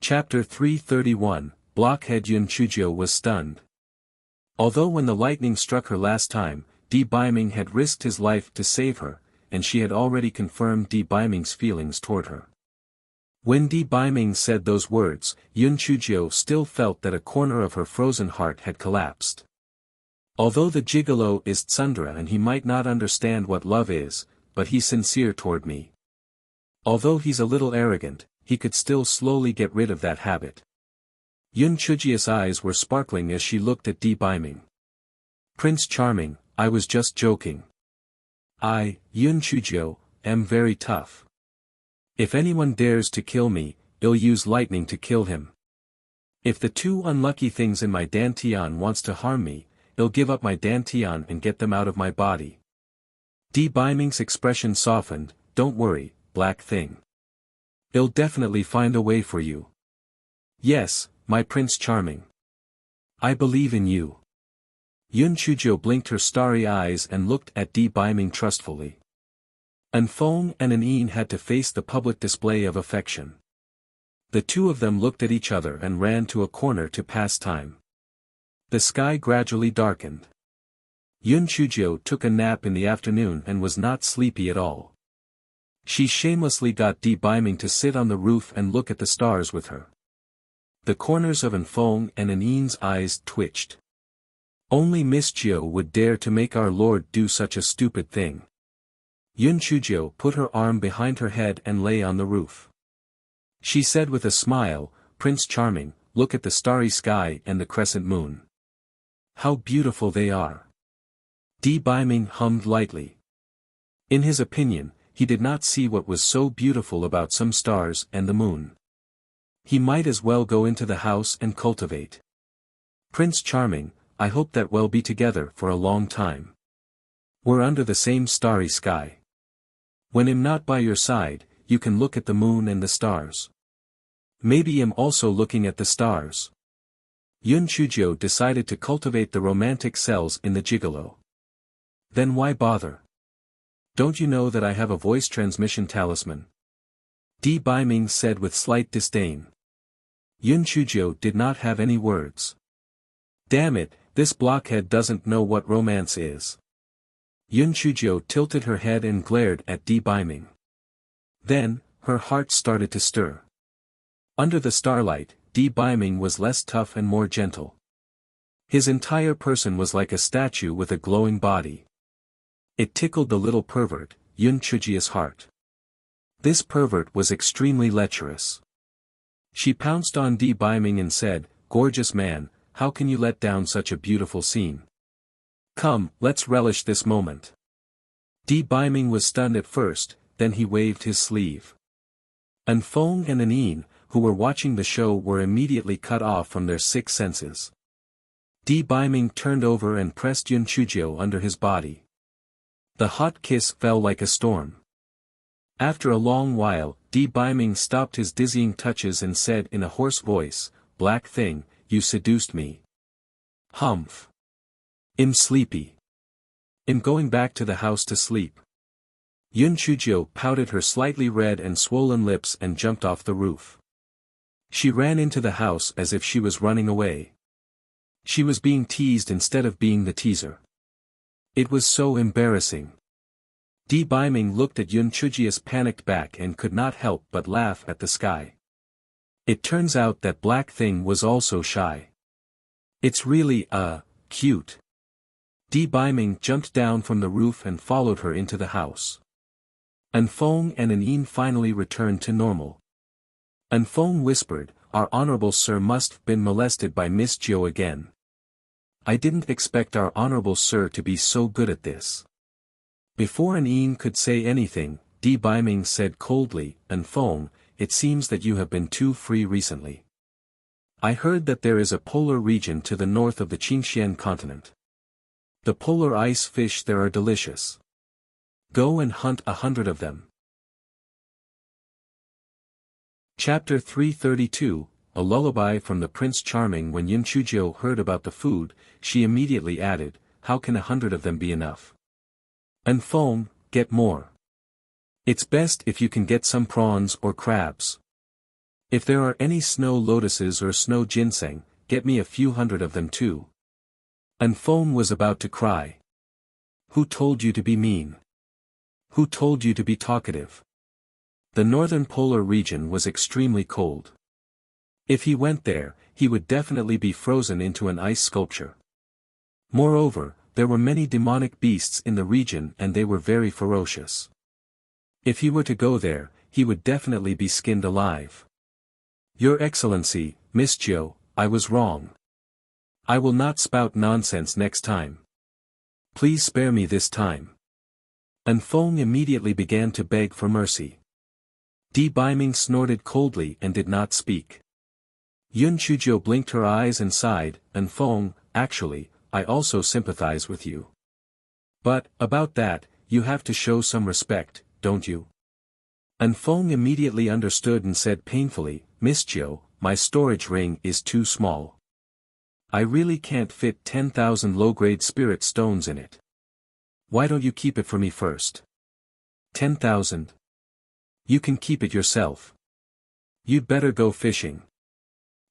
Chapter 331, Blockhead Yun Chujio was stunned. Although when the lightning struck her last time, Di Biming had risked his life to save her, and she had already confirmed Di Biming's feelings toward her. When Di Biming said those words, Yun Chujio still felt that a corner of her frozen heart had collapsed. Although the gigolo is tsundere and he might not understand what love is, but he's sincere toward me. Although he's a little arrogant, he could still slowly get rid of that habit. Yun Chujio's eyes were sparkling as she looked at Di Biming. Prince Charming, I was just joking. I, Yun Chujio, am very tough. If anyone dares to kill me, I'll use lightning to kill him. If the two unlucky things in my dantian wants to harm me, I'll give up my dantian and get them out of my body. Di Biming's expression softened. Don't worry, black thing. I'll definitely find a way for you. Yes, my Prince Charming. I believe in you. Yun Chujio blinked her starry eyes and looked at Di Biming trustfully. An Feng and An Yin had to face the public display of affection. The two of them looked at each other and ran to a corner to pass time. The sky gradually darkened. Yun Chujio took a nap in the afternoon and was not sleepy at all. She shamelessly got Di Biming to sit on the roof and look at the stars with her. The corners of An Feng and An Yin's eyes twitched. Only Miss Jiao would dare to make our Lord do such a stupid thing. Yun Chujio put her arm behind her head and lay on the roof. She said with a smile, Prince Charming, look at the starry sky and the crescent moon. How beautiful they are. Di Biming hummed lightly. In his opinion, he did not see what was so beautiful about some stars and the moon. He might as well go into the house and cultivate. Prince Charming, I hope that we'll be together for a long time. We're under the same starry sky. When I'm not by your side, you can look at the moon and the stars. Maybe I'm also looking at the stars. Yun Chujio decided to cultivate the romantic cells in the gigolo. Then why bother? Don't you know that I have a voice transmission talisman? Di Biming said with slight disdain. Yun Chujio did not have any words. Damn it, this blockhead doesn't know what romance is. Yun Chujio tilted her head and glared at Di Biming. Then, her heart started to stir. Under the starlight, Di Biming was less tough and more gentle. His entire person was like a statue with a glowing body. It tickled the little pervert, Yun Chujio's heart. This pervert was extremely lecherous. She pounced on Di Biming and said, Gorgeous man, how can you let down such a beautiful scene? Come, let's relish this moment. Di Biming was stunned at first, then he waved his sleeve. An Feng and An Yin, who were watching the show, were immediately cut off from their six senses. Di Biming turned over and pressed Yun Chujio under his body. The hot kiss fell like a storm. After a long while, Di Biming stopped his dizzying touches and said in a hoarse voice, Black thing, you seduced me. Humph. I'm sleepy. I'm going back to the house to sleep. Yun Chujio pouted her slightly red and swollen lips and jumped off the roof. She ran into the house as if she was running away. She was being teased instead of being the teaser. It was so embarrassing. Di Biming looked at Yun Chujio's panicked back and could not help but laugh at the sky. It turns out that Black Thing was also shy. It's really, cute. Di Biming jumped down from the roof and followed her into the house. An Feng and An Yin finally returned to normal. An Feng whispered, Our honorable sir must have been molested by Miss Jiao again. I didn't expect our honorable sir to be so good at this. Before An Yin could say anything, Di Biming said coldly, An Feng, it seems that you have been too free recently. I heard that there is a polar region to the north of the Qingxian continent. The polar ice fish there are delicious. Go and hunt 100 of them. Chapter 332, A Lullaby from the Prince Charming. When Yun Chujio heard about the food, she immediately added, How can 100 of them be enough? An Feng, get more. It's best if you can get some prawns or crabs. If there are any snow lotuses or snow ginseng, get me a few hundred of them too. Anfeng was about to cry. Who told you to be mean? Who told you to be talkative? The northern polar region was extremely cold. If he went there, he would definitely be frozen into an ice sculpture. Moreover, there were many demonic beasts in the region and they were very ferocious. If he were to go there, he would definitely be skinned alive. Your Excellency, Miss Jiu, I was wrong. I will not spout nonsense next time. Please spare me this time. Anfeng immediately began to beg for mercy. Di Biming snorted coldly and did not speak. Yun Chujiu blinked her eyes and sighed, Anfeng, actually, I also sympathize with you. But, about that, you have to show some respect, don't you? Anfeng immediately understood and said painfully, Miss Jiu, my storage ring is too small. I really can't fit 10,000 low-grade spirit stones in it. Why don't you keep it for me first? 10,000? You can keep it yourself. You'd better go fishing.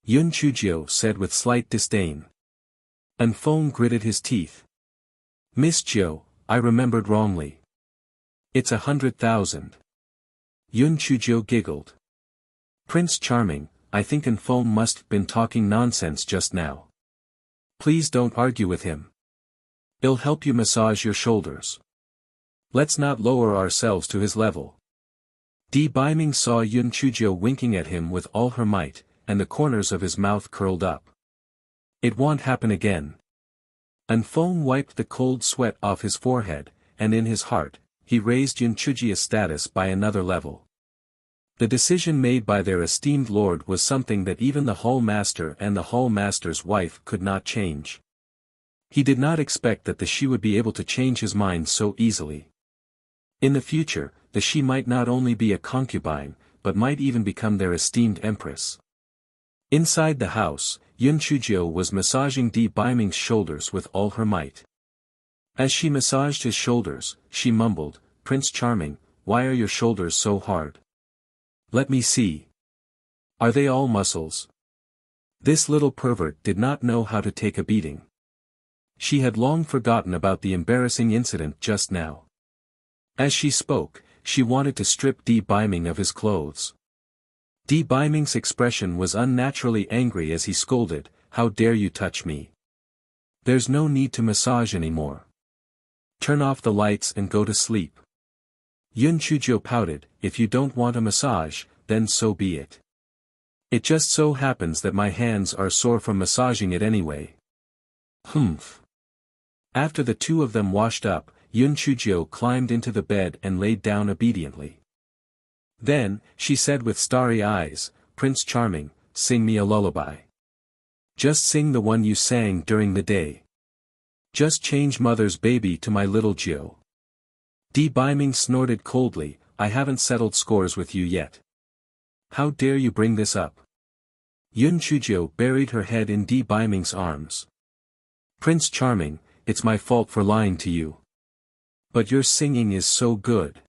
Yun Chujiu said with slight disdain. Anfeng gritted his teeth. Miss Jiu, I remembered wrongly. It's 100,000. Yun Chujiu giggled. Prince Charming, I think Anfeng must have been talking nonsense just now. Please don't argue with him. It'll help you massage your shoulders. Let's not lower ourselves to his level. Di Biming saw Yun Chujiu winking at him with all her might, and the corners of his mouth curled up. It won't happen again. Anfeng wiped the cold sweat off his forehead, and in his heart, he raised Yun Chujiu's status by another level. The decision made by their esteemed lord was something that even the Hall Master and the Hall Master's wife could not change. He did not expect that the she would be able to change his mind so easily. In the future, the she might not only be a concubine, but might even become their esteemed empress. Inside the house, Yun Chujiu was massaging Di Biming's shoulders with all her might. As she massaged his shoulders, she mumbled, Prince Charming, why are your shoulders so hard? Let me see. Are they all muscles? This little pervert did not know how to take a beating. She had long forgotten about the embarrassing incident just now. As she spoke, she wanted to strip Di Biming of his clothes. Di Biming's expression was unnaturally angry as he scolded, How dare you touch me? There's no need to massage anymore. Turn off the lights and go to sleep. Yun Chujiu pouted, If you don't want a massage, then so be it. It just so happens that my hands are sore from massaging it anyway. Humph. After the two of them washed up, Yun Chujiu climbed into the bed and laid down obediently. Then, she said with starry eyes, Prince Charming, sing me a lullaby. Just sing the one you sang during the day. Just change mother's baby to my little Jiu. Di Biming snorted coldly, I haven't settled scores with you yet. How dare you bring this up? Yun Chujiu buried her head in Di Biming's arms. Prince Charming, it's my fault for lying to you. But your singing is so good.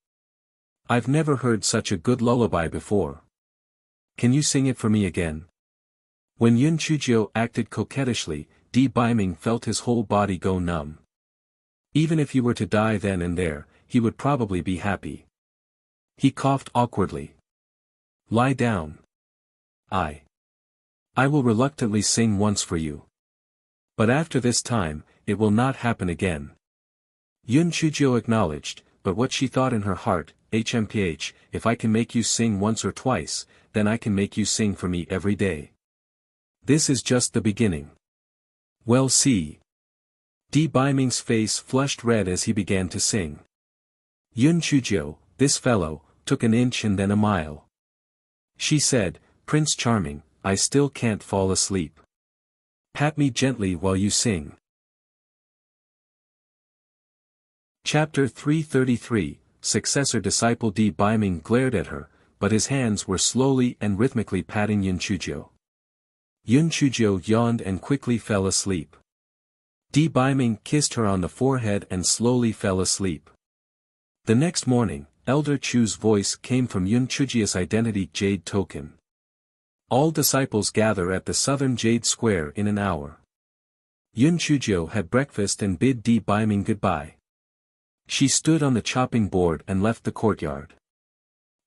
I've never heard such a good lullaby before. Can you sing it for me again? When Yun Chujiu acted coquettishly, Di Biming felt his whole body go numb. Even if he were to die then and there, he would probably be happy. He coughed awkwardly. Lie down. I will reluctantly sing once for you. But after this time, it will not happen again. Yun Chujiu acknowledged, but what she thought in her heart, HMPH, if I can make you sing once or twice, then I can make you sing for me every day. This is just the beginning. Well see. Di Biming's face flushed red as he began to sing. Yun Chujiu, this fellow, took an inch and then a mile. She said, Prince Charming, I still can't fall asleep. Pat me gently while you sing. Chapter 333, Successor Disciple Di Biming glared at her, but his hands were slowly and rhythmically patting Yun Chujiu. Yun Chujiu yawned and quickly fell asleep. Di Biming kissed her on the forehead and slowly fell asleep. The next morning, Elder Chu's voice came from Yun Chujiu's identity jade token. All disciples gather at the southern Jade Square in an hour. Yun Chujio had breakfast and bid Di Baiming goodbye. She stood on the chopping board and left the courtyard.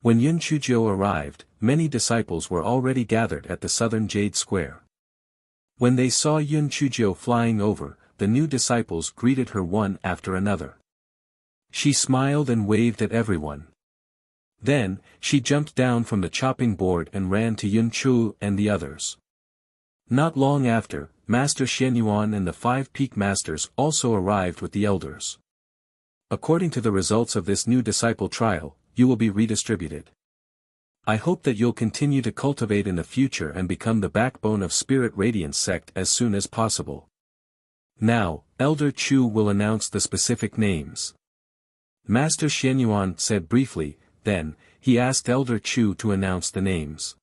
When Yun Chujio arrived, many disciples were already gathered at the southern Jade Square. When they saw Yun Chujio flying over, the new disciples greeted her one after another. She smiled and waved at everyone. Then, she jumped down from the chopping board and ran to Yun Chu and the others. Not long after, Master Xianyuan and the 5 peak masters also arrived with the elders. According to the results of this new disciple trial, you will be redistributed. I hope that you'll continue to cultivate in the future and become the backbone of Spirit Radiance sect as soon as possible. Now, Elder Chu will announce the specific names. Master Xianyuan said briefly, then, he asked Elder Chu to announce the names.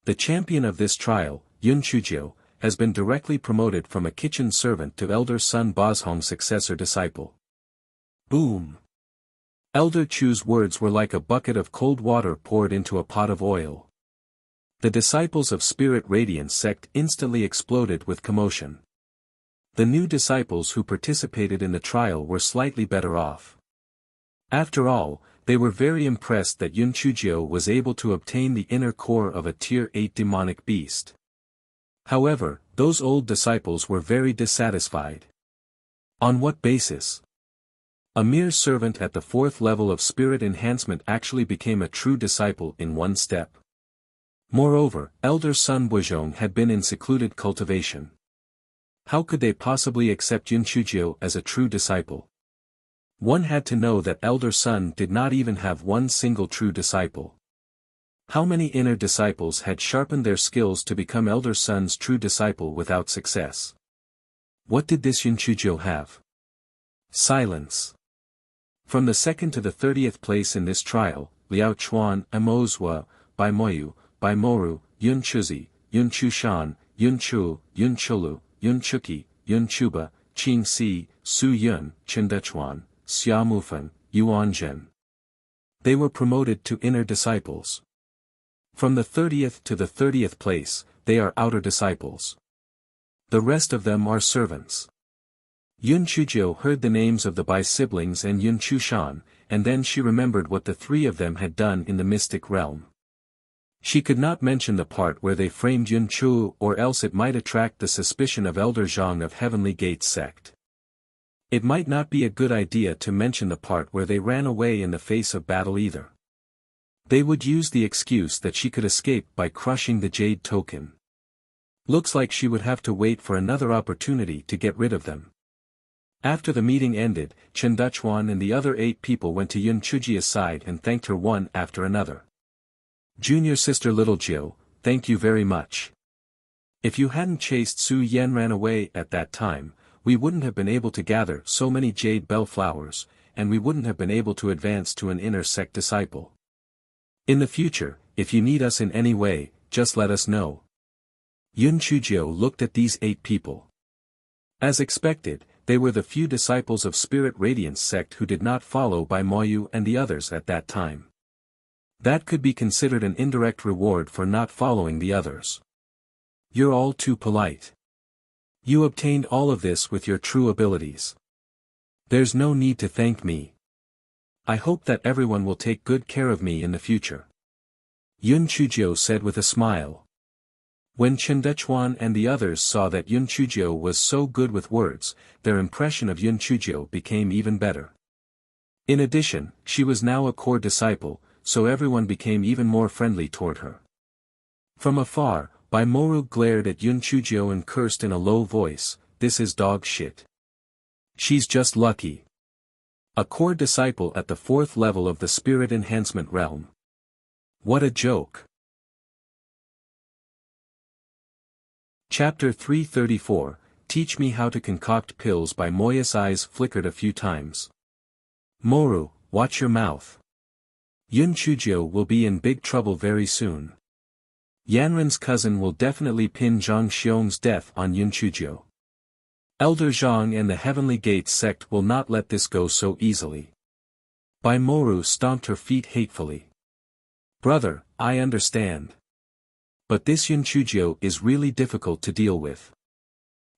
The champion of this trial, Yun Chujio, has been directly promoted from a kitchen servant to Elder Sun Bozhong's successor disciple. Boom! Elder Chu's words were like a bucket of cold water poured into a pot of oil. The disciples of Spirit Radiance sect instantly exploded with commotion. The new disciples who participated in the trial were slightly better off. After all, they were very impressed that Yun Chujio was able to obtain the inner core of a Tier 8 demonic beast. However, those old disciples were very dissatisfied. On what basis? A mere servant at the 4th level of spirit enhancement actually became a true disciple in one step. Moreover, Elder Sun Bozhong had been in secluded cultivation. How could they possibly accept Yun Chujio as a true disciple? One had to know that Elder Sun did not even have one single true disciple. How many inner disciples had sharpened their skills to become Elder Sun's true disciple without success? What did this Yun Chujio have? Silence. From the 2nd to the 30th place in this trial, Liao Chuan, Amozwa, Bai Moyu, Bai Moru, Yun Chuzi, Yun Chushan, Yun Chu, Yun Chulu, Yun Chuki, Yun Chuba, Qing Si, Su Yun, Chindechuan, Xia Mufeng, Yuan Zhen. They were promoted to inner disciples. From the 30th to the 30th place, they are outer disciples. The rest of them are servants. Yun Chujio heard the names of the Bai siblings and Yun Chushan, and then she remembered what the 3 of them had done in the mystic realm. She could not mention the part where they framed Yun Chu or else it might attract the suspicion of Elder Zhang of Heavenly Gates sect. It might not be a good idea to mention the part where they ran away in the face of battle either. They would use the excuse that she could escape by crushing the Jade token. Looks like she would have to wait for another opportunity to get rid of them. After the meeting ended, Chen Duchuan and the other 8 people went to Yun Chujia's side and thanked her one after another. Junior sister Little Jiu, thank you very much. If you hadn't chased Su Yan ran away at that time, we wouldn't have been able to gather so many jade bell flowers, and we wouldn't have been able to advance to an inner sect disciple. In the future, if you need us in any way, just let us know. Yun Chujio looked at these 8 people. As expected, they were the few disciples of Spirit Radiance sect who did not follow Bai Moyu and the others at that time. That could be considered an indirect reward for not following the others. You're all too polite. You obtained all of this with your true abilities. There's no need to thank me. I hope that everyone will take good care of me in the future. Yun Chujio said with a smile. When Chen Dechuan and the others saw that Yun Chujio was so good with words, their impression of Yun Chujio became even better. In addition, she was now a core disciple, so everyone became even more friendly toward her. From afar, Bai Moru glared at Yun Chujio and cursed in a low voice, "This is dog shit. She's just lucky. A core disciple at the 4th level of the spirit enhancement realm. What a joke." Chapter 334, Teach Me How to Concoct Pills. By Moya's eyes flickered a few times. Moru, watch your mouth. Yun Chujio will be in big trouble very soon. Yanren's cousin will definitely pin Zhang Xiong's death on Yun Chujio. Elder Zhang and the Heavenly Gates sect will not let this go so easily. Bai Moru stomped her feet hatefully. Brother, I understand. But this Yun Chujio is really difficult to deal with.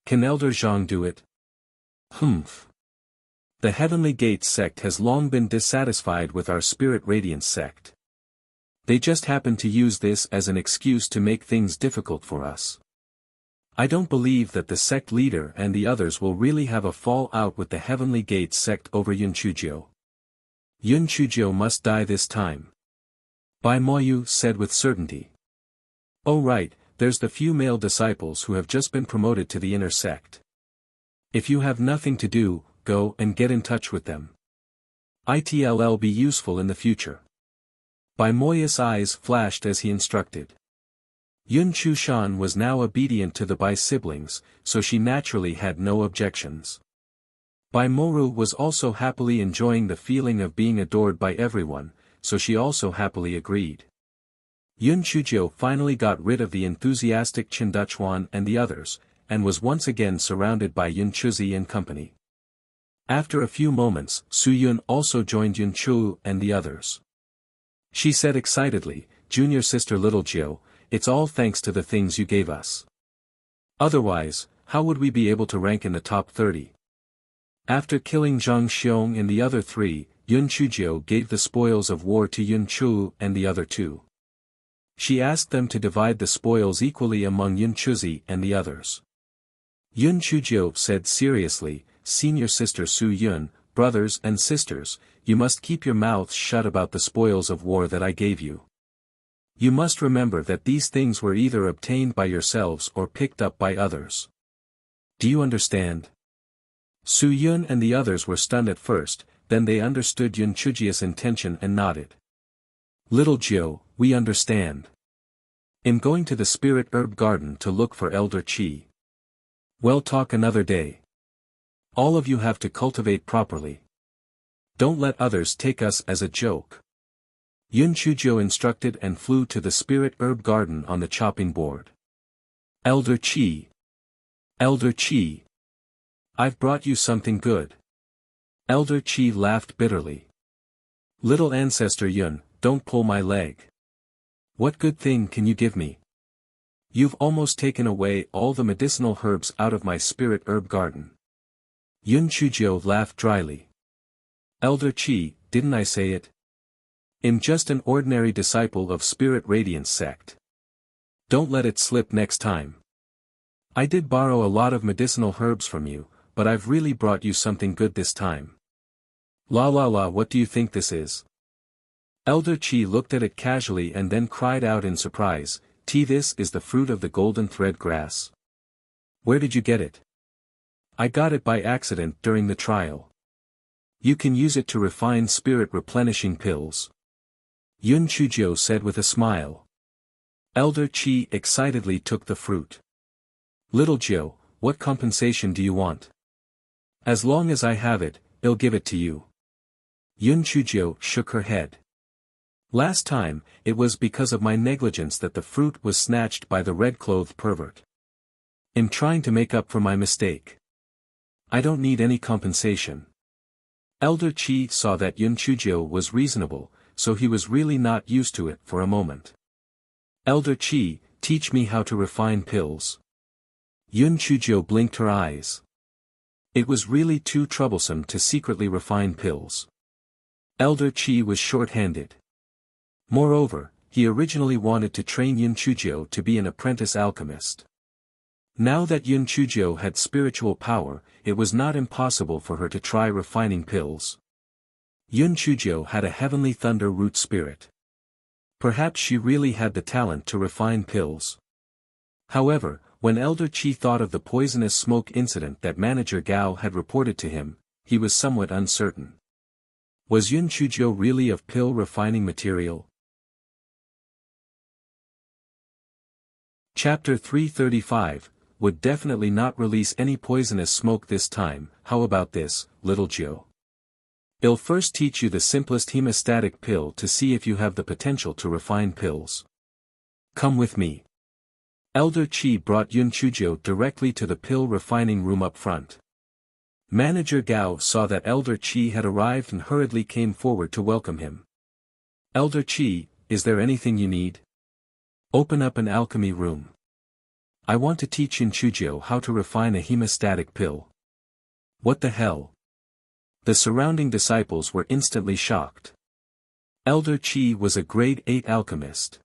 Can Elder Zhang do it? Humph. The Heavenly Gates sect has long been dissatisfied with our Spirit Radiance sect. They just happen to use this as an excuse to make things difficult for us. I don't believe that the sect leader and the others will really have a fallout with the Heavenly Gates sect over Yun Chujio. Yun Chujio must die this time. Bai Moyu said with certainty. Oh right, there's the few male disciples who have just been promoted to the inner sect. If you have nothing to do, go and get in touch with them. It'll be useful in the future. Bai Moya's eyes flashed as he instructed. Yun Chushan was now obedient to the Bai siblings, so she naturally had no objections. Bai Moru was also happily enjoying the feeling of being adored by everyone, so she also happily agreed. Yun Chujio finally got rid of the enthusiastic Chinduchuan and the others, and was once again surrounded by Yun Chuzi and company. After a few moments, Su Yun also joined Yun Chu and the others. She said excitedly, "Junior sister Little Jiu, it's all thanks to the things you gave us. Otherwise, how would we be able to rank in the top 30? After killing Zhang Xiong and the other three, Yun Chujio gave the spoils of war to Yun Chu and the other two. She asked them to divide the spoils equally among Yun Chuzi and the others. Yun Chujio said seriously, "Senior sister Su Yun, brothers and sisters, you must keep your mouths shut about the spoils of war that I gave you. You must remember that these things were either obtained by yourselves or picked up by others. Do you understand?" Su Yun and the others were stunned at first, then they understood Yun Chujio's intention and nodded. "Little Jiu, we understand. I'm going to the Spirit Herb Garden to look for Elder Qi. We'll talk another day. All of you have to cultivate properly. Don't let others take us as a joke." Yun Chujio instructed and flew to the Spirit Herb Garden on the chopping board. "Elder Qi. Elder Qi. I've brought you something good." Elder Qi laughed bitterly. "Little ancestor Yun, don't pull my leg. What good thing can you give me? You've almost taken away all the medicinal herbs out of my Spirit Herb Garden." Yun Chujio laughed dryly. "Elder Qi, didn't I say it? I'm just an ordinary disciple of Spirit Radiance sect. Don't let it slip next time. I did borrow a lot of medicinal herbs from you, but I've really brought you something good this time. La la la, what do you think this is?" Elder Qi looked at it casually and then cried out in surprise, "This is the fruit of the golden thread grass. Where did you get it?" "I got it by accident during the trial. You can use it to refine spirit replenishing pills," Yun Chujio said with a smile. Elder Qi excitedly took the fruit. "Little Jiu, what compensation do you want? As long as I have it, I'll give it to you." Yun Chujio shook her head. "Last time, it was because of my negligence that the fruit was snatched by the red-clothed pervert. I'm trying to make up for my mistake. I don't need any compensation." Elder Qi saw that Yun Chujio was reasonable, so he was really not used to it for a moment. "Elder Qi, teach me how to refine pills." Yun Chujio blinked her eyes. It was really too troublesome to secretly refine pills. Elder Qi was short-handed. Moreover, he originally wanted to train Yun Chujio to be an apprentice alchemist. Now that Yun Chujio had spiritual power, it was not impossible for her to try refining pills. Yun Chujio had a heavenly thunder root spirit. Perhaps she really had the talent to refine pills. However, when Elder Qi thought of the poisonous smoke incident that Manager Gao had reported to him, he was somewhat uncertain. Was Yun Chujio really of pill refining material? Chapter 335, would definitely not release any poisonous smoke this time. How about this, Little Jiu? I'll first teach you the simplest hemostatic pill to see if you have the potential to refine pills. Come with me. Elder Qi brought Yun Chujio directly to the pill refining room up front. Manager Gao saw that Elder Qi had arrived and hurriedly came forward to welcome him. "Elder Qi, is there anything you need?" Open up an alchemy room. I want to teach Chujio how to refine a hemostatic pill. What the hell? The surrounding disciples were instantly shocked. Elder Qi was a grade 8 alchemist.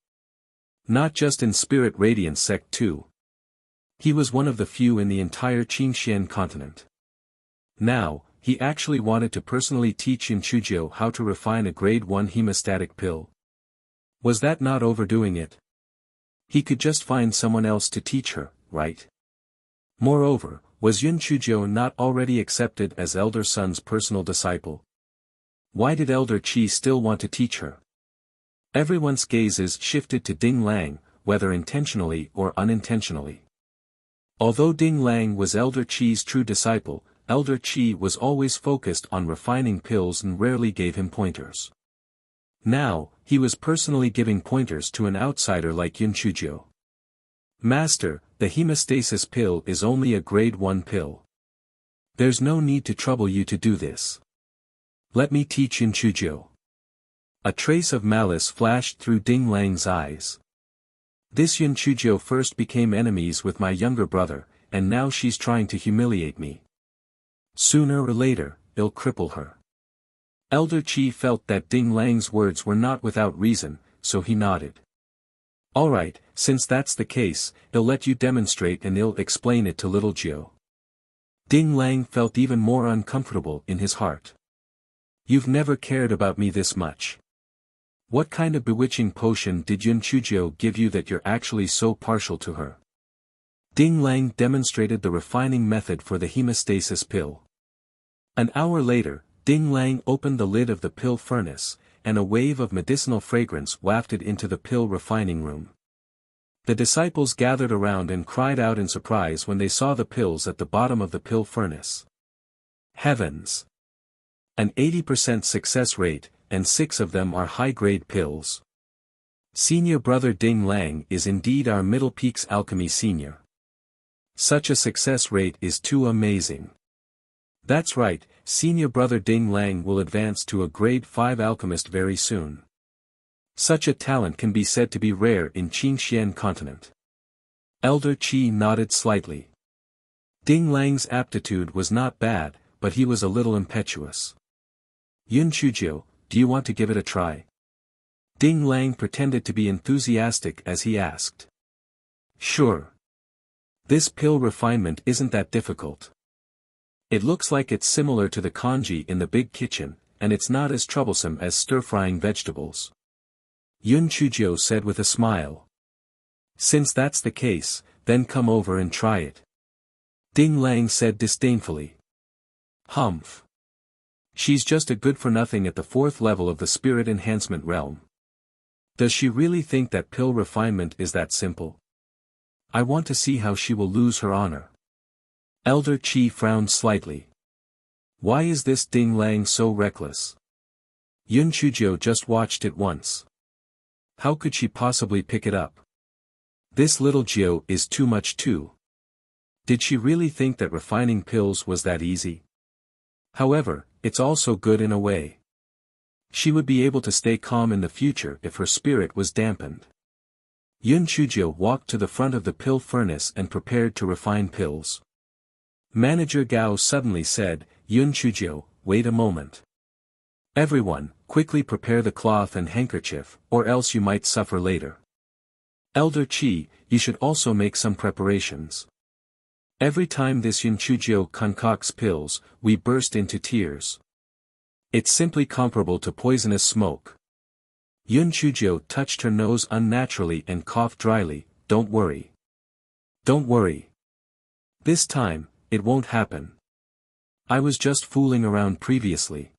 Not just in Spirit Radiance Sect 2. He was one of the few in the entire Qingxian continent. Now, he actually wanted to personally teach Chujio how to refine a grade 1 hemostatic pill. Was that not overdoing it? He could just find someone else to teach her, right? Moreover, was Chujio not already accepted as Elder Sun's personal disciple? Why did Elder Qi still want to teach her? Everyone's gazes shifted to Ding Lang, whether intentionally or unintentionally. Although Ding Lang was Elder Qi's true disciple, Elder Qi was always focused on refining pills and rarely gave him pointers. Now, he was personally giving pointers to an outsider like Chujio. Master, the hemostasis pill is only a grade 1 pill. There's no need to trouble you to do this. Let me teach Chujio. A trace of malice flashed through Ding Lang's eyes. This Chujio first became enemies with my younger brother, and now she's trying to humiliate me. Sooner or later, it'll cripple her. Elder Qi felt that Ding Lang's words were not without reason, so he nodded. Alright, since that's the case, he'll let you demonstrate and he'll explain it to little Jiu. Ding Lang felt even more uncomfortable in his heart. You've never cared about me this much. What kind of bewitching potion did Chujio give you that you're actually so partial to her? Ding Lang demonstrated the refining method for the hemostasis pill. An hour later, Ding Lang opened the lid of the pill furnace, and a wave of medicinal fragrance wafted into the pill refining room. The disciples gathered around and cried out in surprise when they saw the pills at the bottom of the pill furnace. Heavens! An 80% success rate, and 6 of them are high-grade pills. Senior brother Ding Lang is indeed our Middle Peaks Alchemy senior. Such a success rate is too amazing. That's right, senior brother Ding Lang will advance to a grade 5 alchemist very soon. Such a talent can be said to be rare in Qingxian continent. Elder Qi nodded slightly. Ding Lang's aptitude was not bad, but he was a little impetuous. Chujio, do you want to give it a try? Ding Lang pretended to be enthusiastic as he asked. Sure. This pill refinement isn't that difficult. It looks like it's similar to the congee in the big kitchen, and it's not as troublesome as stir-frying vegetables. Chujio said with a smile. Since that's the case, then come over and try it. Ding Lang said disdainfully. Humph. She's just a good-for-nothing at the 4th level of the spirit enhancement realm. Does she really think that pill refinement is that simple? I want to see how she will lose her honor. Elder Qi frowned slightly. Why is this Ding Lang so reckless? Chujio just watched it once. How could she possibly pick it up? This little Jiu is too much too. Did she really think that refining pills was that easy? However, it's also good in a way. She would be able to stay calm in the future if her spirit was dampened. Chujio walked to the front of the pill furnace and prepared to refine pills. Manager Gao suddenly said, Chujio, wait a moment. Everyone, quickly prepare the cloth and handkerchief, or else you might suffer later. Elder Qi, you should also make some preparations. Every time this Chujio concocts pills, we burst into tears. It's simply comparable to poisonous smoke. Chujio touched her nose unnaturally and coughed dryly. Don't worry. Don't worry. This time, it won't happen. I was just fooling around previously.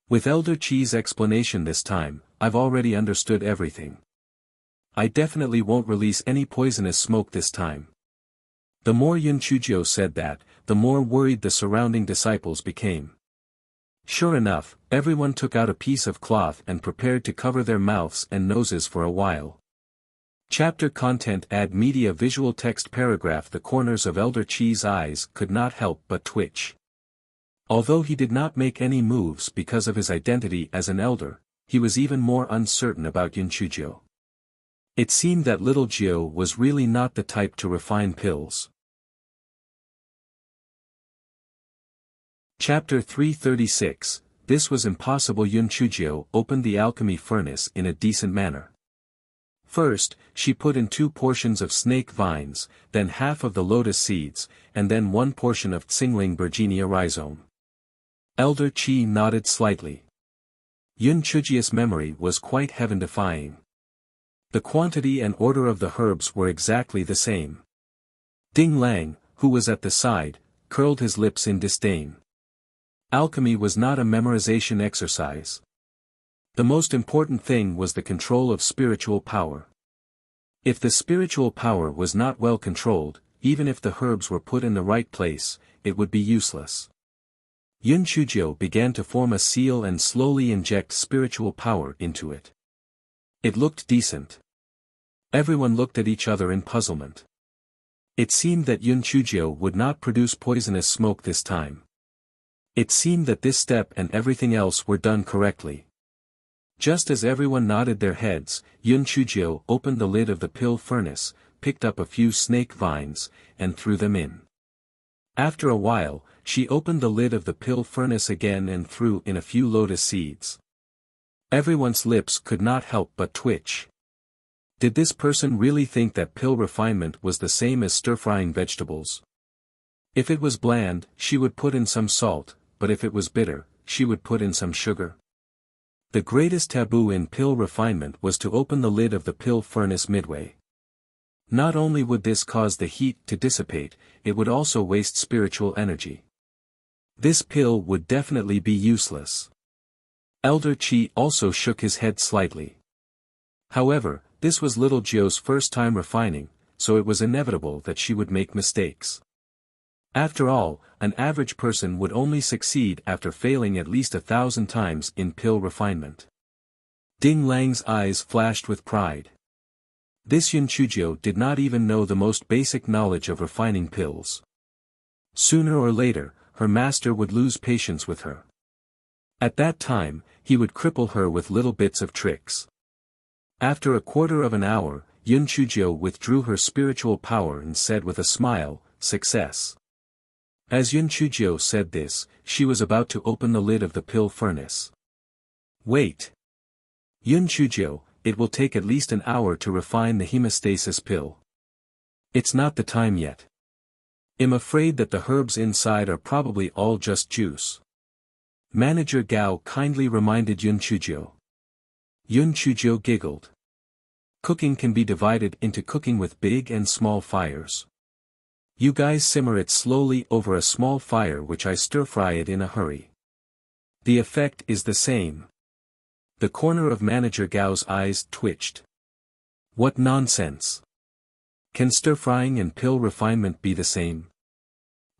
With Elder Qi's explanation this time, I've already understood everything. I definitely won't release any poisonous smoke this time. The more Chujio said that, the more worried the surrounding disciples became. Sure enough, everyone took out a piece of cloth and prepared to cover their mouths and noses for a while. Chapter content: add media visual text paragraph. The corners of Elder Qi's eyes could not help but twitch. Although he did not make any moves because of his identity as an elder, he was even more uncertain about Chujio. It seemed that little Jiu was really not the type to refine pills. Chapter 336, This was impossible. Yun Chujio opened the alchemy furnace in a decent manner. First, she put in 2 portions of snake vines, then half of the lotus seeds, and then 1 portion of Tsingling Virginia rhizome. Elder Qi nodded slightly. Yun Chujia's memory was quite heaven-defying. The quantity and order of the herbs were exactly the same. Ding Lang, who was at the side, curled his lips in disdain. Alchemy was not a memorization exercise. The most important thing was the control of spiritual power. If the spiritual power was not well controlled, even if the herbs were put in the right place, it would be useless. Yun Chujio began to form a seal and slowly inject spiritual power into it. It looked decent. Everyone looked at each other in puzzlement. It seemed that Yun Chujio would not produce poisonous smoke this time. It seemed that this step and everything else were done correctly. Just as everyone nodded their heads, Yun Chujio opened the lid of the pill furnace, picked up a few snake vines, and threw them in. After a while, she opened the lid of the pill furnace again and threw in a few lotus seeds. Everyone's lips could not help but twitch. Did this person really think that pill refinement was the same as stir-frying vegetables? If it was bland, she would put in some salt, but if it was bitter, she would put in some sugar. The greatest taboo in pill refinement was to open the lid of the pill furnace midway. Not only would this cause the heat to dissipate, it would also waste spiritual energy. This pill would definitely be useless. Elder Qi also shook his head slightly. However, this was little Jiu's first time refining, so it was inevitable that she would make mistakes. After all, an average person would only succeed after failing at least 1,000 times in pill refinement. Ding Lang's eyes flashed with pride. This Yun Chujio did not even know the most basic knowledge of refining pills. Sooner or later, her master would lose patience with her. At that time, he would cripple her with little bits of tricks. After a quarter of an hour, Yun Chujio withdrew her spiritual power and said with a smile, "Success." As Yun Chujio said this, she was about to open the lid of the pill furnace. Wait. Yun Chujio, it will take at least an hour to refine the hemostasis pill. It's not the time yet. I'm afraid that the herbs inside are probably all just juice. Manager Gao kindly reminded Yun Chujio. Yun Chujio giggled. Cooking can be divided into cooking with big and small fires. You guys simmer it slowly over a small fire which I stir-fry it in a hurry. The effect is the same. The corner of Manager Gao's eyes twitched. What nonsense! Can stir-frying and pill refinement be the same?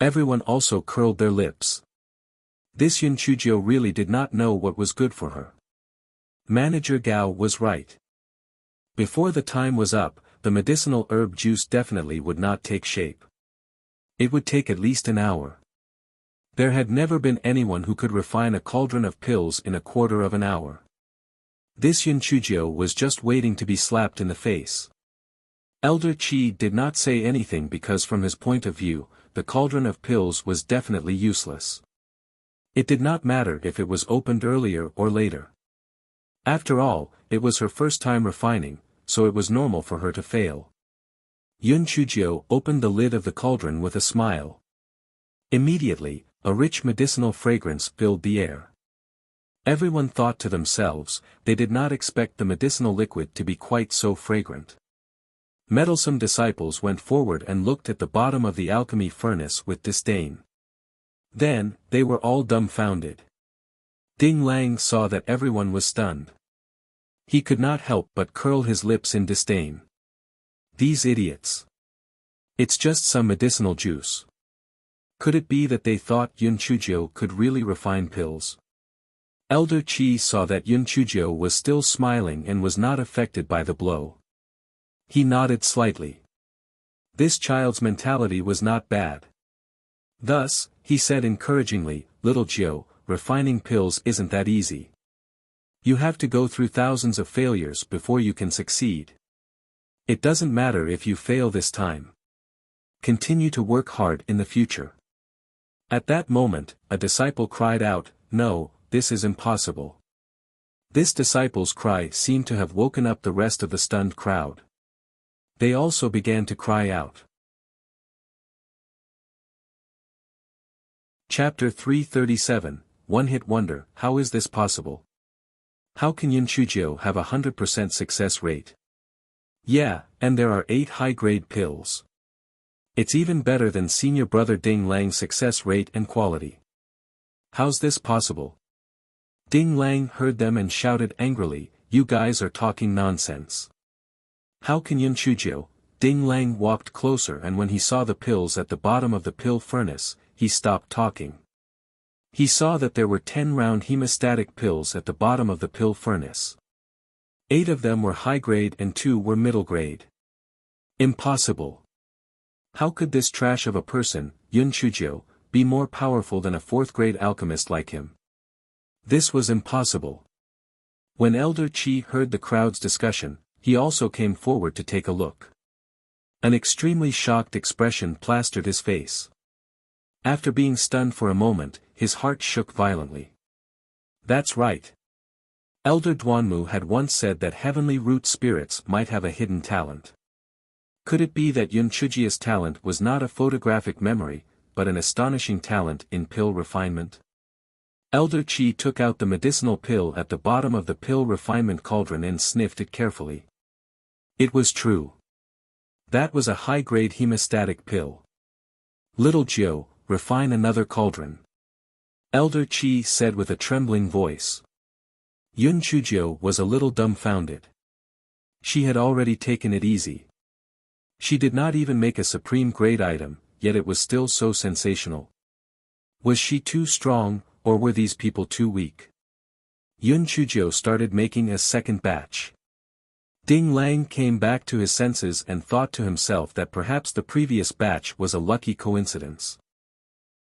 Everyone also curled their lips. This Yun Chujio really did not know what was good for her. Manager Gao was right. Before the time was up, the medicinal herb juice definitely would not take shape. It would take at least an hour. There had never been anyone who could refine a cauldron of pills in a quarter of an hour. This Yun Chujio was just waiting to be slapped in the face. Elder Qi did not say anything because from his point of view, the cauldron of pills was definitely useless. It did not matter if it was opened earlier or later. After all, it was her first time refining, so it was normal for her to fail. Yun Chujio opened the lid of the cauldron with a smile. Immediately, a rich medicinal fragrance filled the air. Everyone thought to themselves, they did not expect the medicinal liquid to be quite so fragrant. Meddlesome disciples went forward and looked at the bottom of the alchemy furnace with disdain. Then, they were all dumbfounded. Ding Lang saw that everyone was stunned. He could not help but curl his lips in disdain. These idiots. It's just some medicinal juice. Could it be that they thought Yun Chujio could really refine pills? Elder Qi saw that Yun Chujio was still smiling and was not affected by the blow. He nodded slightly. This child's mentality was not bad. Thus, he said encouragingly, "Little Jiu, refining pills isn't that easy. You have to go through thousands of failures before you can succeed. It doesn't matter if you fail this time. Continue to work hard in the future. At that moment, a disciple cried out, "No, this is impossible." This disciple's cry seemed to have woken up the rest of the stunned crowd. They also began to cry out. Chapter 337, One-Hit Wonder. How is this possible? How can Yun Chujio have 100% success rate? Yeah, and there are 8 high-grade pills. It's even better than senior brother Ding Lang's success rate and quality. How's this possible? Ding Lang heard them and shouted angrily, "You guys are talking nonsense. How can Yun Chujio?" Ding Lang walked closer, and when he saw the pills at the bottom of the pill furnace, he stopped talking. He saw that there were 10 round hemostatic pills at the bottom of the pill furnace. 8 of them were high grade and 2 were middle grade. Impossible. How could this trash of a person, Yun Chujio, be more powerful than a 4th grade alchemist like him? This was impossible. When Elder Qi heard the crowd's discussion, he also came forward to take a look. An extremely shocked expression plastered his face. After being stunned for a moment, his heart shook violently. That's right. Elder Duanmu had once said that heavenly root spirits might have a hidden talent. Could it be that Yun Chujio's talent was not a photographic memory, but an astonishing talent in pill refinement? Elder Qi took out the medicinal pill at the bottom of the pill refinement cauldron and sniffed it carefully. It was true. That was a high-grade hemostatic pill. "Little Jiu, refine another cauldron," Elder Qi said with a trembling voice. Yun Chujio was a little dumbfounded. She had already taken it easy. She did not even make a supreme grade item, yet it was still so sensational. Was she too strong, or were these people too weak? Yun Chujio started making a second batch. Ding Lang came back to his senses and thought to himself that perhaps the previous batch was a lucky coincidence.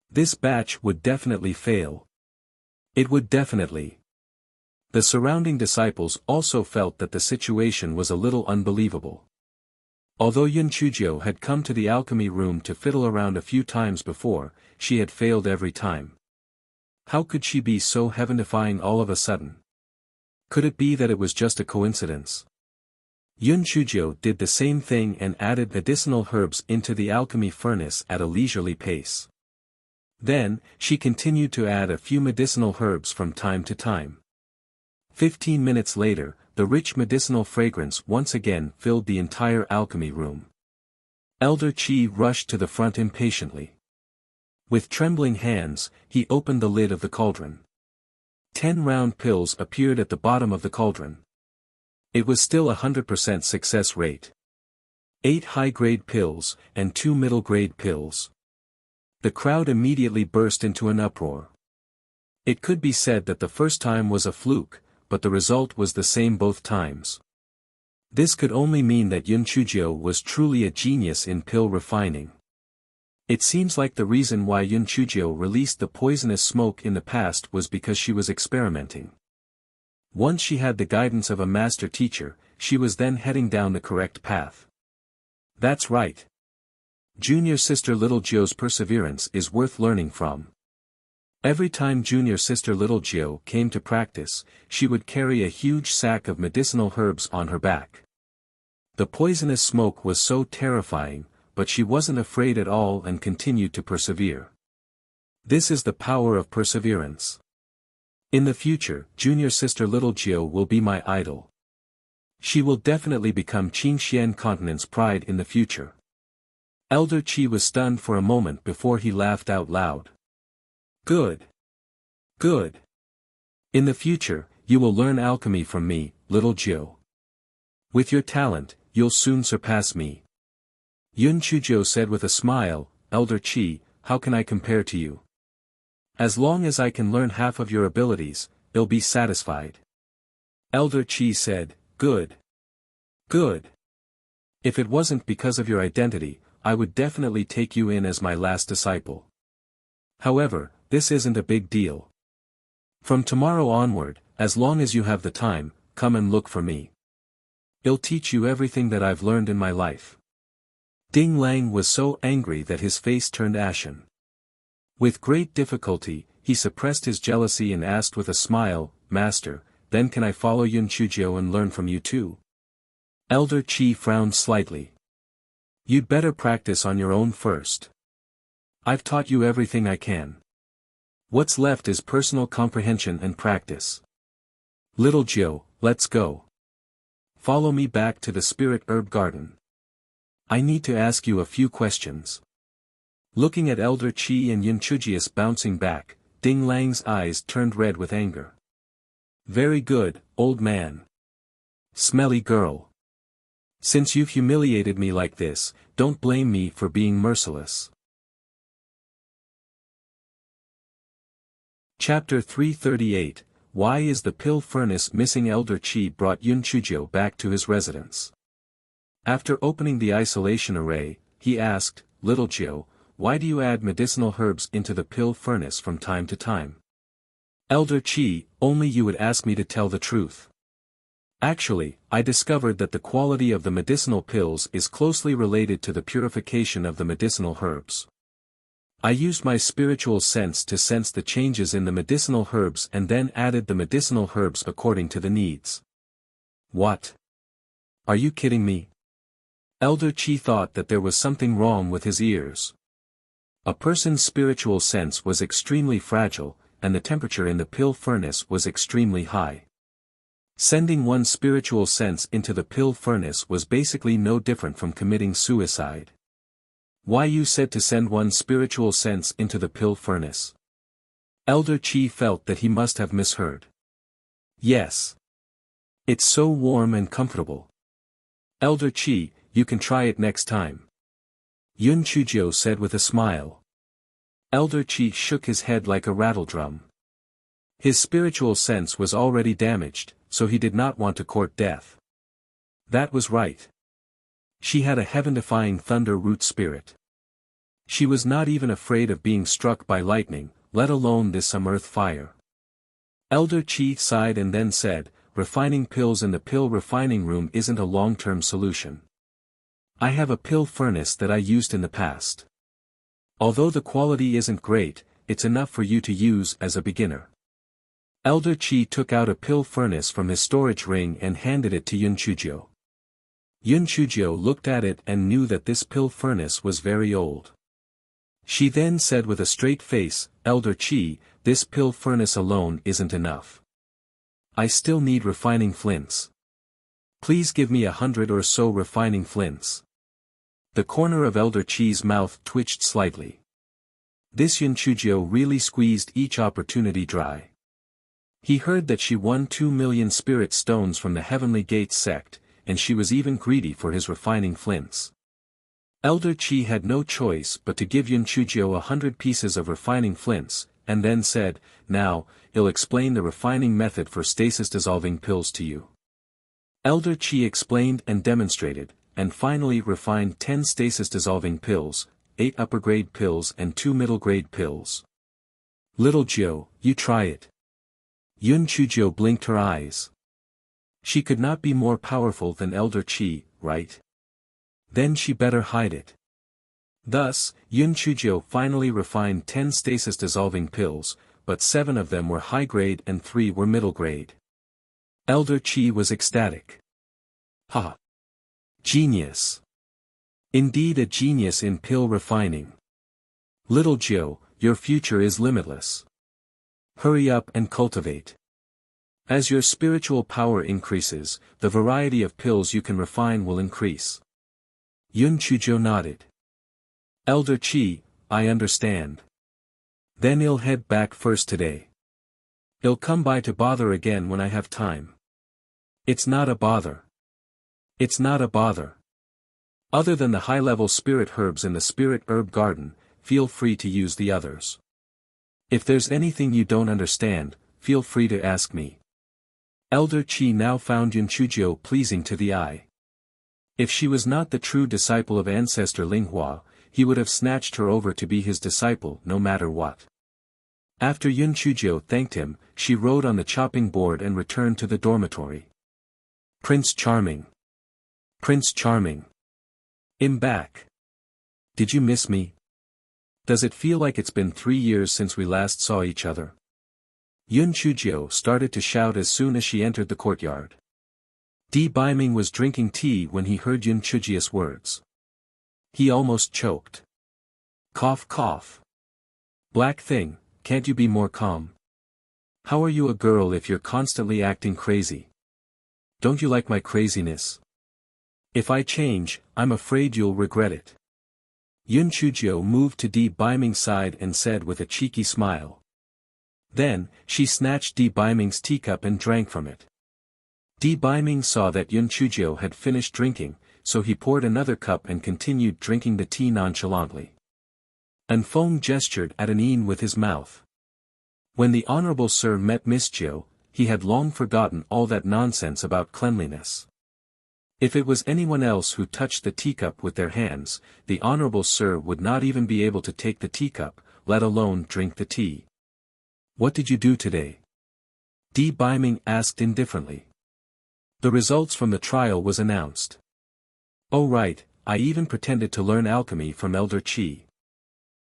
This batch would definitely fail. It would definitely. The surrounding disciples also felt that the situation was a little unbelievable. Although Yun Chujio had come to the alchemy room to fiddle around a few times before, she had failed every time. How could she be so heaven-defying all of a sudden? Could it be that it was just a coincidence? Yun Chujio did the same thing and added medicinal herbs into the alchemy furnace at a leisurely pace. Then, she continued to add a few medicinal herbs from time to time. 15 minutes later, the rich medicinal fragrance once again filled the entire alchemy room. Elder Qi rushed to the front impatiently. With trembling hands, he opened the lid of the cauldron. 10 round pills appeared at the bottom of the cauldron. It was still 100% success rate. 8 high-grade pills, and 2 middle-grade pills. The crowd immediately burst into an uproar. It could be said that the first time was a fluke, but the result was the same both times. This could only mean that Yun Chujio was truly a genius in pill refining. It seems like the reason why Yun Chujio released the poisonous smoke in the past was because she was experimenting. Once she had the guidance of a master teacher, she was then heading down the correct path. That's right. Junior sister Little Jio's perseverance is worth learning from. Every time junior sister Little Jio came to practice, she would carry a huge sack of medicinal herbs on her back. The poisonous smoke was so terrifying, but she wasn't afraid at all and continued to persevere. This is the power of perseverance. In the future, junior sister Little Jio will be my idol. She will definitely become Qingxian Continent's pride in the future. Elder Qi was stunned for a moment before he laughed out loud. Good. Good. In the future, you will learn alchemy from me, Little Jio. With your talent, you'll soon surpass me. Yun Chujio said with a smile, Elder Qi, how can I compare to you? As long as I can learn half of your abilities, I'll be satisfied. Elder Qi said, Good. Good. If it wasn't because of your identity, I would definitely take you in as my last disciple. However, this isn't a big deal. From tomorrow onward, as long as you have the time, come and look for me. I'll teach you everything that I've learned in my life. Ding Lang was so angry that his face turned ashen. With great difficulty, he suppressed his jealousy and asked with a smile, Master, then can I follow Yun Chuzhou and learn from you too? Elder Qi frowned slightly. You'd better practice on your own first. I've taught you everything I can. What's left is personal comprehension and practice. Little Jiu, let's go. Follow me back to the spirit herb garden. I need to ask you a few questions. Looking at Elder Qi and Yun Chuzhius bouncing back, Ding Lang's eyes turned red with anger. Very good, old man. Smelly girl. Since you've humiliated me like this, don't blame me for being merciless. Chapter 338, Why is the pill furnace missing? Elder Qi brought Yun Chuzhou back to his residence. After opening the isolation array, he asked, Little Jiu, why do you add medicinal herbs into the pill furnace from time to time? Elder Qi, only you would ask me to tell the truth. Actually, I discovered that the quality of the medicinal pills is closely related to the purification of the medicinal herbs. I used my spiritual sense to sense the changes in the medicinal herbs and then added the medicinal herbs according to the needs. What? Are you kidding me? Elder Qi thought that there was something wrong with his ears. A person's spiritual sense was extremely fragile, and the temperature in the pill furnace was extremely high. Sending one's spiritual sense into the pill furnace was basically no different from committing suicide. Why you said to send one's spiritual sense into the pill furnace? Elder Qi felt that he must have misheard. Yes. It's so warm and comfortable. Elder Qi, you can try it next time. Yun Chuzhou said with a smile. Elder Qi shook his head like a rattledrum. His spiritual sense was already damaged, so he did not want to court death. That was right. She had a heaven-defying thunder root spirit. She was not even afraid of being struck by lightning, let alone this earth fire. Elder Qi sighed and then said, refining pills in the pill refining room isn't a long-term solution. I have a pill furnace that I used in the past. Although the quality isn't great, it's enough for you to use as a beginner. Elder Qi took out a pill furnace from his storage ring and handed it to Yun Chuzhou. Yun Chuzhou looked at it and knew that this pill furnace was very old. She then said with a straight face, Elder Qi, this pill furnace alone isn't enough. I still need refining flints. Please give me 100 or so refining flints. The corner of Elder Qi's mouth twitched slightly. This Yun Chuzhou really squeezed each opportunity dry. He heard that she won 2 million spirit stones from the Heavenly Gates sect, and she was even greedy for his refining flints. Elder Qi had no choice but to give Yun Chuzhou 100 pieces of refining flints, and then said, now, he'll explain the refining method for stasis-dissolving pills to you. Elder Qi explained and demonstrated, and finally refined 10 stasis-dissolving pills, 8 upper-grade pills and 2 middle-grade pills. Little Jiu, you try it. Yun Chuzhou blinked her eyes. She could not be more powerful than Elder Qi, right? Then she better hide it. Thus, Yun Chuzhou finally refined 10 stasis-dissolving pills, but 7 of them were high-grade and 3 were middle-grade. Elder Qi was ecstatic. Ha! Genius! Indeed a genius in pill refining. Little Jiu, your future is limitless. Hurry up and cultivate. As your spiritual power increases, the variety of pills you can refine will increase. Yun Chuzhou nodded. Elder Qi, I understand. Then I'll head back first today. I'll come by to bother again when I have time. It's not a bother. It's not a bother. Other than the high-level spirit herbs in the spirit herb garden, feel free to use the others. If there's anything you don't understand, feel free to ask me. Elder Qi now found Yun Chuzhou pleasing to the eye. If she was not the true disciple of ancestor Linghua, he would have snatched her over to be his disciple no matter what. After Yun Chuzhou thanked him, she rode on the chopping board and returned to the dormitory. Prince Charming. Prince Charming. I'm back. Did you miss me? Does it feel like it's been 3 years since we last saw each other? Yun Chujio started to shout as soon as she entered the courtyard. Di Baiming was drinking tea when he heard Yun Chujio's words. He almost choked. Cough cough. Black thing, can't you be more calm? How are you a girl if you're constantly acting crazy? Don't you like my craziness? If I change, I'm afraid you'll regret it. Yun Chujio moved to Di Baiming's side and said with a cheeky smile. Then, she snatched Di Baiming's teacup and drank from it. Di Baiming saw that Yun Chujio had finished drinking, so he poured another cup and continued drinking the tea nonchalantly. An Feng gestured at an een with his mouth. When the Honorable Sir met Miss Jiu, he had long forgotten all that nonsense about cleanliness. If it was anyone else who touched the teacup with their hands, the Honorable Sir would not even be able to take the teacup, let alone drink the tea. What did you do today? Di Baiming asked indifferently. The results from the trial was announced. Oh right, I even pretended to learn alchemy from Elder Qi.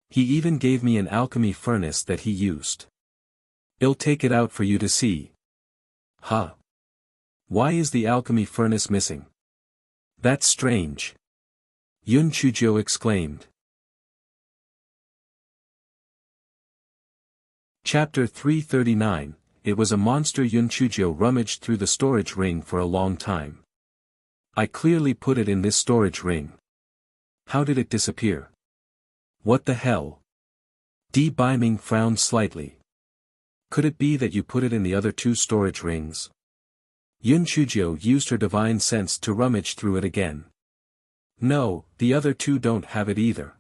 He even gave me an alchemy furnace that he used. I'll take it out for you to see. Huh? Why is the alchemy furnace missing? That's strange. Yun Chujio exclaimed. Chapter 339, It was a monster. Yun Chujio rummaged through the storage ring for a long time. I clearly put it in this storage ring. How did it disappear? What the hell? Di Baiming frowned slightly. Could it be that you put it in the other 2 storage rings? Yun Chujio used her divine sense to rummage through it again. No, the other 2 don't have it either.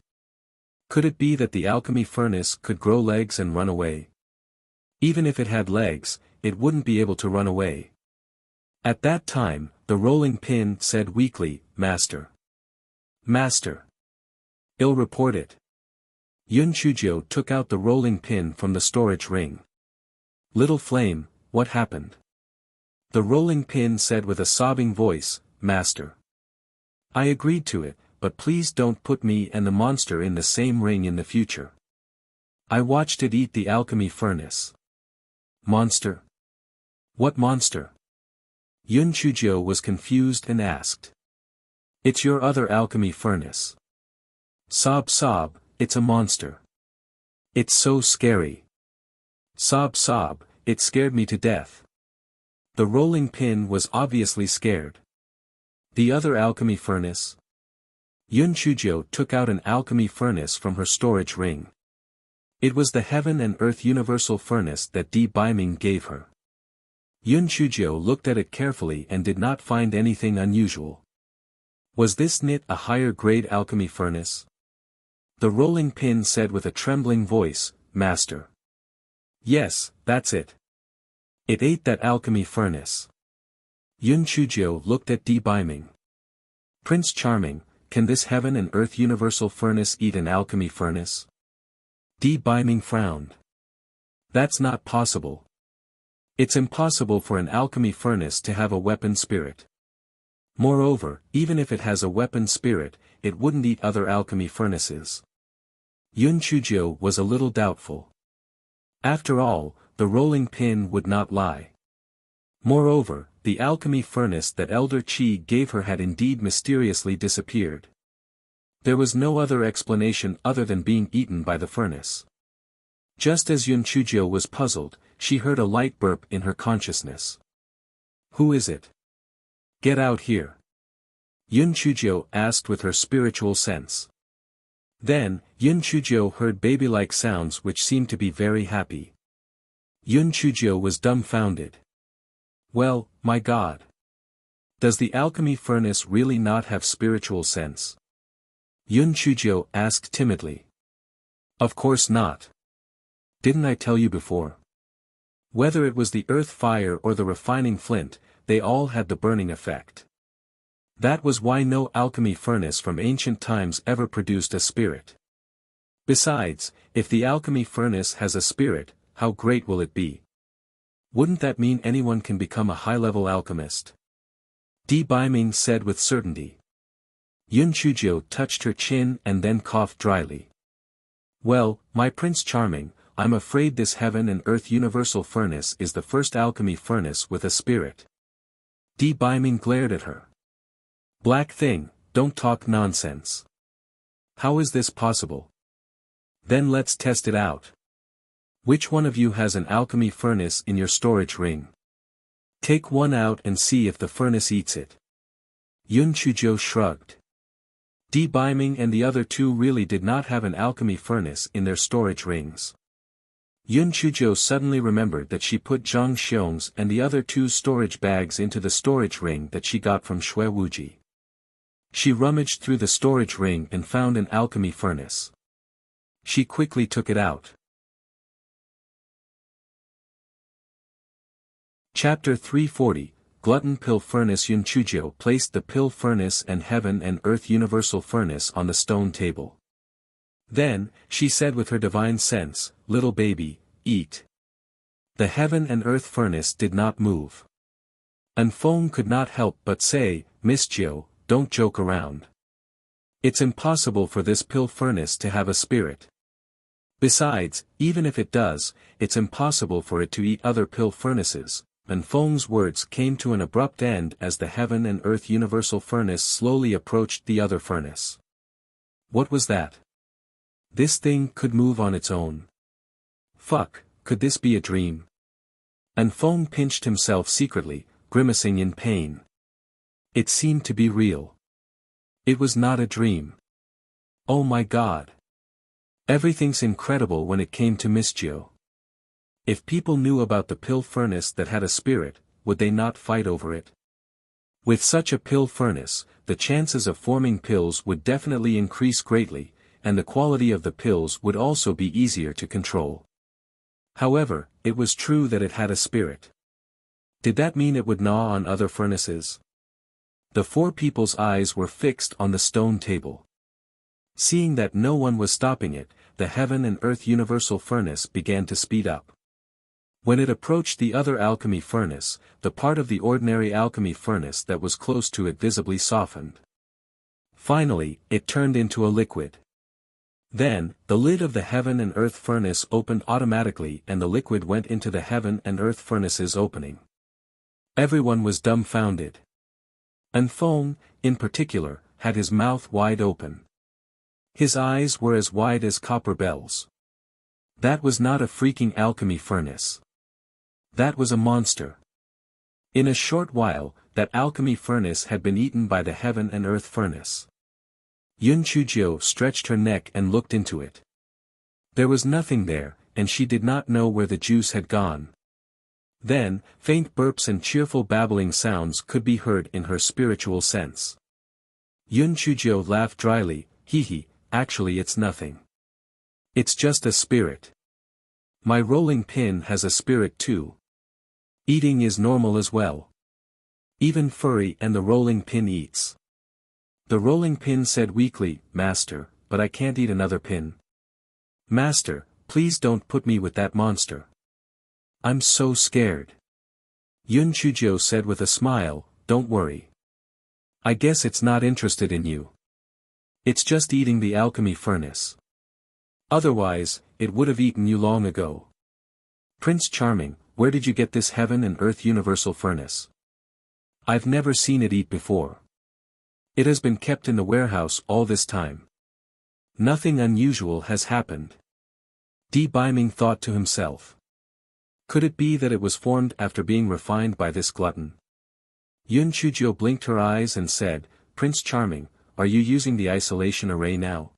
Could it be that the alchemy furnace could grow legs and run away? Even if it had legs, it wouldn't be able to run away. At that time, the rolling pin said weakly, Master. Master. I'll report it. Yun Chujio took out the rolling pin from the storage ring. Little flame, what happened? The rolling pin said with a sobbing voice, Master. I agreed to it, but please don't put me and the monster in the same ring in the future. I watched it eat the alchemy furnace. Monster? What monster? Yun Chujio was confused and asked. It's your other alchemy furnace. Sob sob, it's a monster. It's so scary. Sob sob, it scared me to death. The rolling pin was obviously scared. The other alchemy furnace? Yun Chujio took out an alchemy furnace from her storage ring. It was the Heaven and Earth Universal Furnace that Di Baiming gave her. Yun Chujio looked at it carefully and did not find anything unusual. Was this knit a higher grade alchemy furnace? The rolling pin said with a trembling voice, Master. Yes, that's it. It ate that alchemy furnace. Yun Chujio looked at Di Baiming. Prince Charming, can this Heaven and Earth Universal Furnace eat an alchemy furnace? Di Baiming frowned. That's not possible. It's impossible for an alchemy furnace to have a weapon spirit. Moreover, even if it has a weapon spirit, it wouldn't eat other alchemy furnaces. Yun Chujio was a little doubtful. After all, the rolling pin would not lie. Moreover, the alchemy furnace that Elder Qi gave her had indeed mysteriously disappeared. There was no other explanation other than being eaten by the furnace. Just as Yun Chujio was puzzled, she heard a light burp in her consciousness. Who is it? Get out here. Yun Chujio asked with her spiritual sense. Then, Yun Chujio heard baby-like sounds which seemed to be very happy. Yun Chujio was dumbfounded. Well, my God. Does the alchemy furnace really not have spiritual sense? Yun Chujio asked timidly. Of course not. Didn't I tell you before? Whether it was the earth fire or the refining flint, they all had the burning effect. That was why no alchemy furnace from ancient times ever produced a spirit. Besides, if the alchemy furnace has a spirit, how great will it be? Wouldn't that mean anyone can become a high-level alchemist? Di Biming said with certainty. Yun Chuzhou touched her chin and then coughed dryly. Well, my Prince Charming, I'm afraid this heaven and earth universal furnace is the first alchemy furnace with a spirit. Di Biming glared at her. Black thing, don't talk nonsense. How is this possible? Then let's test it out. Which one of you has an alchemy furnace in your storage ring? Take one out and see if the furnace eats it. Yun Chuzhou shrugged. Di Biming and the other two really did not have an alchemy furnace in their storage rings. Yun Chuzhou suddenly remembered that she put Zhang Xiong's and the other two's storage bags into the storage ring that she got from Shui Wuji. She rummaged through the storage ring and found an alchemy furnace. She quickly took it out. Chapter 340, Glutton Pill Furnace. Yun Chuzhou placed the pill furnace and heaven and earth universal furnace on the stone table. Then, she said with her divine sense, little baby, eat. The heaven and earth furnace did not move. And Feng could not help but say, Miss Jiu, don't joke around. It's impossible for this pill furnace to have a spirit. Besides, even if it does, it's impossible for it to eat other pill furnaces. And Feng's words came to an abrupt end as the heaven and earth universal furnace slowly approached the other furnace. What was that? This thing could move on its own. Fuck, could this be a dream? And Feng pinched himself secretly, grimacing in pain. It seemed to be real. It was not a dream. Oh my god. Everything's incredible when it came to Miss Jiu. If people knew about the pill furnace that had a spirit, would they not fight over it? With such a pill furnace, the chances of forming pills would definitely increase greatly, and the quality of the pills would also be easier to control. However, it was true that it had a spirit. Did that mean it would gnaw on other furnaces? The four people's eyes were fixed on the stone table. Seeing that no one was stopping it, the heaven and earth universal furnace began to speed up. When it approached the other alchemy furnace, the part of the ordinary alchemy furnace that was close to it visibly softened. Finally, it turned into a liquid. Then, the lid of the heaven and earth furnace opened automatically and the liquid went into the heaven and earth furnace's opening. Everyone was dumbfounded. And Feng, in particular, had his mouth wide open. His eyes were as wide as copper bells. That was not a freaking alchemy furnace. That was a monster. In a short while, that alchemy furnace had been eaten by the heaven and earth furnace. Yun Chuzhou stretched her neck and looked into it. There was nothing there, and she did not know where the juice had gone. Then, faint burps and cheerful babbling sounds could be heard in her spiritual sense. Yun Chuzhou laughed dryly, hee, actually it's nothing. It's just a spirit. My rolling pin has a spirit too. Eating is normal as well. Even Furry and the rolling pin eats. The rolling pin said weakly, Master, but I can't eat another pin. Master, please don't put me with that monster. I'm so scared. Yun Chuzhou said with a smile, don't worry. I guess it's not interested in you. It's just eating the alchemy furnace. Otherwise, it would have eaten you long ago. Prince Charming, where did you get this heaven and earth universal furnace? I've never seen it eat before. It has been kept in the warehouse all this time. Nothing unusual has happened. Di Biming thought to himself. Could it be that it was formed after being refined by this glutton? Yun Chuzhou blinked her eyes and said, Prince Charming, are you using the isolation array now?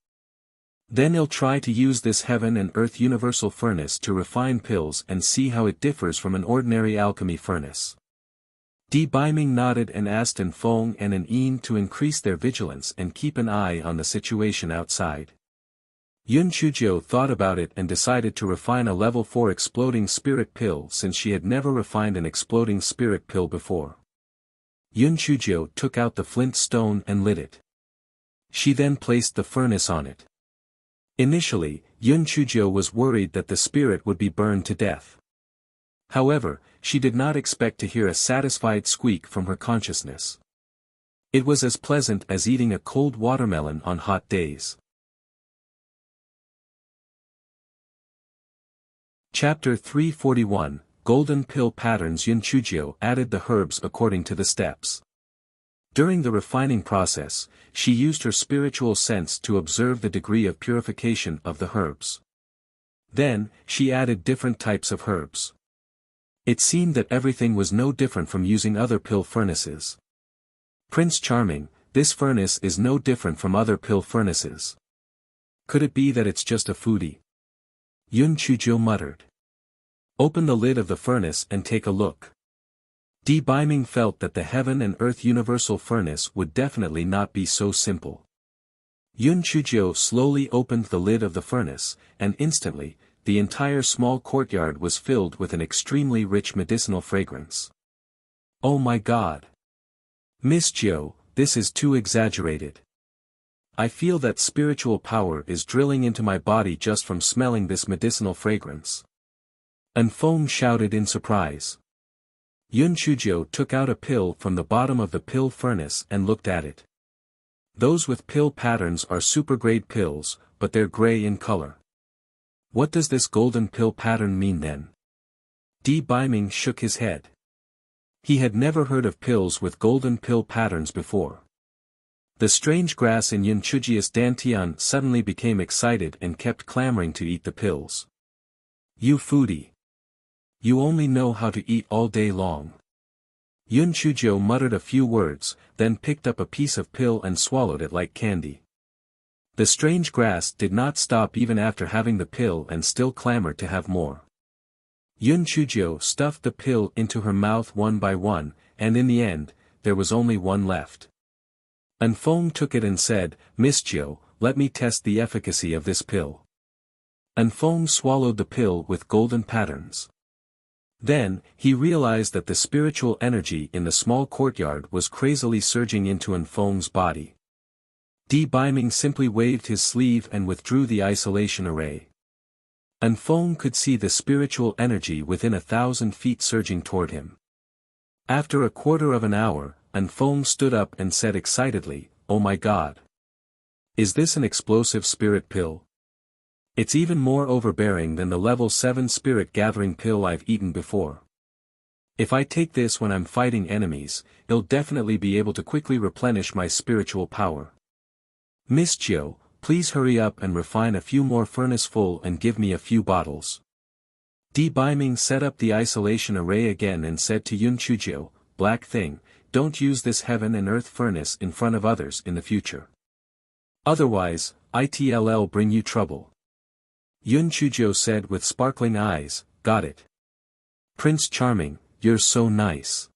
Then he'll try to use this heaven and earth universal furnace to refine pills and see how it differs from an ordinary alchemy furnace. Di Biming nodded and asked An Feng and An Yin to increase their vigilance and keep an eye on the situation outside. Yun Chuzhou thought about it and decided to refine a level 4 exploding spirit pill since she had never refined an exploding spirit pill before. Yun Chuzhou took out the flint stone and lit it. She then placed the furnace on it. Initially, Yun Chuzhou was worried that the spirit would be burned to death. However, she did not expect to hear a satisfied squeak from her consciousness. It was as pleasant as eating a cold watermelon on hot days. Chapter 341, Golden Pill Patterns. Yun Chujio added the herbs according to the steps. During the refining process, she used her spiritual sense to observe the degree of purification of the herbs. Then, she added different types of herbs. It seemed that everything was no different from using other pill furnaces. Prince Charming, this furnace is no different from other pill furnaces. Could it be that it's just a foodie? Yun Chujio muttered. Open the lid of the furnace and take a look. Di Biming felt that the heaven and earth universal furnace would definitely not be so simple. Yun Chujio slowly opened the lid of the furnace, and instantly, the entire small courtyard was filled with an extremely rich medicinal fragrance. Oh my God! Miss Jiu, this is too exaggerated. I feel that spiritual power is drilling into my body just from smelling this medicinal fragrance. Anfeng shouted in surprise. Yun Chujio took out a pill from the bottom of the pill furnace and looked at it. Those with pill patterns are super-grade pills, but they're gray in color. What does this golden pill pattern mean then? Di Biming shook his head. He had never heard of pills with golden pill patterns before. The strange grass in Yun Chujio's dantian suddenly became excited and kept clamoring to eat the pills. You foodie! You only know how to eat all day long. Yun Chujio muttered a few words, then picked up a piece of pill and swallowed it like candy. The strange grass did not stop even after having the pill and still clamored to have more. Yun Chujio stuffed the pill into her mouth one by one, and in the end, there was only one left. Anfeng took it and said, Miss Jiu, let me test the efficacy of this pill. Anfeng swallowed the pill with golden patterns. Then, he realized that the spiritual energy in the small courtyard was crazily surging into Anfeng's body. Di Biming simply waved his sleeve and withdrew the isolation array. Anfeng could see the spiritual energy within 1,000 feet surging toward him. After a quarter of an hour, Anfeng stood up and said excitedly, Oh my God! Is this an explosive spirit pill? It's even more overbearing than the level 7 spirit gathering pill I've eaten before. If I take this when I'm fighting enemies, it'll definitely be able to quickly replenish my spiritual power. Miss Jiu, please hurry up and refine a few more furnace full and give me a few bottles. Di Biming set up the isolation array again and said to Yun Chujio, Black Thing, don't use this heaven and earth furnace in front of others in the future. Otherwise, it'll bring you trouble. Yun Chujio said with sparkling eyes, Got it. Prince Charming, you're so nice.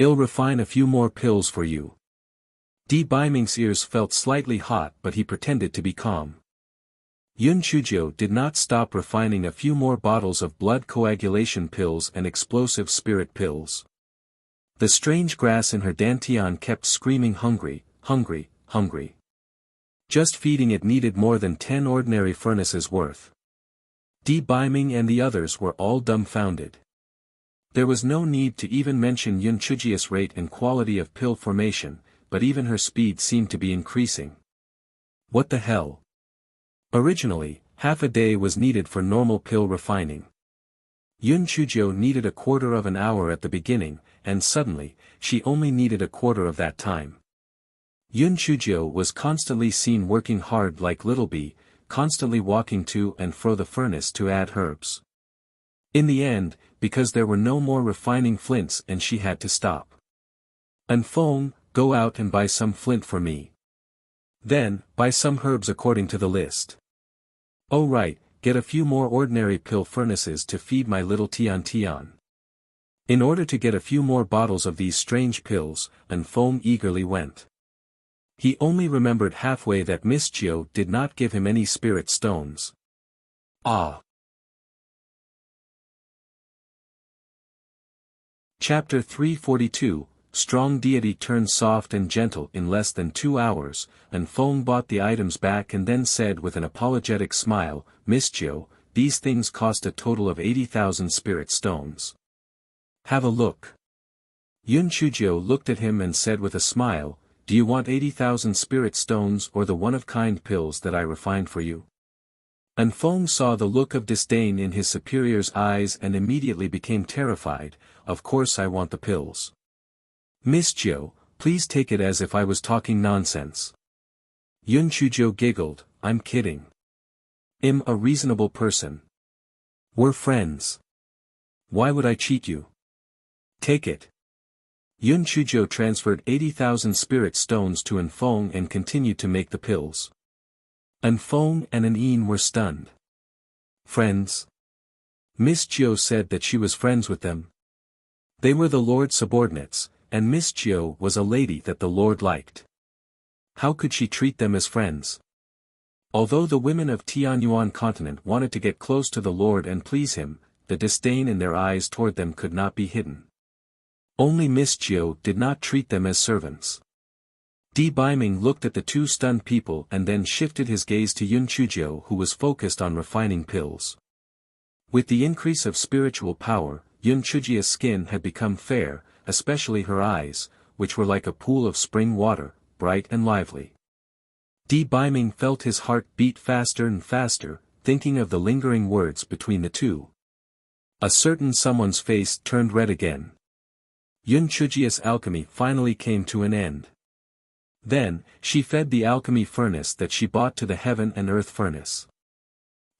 I'll refine a few more pills for you. Di Biming's ears felt slightly hot but he pretended to be calm. Yun Chujio did not stop refining a few more bottles of blood coagulation pills and explosive spirit pills. The strange grass in her dantian kept screaming hungry, hungry, hungry. Just feeding it needed more than 10 ordinary furnaces worth. Di Biming and the others were all dumbfounded. There was no need to even mention Yun Chujio's rate and quality of pill formation, but even her speed seemed to be increasing. What the hell? Originally, half a day was needed for normal pill refining. Yun Chujio needed a quarter of an hour at the beginning, and suddenly, she only needed a quarter of that time. Yun Chujio was constantly seen working hard like Little Bee, constantly walking to and fro the furnace to add herbs. In the end, because there were no more refining flints and she had to stop. Anfeng, go out and buy some flint for me. Then, buy some herbs according to the list. Oh right, get a few more ordinary pill furnaces to feed my little Tian. In order to get a few more bottles of these strange pills, Anfeng eagerly went. He only remembered halfway that Miss Jiu did not give him any spirit stones. Ah! Chapter 342, Strong Deity Turned Soft and Gentle in less than 2 hours, Anfeng bought the items back and then said with an apologetic smile, Miss Jiu, these things cost a total of 80,000 spirit stones. Have a look. Yun Chuzhou looked at him and said with a smile, "Do you want 80,000 spirit stones or the one-of-kind pills that I refined for you?" Anfeng saw the look of disdain in his superior's eyes and immediately became terrified. "Of course I want the pills. Miss Jiu, please take it as if I was talking nonsense." Yun Chuzhou giggled, "I'm kidding. I'm a reasonable person. We're friends. Why would I cheat you? Take it." Yun Chuzhou transferred 80,000 spirit stones to Anfeng and continued to make the pills. Anfeng and An were stunned. Friends? Miss Jiu said that she was friends with them. They were the Lord's subordinates, and Miss Jiu was a lady that the Lord liked. How could she treat them as friends? Although the women of Tianyuan continent wanted to get close to the Lord and please him, the disdain in their eyes toward them could not be hidden. Only Miss Jiu did not treat them as servants. Di Baiming looked at the two stunned people and then shifted his gaze to Yun Chuzhou, who was focused on refining pills. With the increase of spiritual power, Yun Chuzhia's skin had become fair, especially her eyes, which were like a pool of spring water, bright and lively. Di Baiming felt his heart beat faster and faster, thinking of the lingering words between the two. A certain someone's face turned red again. Yun Chuzhia's alchemy finally came to an end. Then, she fed the alchemy furnace that she bought to the heaven and earth furnace.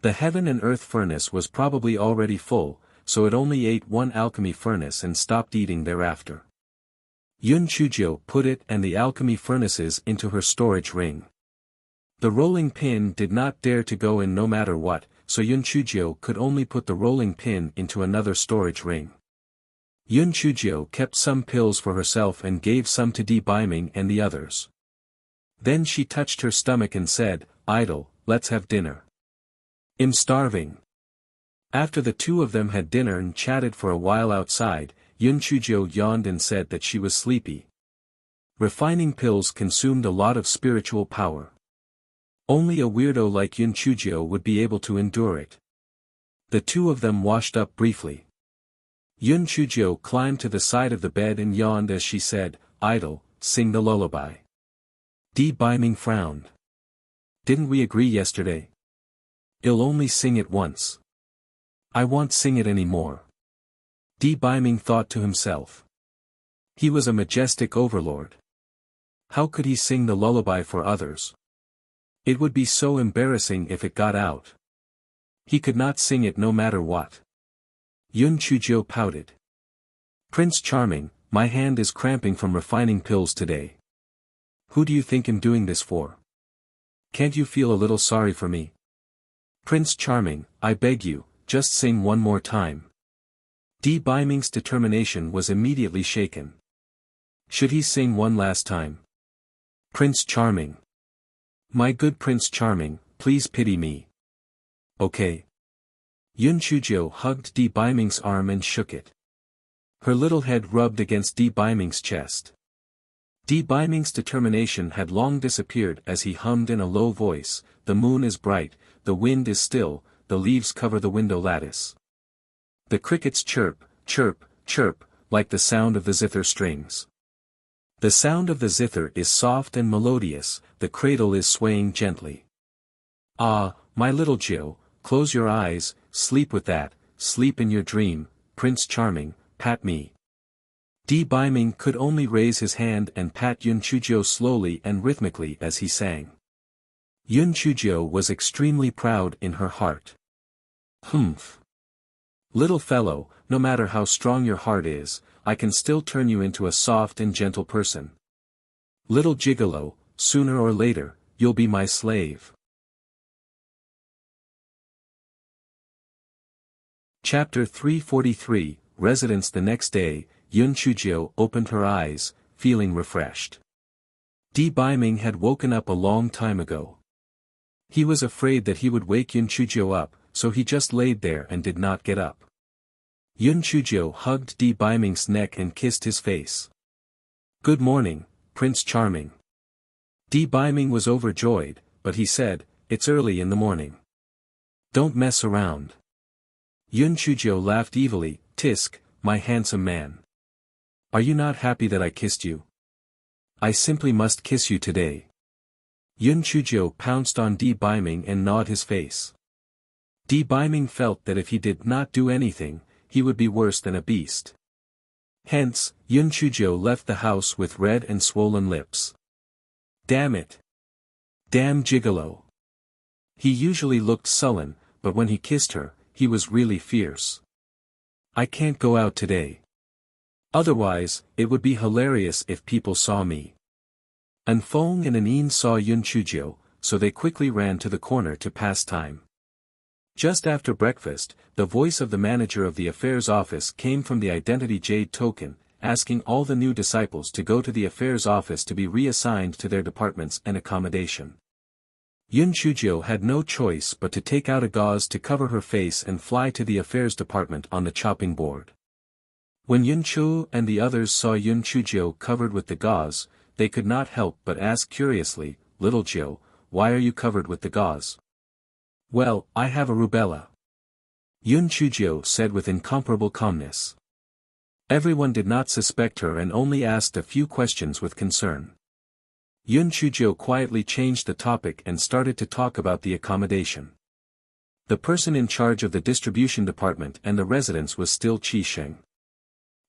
The heaven and earth furnace was probably already full, so it only ate one alchemy furnace and stopped eating thereafter. Yun Chuzhou put it and the alchemy furnaces into her storage ring. The rolling pin did not dare to go in no matter what, so Yun Chuzhou could only put the rolling pin into another storage ring. Yun Chuzhou kept some pills for herself and gave some to Di Baiming and the others. Then she touched her stomach and said, "Idle, let's have dinner. I'm starving." After the two of them had dinner and chatted for a while outside, Yun Chuzhou yawned and said that she was sleepy. Refining pills consumed a lot of spiritual power. Only a weirdo like Yun Chuzhou would be able to endure it. The two of them washed up briefly. Yun Chuzhou climbed to the side of the bed and yawned as she said, "Idle, sing the lullaby." Di Baiming frowned. "Didn't we agree yesterday? I'll only sing it once. I won't sing it anymore." Di Baiming thought to himself. He was a majestic overlord. How could he sing the lullaby for others? It would be so embarrassing if it got out. He could not sing it no matter what. Yun Chuzhou pouted. "Prince Charming, my hand is cramping from refining pills today. Who do you think I'm doing this for? Can't you feel a little sorry for me? Prince Charming, I beg you, just sing one more time." Di Baiming's determination was immediately shaken. Should he sing one last time? "Prince Charming. My good Prince Charming, please pity me." "Okay." Yun Chuzhou hugged Di Baiming's arm and shook it. Her little head rubbed against Di Baiming's chest. Di Baiming's determination had long disappeared as he hummed in a low voice, "The moon is bright, the wind is still, the leaves cover the window lattice. The crickets chirp, chirp, chirp, like the sound of the zither strings. The sound of the zither is soft and melodious, the cradle is swaying gently. Ah, my little Jiu, close your eyes, sleep with that, sleep in your dream, Prince Charming, pat me." Di Baiming could only raise his hand and pat Yun Chuzhou slowly and rhythmically as he sang. Yun Chuzhou was extremely proud in her heart. "Humph. Little fellow, no matter how strong your heart is, I can still turn you into a soft and gentle person. Little gigolo, sooner or later, you'll be my slave." Chapter 343, Residence. The next day, Yun Chuzhou opened her eyes, feeling refreshed. Di Baiming had woken up a long time ago. He was afraid that he would wake Yun Chuzhou up, so he just laid there and did not get up. Yun Chuzhou hugged Di Baiming's neck and kissed his face. "Good morning, Prince Charming." Di Baiming was overjoyed, but he said, "It's early in the morning. Don't mess around." Yun Chuzhou laughed evilly, "Tisk, my handsome man. Are you not happy that I kissed you? I simply must kiss you today. Yun Chuzhou pounced on Di Biming and gnawed his face. Di Biming felt that if he did not do anything, he would be worse than a beast. Hence, Yun Chuzhou left the house with red and swollen lips. Damn it! Damn gigolo! He usually looked sullen, but when he kissed her, he was really fierce. I can't go out today. Otherwise, it would be hilarious if people saw me. An Feng and An Yin saw Yun Chuzhou, so they quickly ran to the corner to pass time. Just after breakfast, the voice of the manager of the affairs office came from the identity jade token, asking all the new disciples to go to the affairs office to be reassigned to their departments and accommodation. Yun Chuzhou had no choice but to take out a gauze to cover her face and fly to the affairs department on the chopping board. When Yun Chu and the others saw Yun Chuzhou covered with the gauze, they could not help but ask curiously, "Little Jiu, why are you covered with the gauze?" "Well, I have a rubella," Yun Chuzhou said with incomparable calmness. Everyone did not suspect her and only asked a few questions with concern. Yun Chuzhou quietly changed the topic and started to talk about the accommodation. The person in charge of the distribution department and the residence was still Qi Sheng.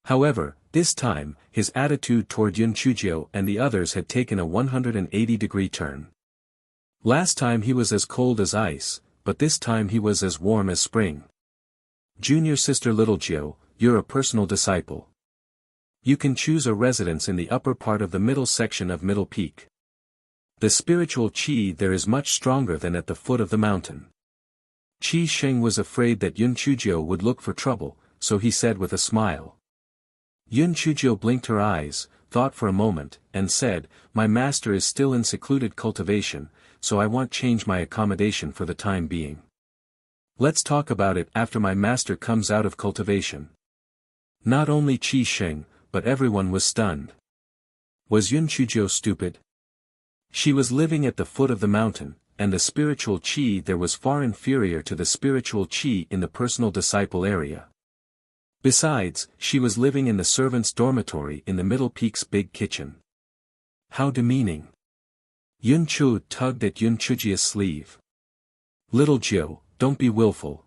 However, this time, his attitude toward Yun Chuzhou and the others had taken a 180-degree turn. Last time he was as cold as ice, but this time he was as warm as spring. "Junior sister Little Jiu, you're a personal disciple. You can choose a residence in the upper part of the middle section of Middle Peak. The spiritual qi there is much stronger than at the foot of the mountain." Qi Sheng was afraid that Yun Chuzhou would look for trouble, so he said with a smile. Yun Chuzhou blinked her eyes, thought for a moment, and said, "My master is still in secluded cultivation, so I won't change my accommodation for the time being. Let's talk about it after my master comes out of cultivation." Not only Qi Sheng, but everyone was stunned. Was Yun Chuzhou stupid? She was living at the foot of the mountain, and the spiritual qi there was far inferior to the spiritual qi in the personal disciple area. Besides, she was living in the servants' dormitory in the Middle Peak's big kitchen. How demeaning. Yun Chu tugged at Yun Chuzhou's sleeve. "Little Jiu, don't be willful."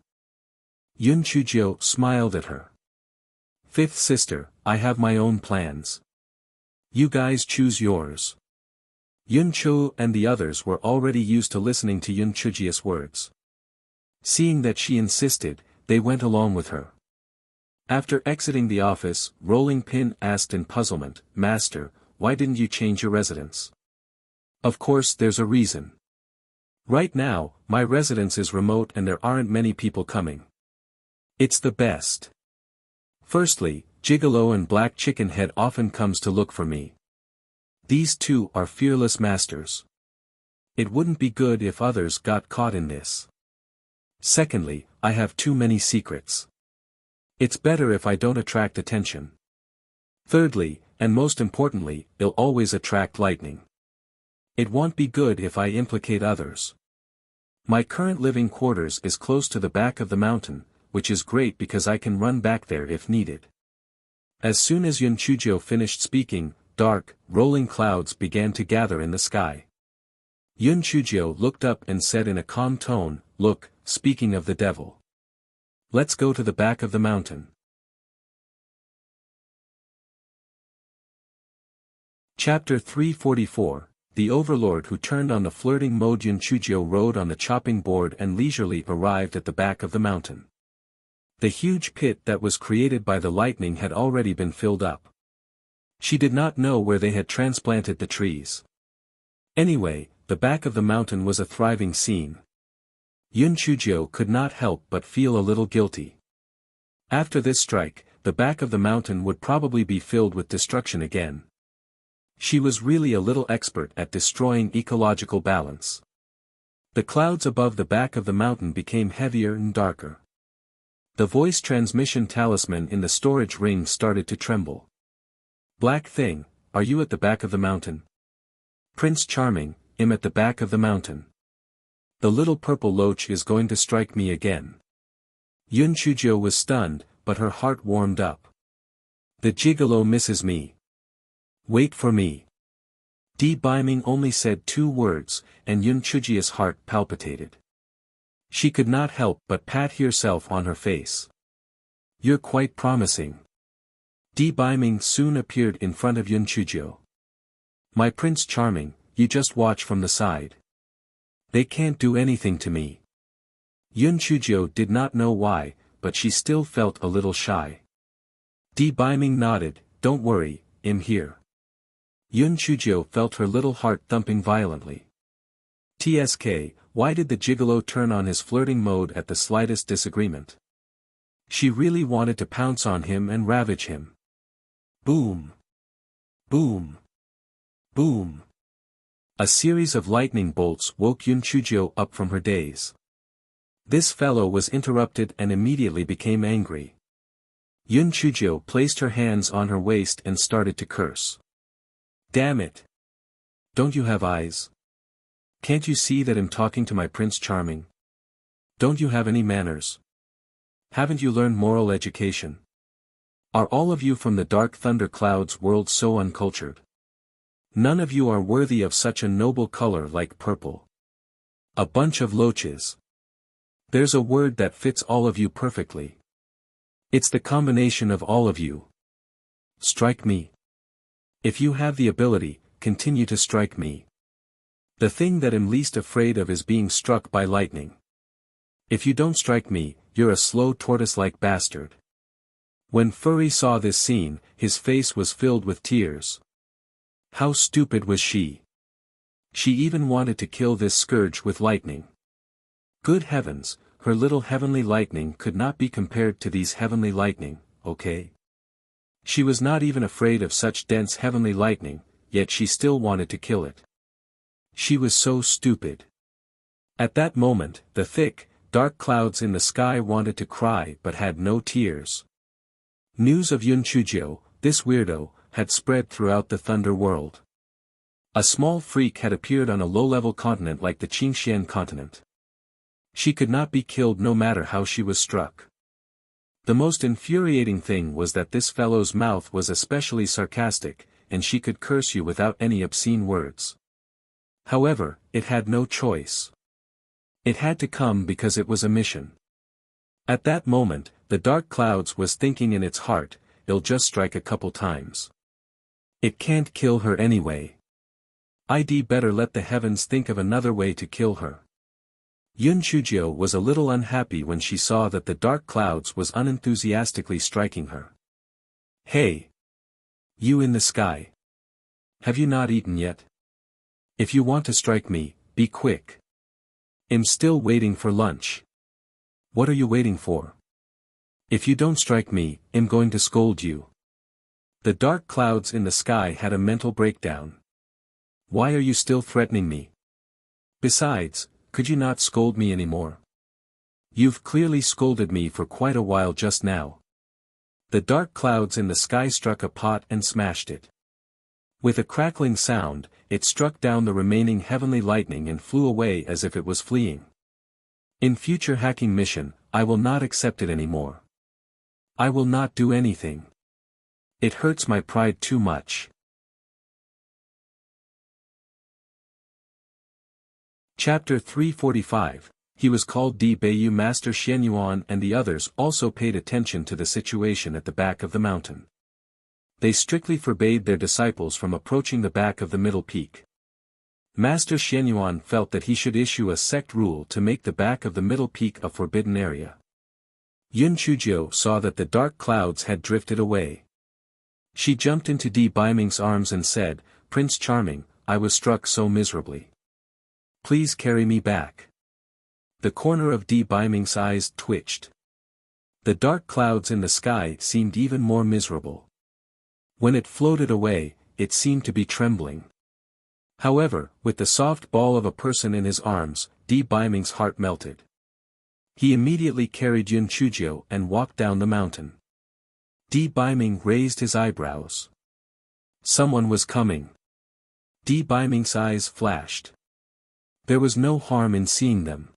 Yun Chuzhou smiled at her. "Fifth sister, I have my own plans. You guys choose yours." Yun Chu and the others were already used to listening to Yun Chuzhou's words. Seeing that she insisted, they went along with her. After exiting the office, Rolling Pin asked in puzzlement, "Master, why didn't you change your residence?" "Of course there's a reason. Right now, my residence is remote and there aren't many people coming. It's the best. Firstly, Gigolo and Black Chicken Head often comes to look for me. These two are fearless masters. It wouldn't be good if others got caught in this. Secondly, I have too many secrets. It's better if I don't attract attention. Thirdly, and most importantly, it'll always attract lightning. It won't be good if I implicate others. My current living quarters is close to the back of the mountain, which is great because I can run back there if needed." As soon as Yun Chuzhou finished speaking, dark, rolling clouds began to gather in the sky. Yun Chuzhou looked up and said in a calm tone, "Look, speaking of the devil. Let's go to the back of the mountain." Chapter 344, The Overlord Who Turned on the Flirting Mode. Yun Chuzhou rode on the chopping board and leisurely arrived at the back of the mountain. The huge pit that was created by the lightning had already been filled up. She did not know where they had transplanted the trees. Anyway, the back of the mountain was a thriving scene. Yun Chuzhou could not help but feel a little guilty. After this strike, the back of the mountain would probably be filled with destruction again. She was really a little expert at destroying ecological balance. The clouds above the back of the mountain became heavier and darker. The voice transmission talisman in the storage ring started to tremble. "Black Thing, are you at the back of the mountain?" "Prince Charming, I'm at the back of the mountain. The little purple loach is going to strike me again." Yun Chuzhou was stunned, but her heart warmed up. The gigolo misses me. Wait for me. Di Biming only said 2 words, and Yun Chujia's heart palpitated. She could not help but pat herself on her face. You're quite promising. Di Biming soon appeared in front of Yun Chujio. My Prince Charming, you just watch from the side. They can't do anything to me. Yun Chujio did not know why, but she still felt a little shy. Di Biming nodded, don't worry, I'm here. Yun Chujio felt her little heart thumping violently. TSK, why did the gigolo turn on his flirting mode at the slightest disagreement? She really wanted to pounce on him and ravage him. Boom! Boom! Boom! A series of lightning bolts woke Yun Chujio up from her daze. This fellow was interrupted and immediately became angry. Yun Chujio placed her hands on her waist and started to curse. Damn it! Don't you have eyes? Can't you see that I'm talking to my Prince Charming? Don't you have any manners? Haven't you learned moral education? Are all of you from the dark thunder clouds world so uncultured? None of you are worthy of such a noble color like purple. A bunch of loaches. There's a word that fits all of you perfectly. It's the combination of all of you. Strike me. If you have the ability, continue to strike me. The thing that I'm least afraid of is being struck by lightning. If you don't strike me, you're a slow tortoise-like bastard. When Furry saw this scene, his face was filled with tears. How stupid was she? She even wanted to kill this scourge with lightning. Good heavens, her little heavenly lightning could not be compared to these heavenly lightning, okay? She was not even afraid of such dense heavenly lightning, yet she still wanted to kill it. She was so stupid. At that moment, the thick, dark clouds in the sky wanted to cry but had no tears. News of Yun Chujio, this weirdo, had spread throughout the Thunder world. A small freak had appeared on a low-level continent like the Qingxian continent. She could not be killed no matter how she was struck. The most infuriating thing was that this fellow's mouth was especially sarcastic, and she could curse you without any obscene words. However, it had no choice. It had to come because it was a mission. At that moment, the dark clouds was thinking in its heart, it'll just strike a couple times. It can't kill her anyway. I'd better let the heavens think of another way to kill her. Yun Chujio was a little unhappy when she saw that the dark clouds was unenthusiastically striking her. Hey! You in the sky! Have you not eaten yet? If you want to strike me, be quick. I'm still waiting for lunch. What are you waiting for? If you don't strike me, I'm going to scold you. The dark clouds in the sky had a mental breakdown. Why are you still threatening me? Besides, could you not scold me anymore? You've clearly scolded me for quite a while just now. The dark clouds in the sky struck a pot and smashed it. With a crackling sound, it struck down the remaining heavenly lightning and flew away as if it was fleeing. In future hacking mission, I will not accept it anymore. I will not do anything. It hurts my pride too much. Chapter 345. He was called Di Beiyu. Master Xianyuan and the others also paid attention to the situation at the back of the mountain. They strictly forbade their disciples from approaching the back of the middle peak. Master Xianyuan felt that he should issue a sect rule to make the back of the middle peak a forbidden area. Yun Chujio saw that the dark clouds had drifted away. She jumped into Di Biming's arms and said, "Prince Charming, I was struck so miserably. Please carry me back." The corner of Di Biming's eyes twitched. The dark clouds in the sky seemed even more miserable. When it floated away, it seemed to be trembling. However, with the soft ball of a person in his arms, Di Biming's heart melted. He immediately carried Yun Chujio and walked down the mountain. Di Biming raised his eyebrows. Someone was coming. Di Biming's eyes flashed. There was no harm in seeing them.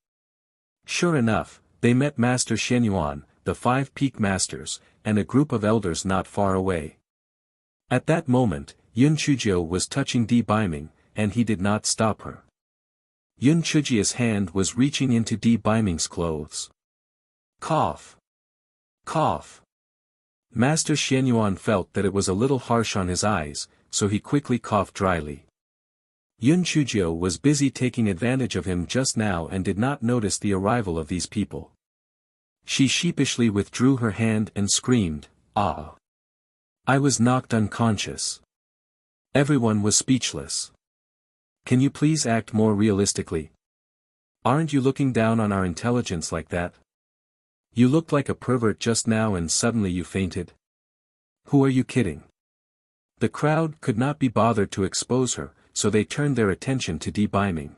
Sure enough, they met Master Xianyuan, the 5 peak masters, and a group of elders not far away. At that moment, Yun Chujio was touching Di Biming, and he did not stop her. Yun Chujio's hand was reaching into Di Biming's clothes. Cough. Cough. Master Xianyuan felt that it was a little harsh on his eyes, so he quickly coughed dryly. Yun Chujio was busy taking advantage of him just now and did not notice the arrival of these people. She sheepishly withdrew her hand and screamed, "Ah! I was knocked unconscious." Everyone was speechless. Can you please act more realistically? Aren't you looking down on our intelligence like that? You looked like a pervert just now and suddenly you fainted. Who are you kidding? The crowd could not be bothered to expose her, so they turned their attention to Di Biming.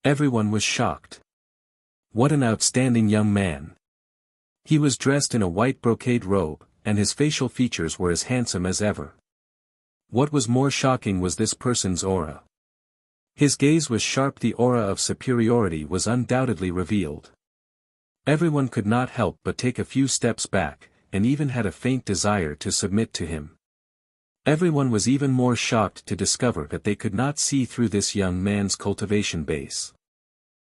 Everyone was shocked. What an outstanding young man. He was dressed in a white brocade robe, and his facial features were as handsome as ever. What was more shocking was this person's aura. His gaze was sharp, the aura of superiority was undoubtedly revealed. Everyone could not help but take a few steps back, and even had a faint desire to submit to him. Everyone was even more shocked to discover that they could not see through this young man's cultivation base.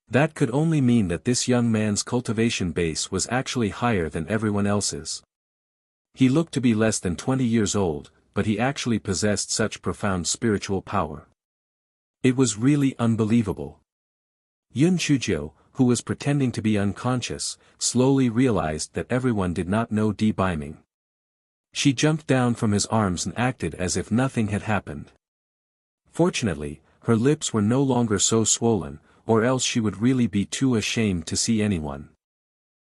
That could only mean that this young man's cultivation base was actually higher than everyone else's. He looked to be less than 20 years old, but he actually possessed such profound spiritual power. It was really unbelievable. Yun Chujio, who was pretending to be unconscious, slowly realized that everyone did not know Di Biming. She jumped down from his arms and acted as if nothing had happened. Fortunately, her lips were no longer so swollen, or else she would really be too ashamed to see anyone.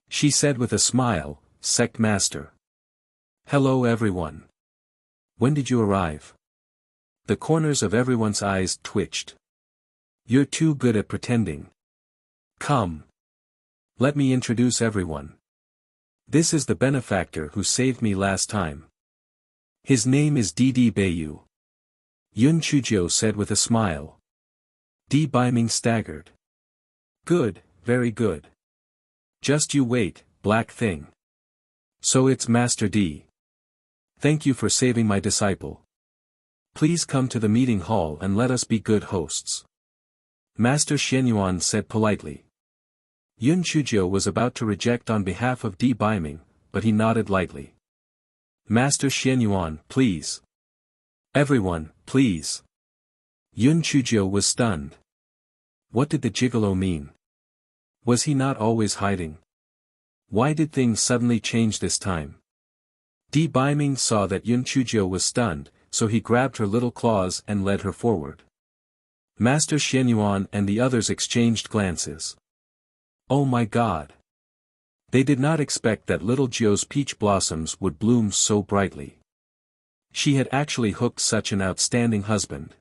She said with a smile, "Sect Master. Hello everyone. When did you arrive?" The corners of everyone's eyes twitched. You're too good at pretending. Come. Let me introduce everyone. This is the benefactor who saved me last time. His name is Di Bayu. Yun Chujio said with a smile. Di Biming staggered. Good, very good. Just you wait, black thing. So it's Master Di. Thank you for saving my disciple. Please come to the meeting hall and let us be good hosts. Master Xianyuan said politely. Yun Chujio was about to reject on behalf of Di Biming, but he nodded lightly. Master Xianyuan, please. Everyone, please. Yun Chujio was stunned. What did the gigolo mean? Was he not always hiding? Why did things suddenly change this time? Di Biming saw that Yun Chujio was stunned, so he grabbed her little claws and led her forward. Master Xianyuan and the others exchanged glances. Oh my God! They did not expect that little Jio's peach blossoms would bloom so brightly. She had actually hooked such an outstanding husband.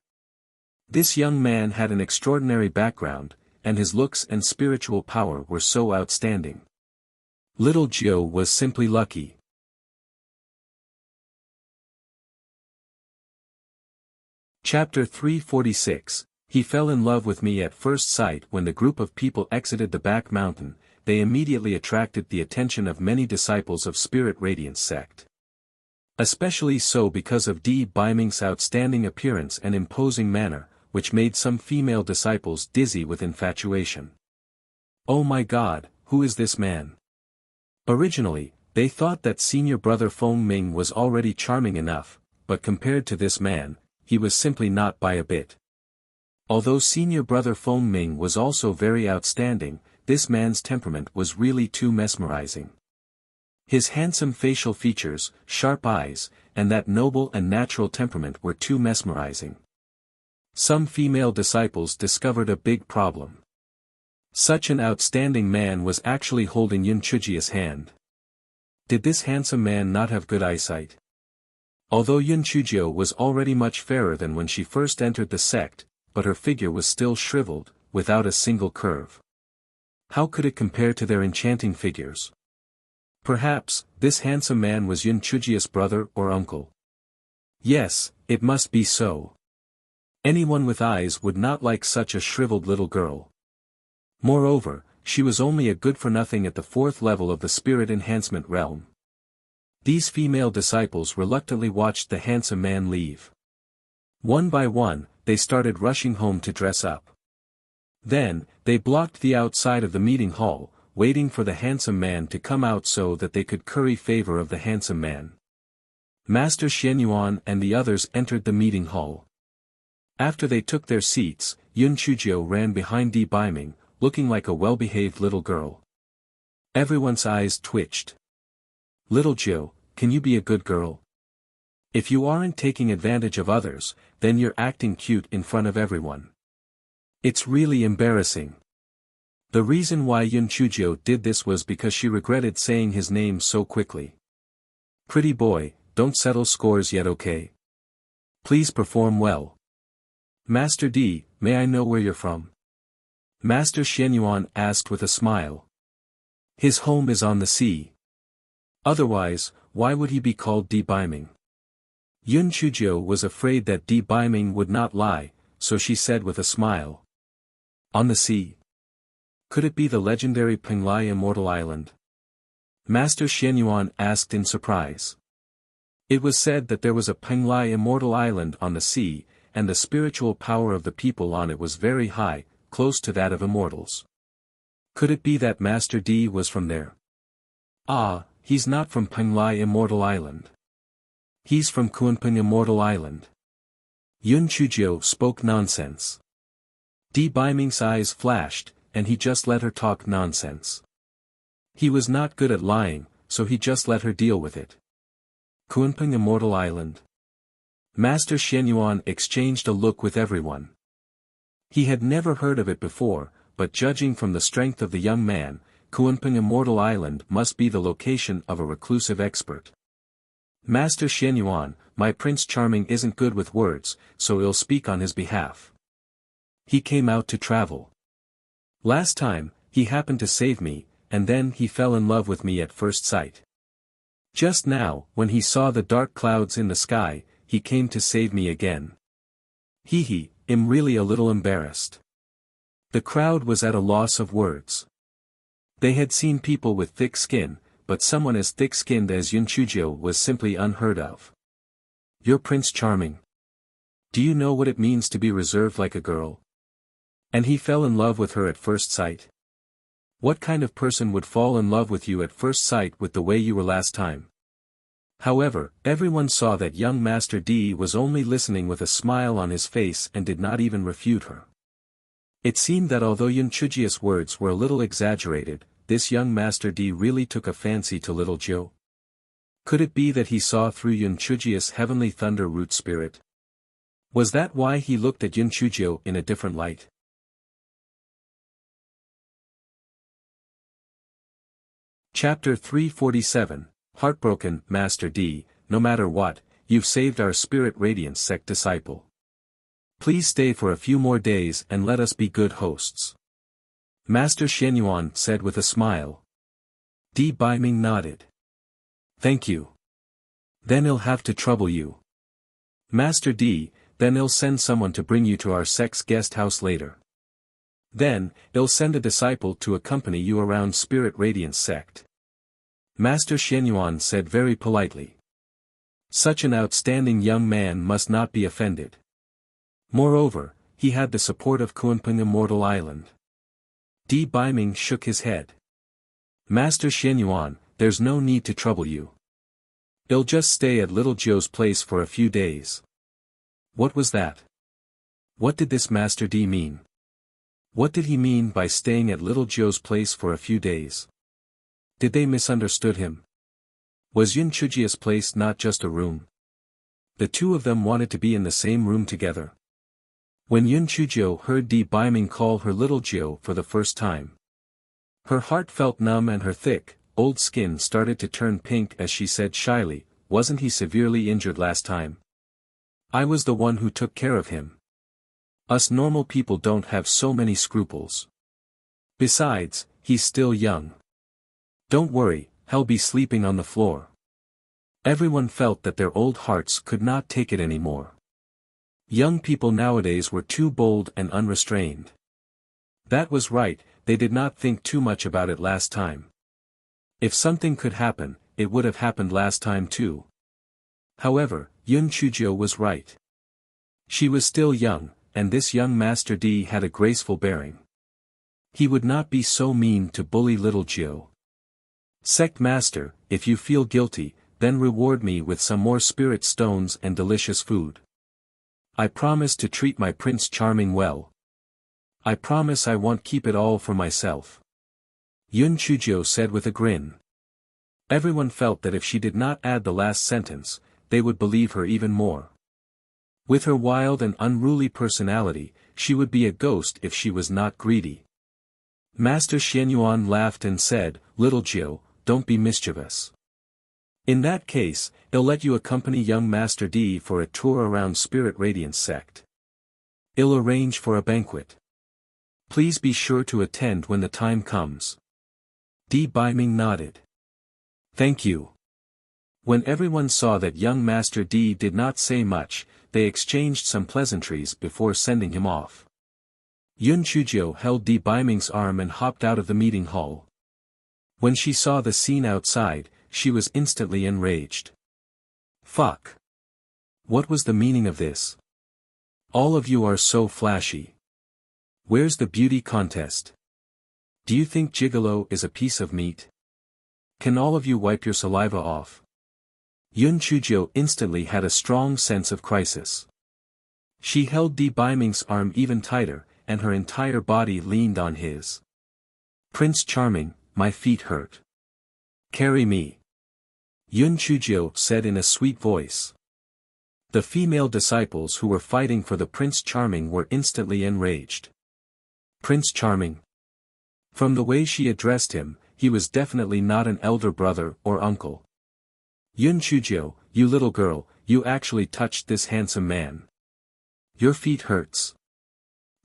This young man had an extraordinary background, and his looks and spiritual power were so outstanding. Little Jio was simply lucky. Chapter 346. He fell in love with me at first sight. When the group of people exited the back mountain, they immediately attracted the attention of many disciples of Spirit Radiance sect. Especially so because of Di Biming's outstanding appearance and imposing manner, which made some female disciples dizzy with infatuation. Oh my God, who is this man? Originally, they thought that senior brother Feng Ming was already charming enough, but compared to this man, he was simply not by a bit. Although senior brother Feng Ming was also very outstanding, this man's temperament was really too mesmerizing. His handsome facial features, sharp eyes, and that noble and natural temperament were too mesmerizing. Some female disciples discovered a big problem. Such an outstanding man was actually holding Yun Chujio's hand. Did this handsome man not have good eyesight? Although Yun Chujio was already much fairer than when she first entered the sect, but her figure was still shriveled, without a single curve. How could it compare to their enchanting figures? Perhaps, this handsome man was Yun Chujio's brother or uncle. Yes, it must be so. Anyone with eyes would not like such a shriveled little girl. Moreover, she was only a good-for-nothing at the 4th level of the spirit enhancement realm. These female disciples reluctantly watched the handsome man leave. One by one, they started rushing home to dress up. Then, they blocked the outside of the meeting hall, waiting for the handsome man to come out so that they could curry favor of the handsome man. Master Xianyuan and the others entered the meeting hall. After they took their seats, Yun Chujiu ran behind Di Baiming, looking like a well-behaved little girl. Everyone's eyes twitched. "Little Jiu, can you be a good girl? If you aren't taking advantage of others, then you're acting cute in front of everyone. It's really embarrassing." The reason why Yun Chujiu did this was because she regretted saying his name so quickly. "Pretty boy, don't settle scores yet, okay? Please perform well." "Master D, may I know where you're from?" Master Xianyuan asked with a smile. "His home is on the sea. Otherwise, why would he be called Di Baiming?" Yun Chujiu was afraid that Di Baiming would not lie, so she said with a smile. "On the sea? Could it be the legendary Penglai Immortal Island?" Master Xianyuan asked in surprise. It was said that there was a Penglai Immortal Island on the sea, and the spiritual power of the people on it was very high, close to that of immortals. Could it be that Master D was from there? "Ah, he's not from Penglai Immortal Island. He's from Kunpeng Immortal Island." Yun Chujiu spoke nonsense. Di Baiming's eyes flashed, and he just let her talk nonsense. He was not good at lying, so he just let her deal with it. Kunpeng Immortal Island. Master Xianyuan exchanged a look with everyone. He had never heard of it before, but judging from the strength of the young man, Kunpeng Immortal Island must be the location of a reclusive expert. "Master Xianyuan, my Prince Charming isn't good with words, so I'll speak on his behalf. He came out to travel. Last time, he happened to save me, and then he fell in love with me at first sight. Just now, when he saw the dark clouds in the sky, he came to save me again. I'm really a little embarrassed." The crowd was at a loss of words. They had seen people with thick skin, but someone as thick-skinned as Yun Chujiu was simply unheard of. "You're Prince Charming. Do you know what it means to be reserved like a girl? And he fell in love with her at first sight? What kind of person would fall in love with you at first sight with the way you were last time?" However, everyone saw that young Master D was only listening with a smile on his face and did not even refute her. It seemed that although Yun Chujiu's words were a little exaggerated, this young Master D really took a fancy to little Jiu. Could it be that he saw through Yun Chujiu's heavenly thunder root spirit? Was that why he looked at Yun Chujiu in a different light? Chapter 347, Heartbroken. "Master D, no matter what, you've saved our Spirit Radiance sect disciple. Please stay for a few more days and let us be good hosts." Master Xianyuan said with a smile. Di Baiming nodded. "Thank you. Then I'll have to trouble you. Master D, then I'll send someone to bring you to our sect's guest house later. Then, I'll send a disciple to accompany you around Spirit Radiance sect." Master Xianyuan said very politely. Such an outstanding young man must not be offended. Moreover, he had the support of Kunpeng Immortal Island. Di Baiming shook his head. "Master Xianyuan, there's no need to trouble you. I'll just stay at little Jiu's place for a few days." What was that? What did this Master D mean? What did he mean by staying at little Jiu's place for a few days? Did they misunderstood him? Was Yun Chujiu's place not just a room? The two of them wanted to be in the same room together. When Yun Chujiu heard Di Baiming call her little Jiu for the first time, her heart felt numb and her thick, old skin started to turn pink as she said shyly, "Wasn't he severely injured last time? I was the one who took care of him. Us normal people don't have so many scruples. Besides, he's still young. Don't worry, he'll be sleeping on the floor." Everyone felt that their old hearts could not take it anymore. Young people nowadays were too bold and unrestrained. That was right, they did not think too much about it last time. If something could happen, it would have happened last time too. However, Yun Chujio was right. She was still young, and this young Master D had a graceful bearing. He would not be so mean to bully little Jiu. Sect Master, if you feel guilty, then reward me with some more spirit stones and delicious food. I promise to treat my Prince Charming well. I promise I won't keep it all for myself. Yun Chujio said with a grin. Everyone felt that if she did not add the last sentence, they would believe her even more. With her wild and unruly personality, she would be a ghost if she was not greedy. Master Xianyuan laughed and said, "Little Jiu, don't be mischievous. In that case, I'll let you accompany young Master D for a tour around Spirit Radiance sect. I'll arrange for a banquet. Please be sure to attend when the time comes." D Baiming nodded. "Thank you." When everyone saw that young Master D did not say much, they exchanged some pleasantries before sending him off. Yun Chujio held D Baiming's arm and hopped out of the meeting hall. When she saw the scene outside, she was instantly enraged. Fuck. What was the meaning of this? All of you are so flashy. Where's the beauty contest? Do you think Gigolo is a piece of meat? Can all of you wipe your saliva off? Yun Chujio instantly had a strong sense of crisis. She held D Baiming's arm even tighter, and her entire body leaned on his. "Prince Charming, my feet hurt. Carry me," Yun Chujio said in a sweet voice. The female disciples who were fighting for the Prince Charming were instantly enraged. Prince Charming. From the way she addressed him, he was definitely not an elder brother or uncle. "Yun Chujio, you little girl, you actually touched this handsome man. Your feet hurts.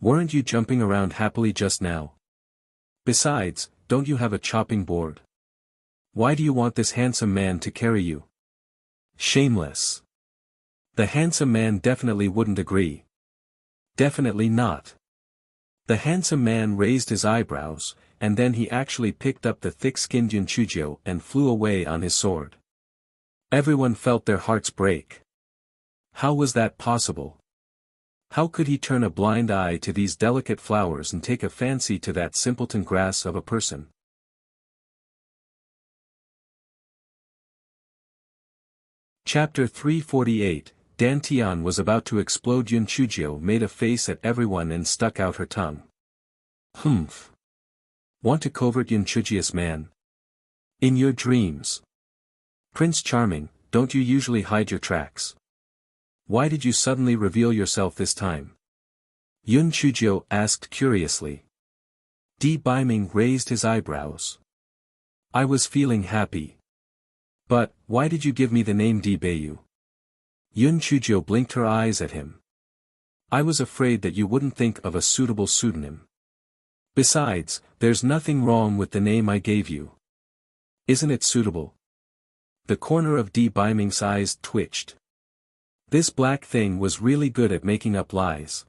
Weren't you jumping around happily just now? Besides, don't you have a chopping board? Why do you want this handsome man to carry you? Shameless." The handsome man definitely wouldn't agree. Definitely not. The handsome man raised his eyebrows, and then he actually picked up the thick-skinned Yun Chujio and flew away on his sword. Everyone felt their hearts break. How was that possible? How could he turn a blind eye to these delicate flowers and take a fancy to that simpleton grass of a person? Chapter 348, Dan Tian was about to explode. Yun Chujio made a face at everyone and stuck out her tongue. Humph. Want to covert Yun Chujio's man? In your dreams. Prince Charming, don't you usually hide your tracks? Why did you suddenly reveal yourself this time? Yun Chujio asked curiously. D Baiming raised his eyebrows. I was feeling happy. But, why did you give me the name Di Bayu? Yun Chujio blinked her eyes at him. I was afraid that you wouldn't think of a suitable pseudonym. Besides, there's nothing wrong with the name I gave you. Isn't it suitable? The corner of D Baiming's eyes twitched. This black thing was really good at making up lies.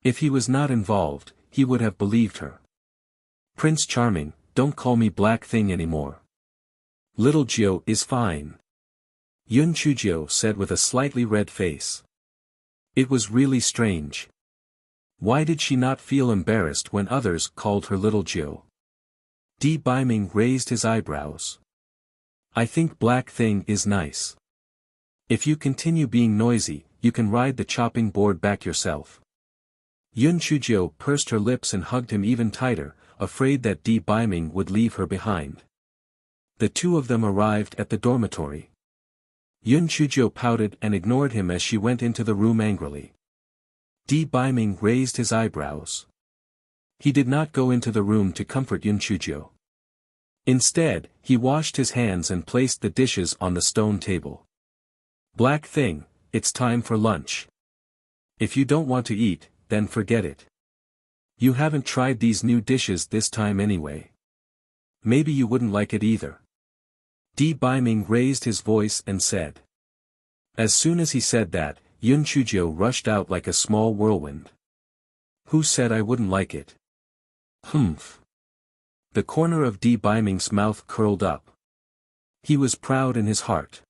If he was not involved, he would have believed her. Prince Charming, don't call me Black Thing anymore. Little Jiu is fine. Yun Chujio said with a slightly red face. It was really strange. Why did she not feel embarrassed when others called her Little Jiu? D Baiming raised his eyebrows. I think Black Thing is nice. If you continue being noisy, you can ride the chopping board back yourself. Yun Chujio pursed her lips and hugged him even tighter, afraid that D Baiming would leave her behind. The two of them arrived at the dormitory. Yun Chujio pouted and ignored him as she went into the room angrily. D Baiming raised his eyebrows. He did not go into the room to comfort Yun Chujio. Instead, he washed his hands and placed the dishes on the stone table. Black Thing, it's time for lunch. If you don't want to eat, then forget it. You haven't tried these new dishes this time anyway. Maybe you wouldn't like it either. D Baiming raised his voice and said. As soon as he said that, Yun Chujio rushed out like a small whirlwind. Who said I wouldn't like it? Humph. The corner of D Baiming's mouth curled up. He was proud in his heart.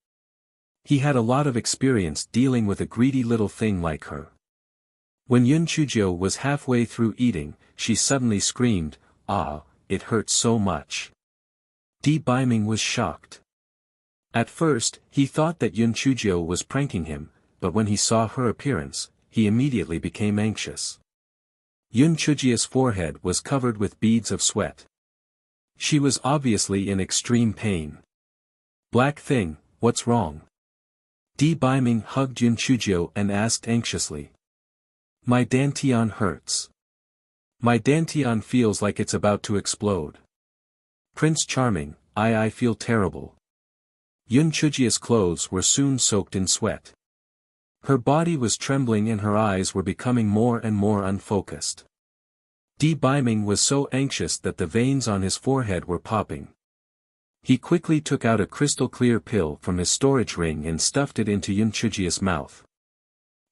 He had a lot of experience dealing with a greedy little thing like her. When Yun Chujio was halfway through eating, she suddenly screamed, "Ah, it hurts so much." Di Biming was shocked. At first, he thought that Yun Chujio was pranking him, but when he saw her appearance, he immediately became anxious. Yun Chujio's forehead was covered with beads of sweat. She was obviously in extreme pain. "Black thing, what's wrong?" Di Biming hugged Yun Chujio and asked anxiously. "My dantian hurts. My dantian feels like it's about to explode. Prince Charming, I feel terrible." Yun Chujio's clothes were soon soaked in sweat. Her body was trembling and her eyes were becoming more and more unfocused. Di Biming was so anxious that the veins on his forehead were popping. He quickly took out a crystal-clear pill from his storage ring and stuffed it into Yun Chujio's mouth.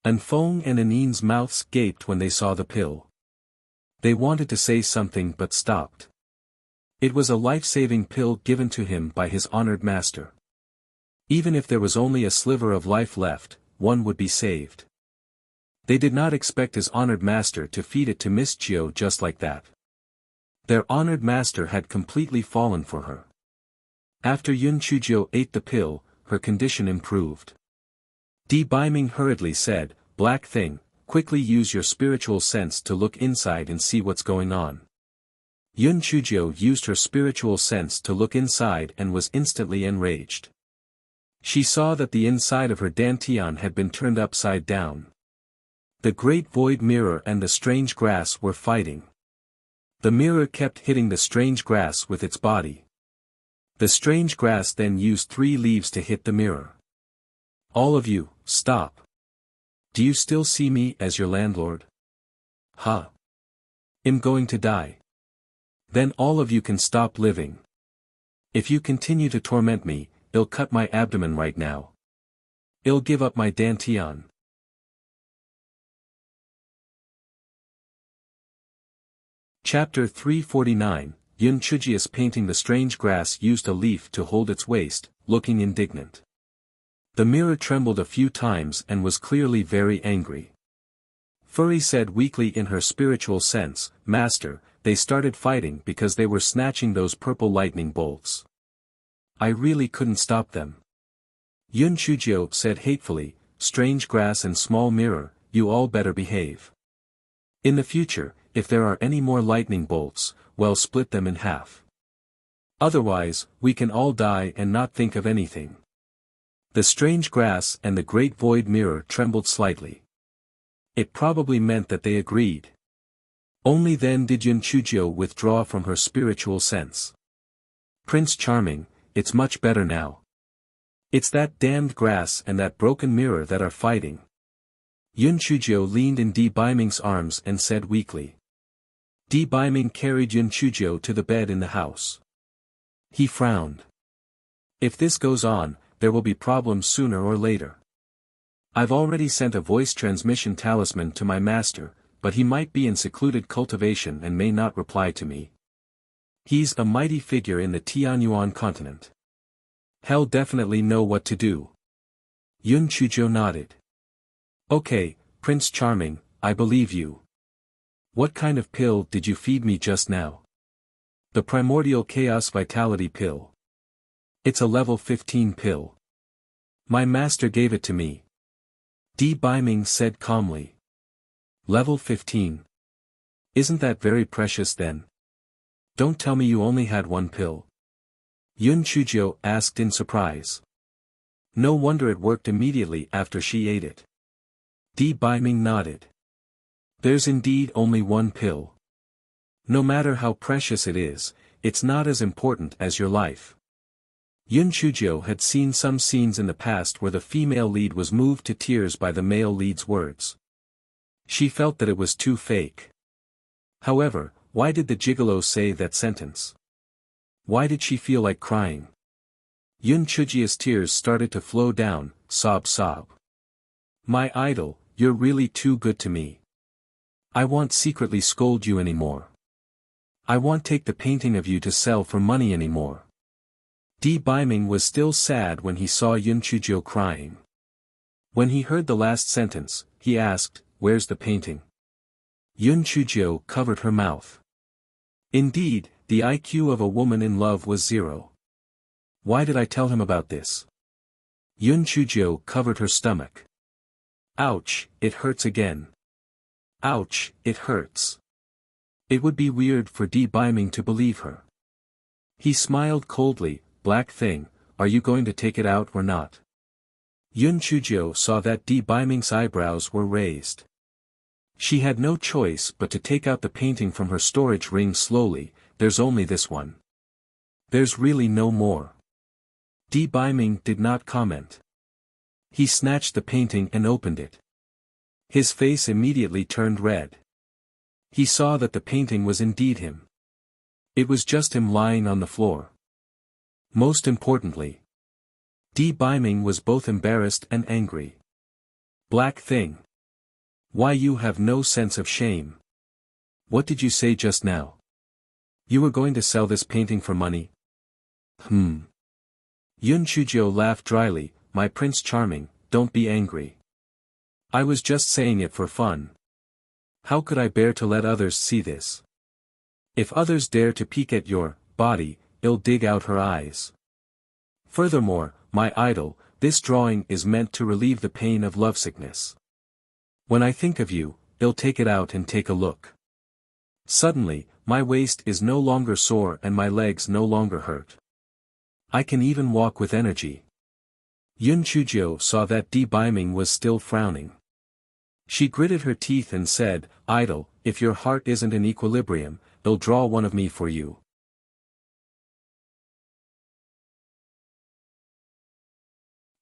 Anfeng and Anin's mouths gaped when they saw the pill. They wanted to say something but stopped. It was a life-saving pill given to him by his honored master. Even if there was only a sliver of life left, one would be saved. They did not expect his honored master to feed it to Miss Chiu just like that. Their honored master had completely fallen for her. After Yun Chujio ate the pill, her condition improved. Di Biming hurriedly said, "Black thing, quickly use your spiritual sense to look inside and see what's going on." Yun Chujio used her spiritual sense to look inside and was instantly enraged. She saw that the inside of her dantian had been turned upside down. The great void mirror and the strange grass were fighting. The mirror kept hitting the strange grass with its body. The strange grass then used 3 leaves to hit the mirror. "All of you, stop. Do you still see me as your landlord? Huh? I'm going to die. Then all of you can stop living. If you continue to torment me, I'll cut my abdomen right now. I'll give up my dantian." Chapter 349, Yun Chujio's painting. The strange grass used a leaf to hold its waist, looking indignant. The mirror trembled a few times and was clearly very angry. Furry said weakly in her spiritual sense, "Master, they started fighting because they were snatching those purple lightning bolts. I really couldn't stop them." Yun Chujio said hatefully, "Strange grass and small mirror, you all better behave. In the future, if there are any more lightning bolts, well, split them in half. Otherwise, we can all die and not think of anything." The strange grass and the great void mirror trembled slightly. It probably meant that they agreed. Only then did Yun Chujio withdraw from her spiritual sense. "Prince Charming, it's much better now. It's that damned grass and that broken mirror that are fighting." Yun Chujio leaned in Di Biming's arms and said weakly. Di Biming carried Yun Chujio to the bed in the house. He frowned. "If this goes on, there will be problems sooner or later. I've already sent a voice transmission talisman to my master, but he might be in secluded cultivation and may not reply to me. He's a mighty figure in the Tianyuan continent. He'll definitely know what to do." Yun Chujio nodded. "Okay, Prince Charming, I believe you. What kind of pill did you feed me just now?" "The Primordial Chaos Vitality pill. It's a level 15 pill. My master gave it to me." Di Biming said calmly. "Level 15. Isn't that very precious then? Don't tell me you only had 1 pill." Yun Chujio asked in surprise. "No wonder it worked immediately after she ate it." Di Biming nodded. "There's indeed only 1 pill. No matter how precious it is, it's not as important as your life." Yun Chujio had seen some scenes in the past where the female lead was moved to tears by the male lead's words. She felt that it was too fake. However, why did the gigolo say that sentence? Why did she feel like crying? Yun Chujio's tears started to flow down, sob. "My idol, you're really too good to me. I won't secretly scold you anymore. I won't take the painting of you to sell for money anymore. Di Biming was still sad when he saw Yun Chuzhou crying. When he heard the last sentence, he asked, "Where's the painting?" Yun Chuzhou covered her mouth. Indeed, the IQ of a woman in love was 0. Why did I tell him about this? Yun Chuzhou covered her stomach. Ouch, it hurts again. Ouch, it hurts. It would be weird for Di Biming to believe her. He smiled coldly. "Black thing, are you going to take it out or not?" Yun Chuzhou saw that Di Biming's eyebrows were raised. She had no choice but to take out the painting from her storage ring slowly. "There's only this one. There's really no more." Di Biming did not comment. He snatched the painting and opened it. His face immediately turned red. He saw that the painting was indeed him. It was just him lying on the floor. Most importantly, Di Biming was both embarrassed and angry. "Black thing. Why, you have no sense of shame. What did you say just now? You were going to sell this painting for money?" Yun Chuzhou laughed dryly. "My Prince Charming, don't be angry. I was just saying it for fun. How could I bear to let others see this? If others dare to peek at your body, I'll dig out her eyes. Furthermore, my idol, this drawing is meant to relieve the pain of lovesickness. When I think of you, I'll take it out and take a look. Suddenly, my waist is no longer sore and my legs no longer hurt. I can even walk with energy." Yun Chuzhou saw that Di Biming was still frowning. She gritted her teeth and said, "Idol, if your heart isn't in equilibrium, I'll draw one of me for you."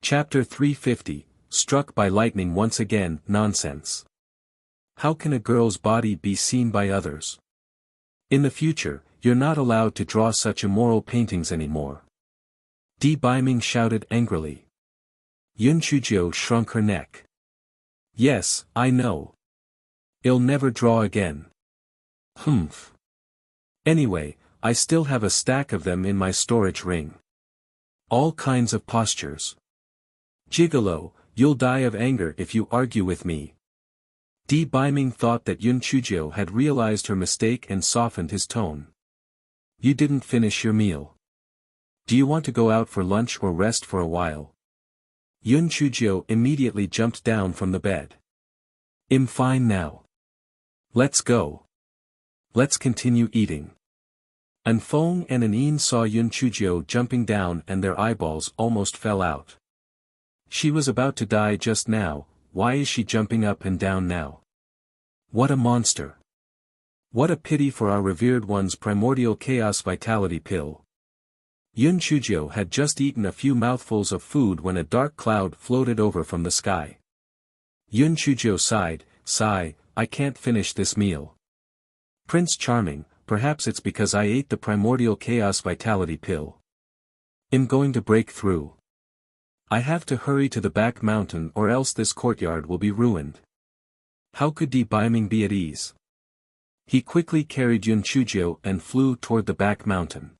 Chapter 350, Struck by Lightning Once Again. Nonsense. How can a girl's body be seen by others? In the future, you're not allowed to draw such immoral paintings anymore. Di Biming shouted angrily. Yun Chuzhou shrunk her neck. "Yes, I know. I'll never draw again." "Humph. Anyway, I still have a stack of them in my storage ring. All kinds of postures. Gigolo, you'll die of anger if you argue with me." Di Biming thought that Yun Chuzhou had realized her mistake and softened his tone. "You didn't finish your meal. Do you want to go out for lunch or rest for a while?" Yun Chuzhou immediately jumped down from the bed. "I'm fine now. Let's go. Let's continue eating." An Feng and an Yin saw Yun Chuzhou jumping down and their eyeballs almost fell out. She was about to die just now. Why is she jumping up and down now? What a monster. What a pity for our revered one's primordial chaos vitality pill. Yun Chuzhou had just eaten a few mouthfuls of food when a dark cloud floated over from the sky. Yun Chuzhou sighed, "I can't finish this meal. Prince Charming, perhaps it's because I ate the primordial chaos vitality pill. I'm going to break through. I have to hurry to the back mountain or else this courtyard will be ruined." How could Di Biming be at ease? He quickly carried Yun Chuzhou and flew toward the back mountain.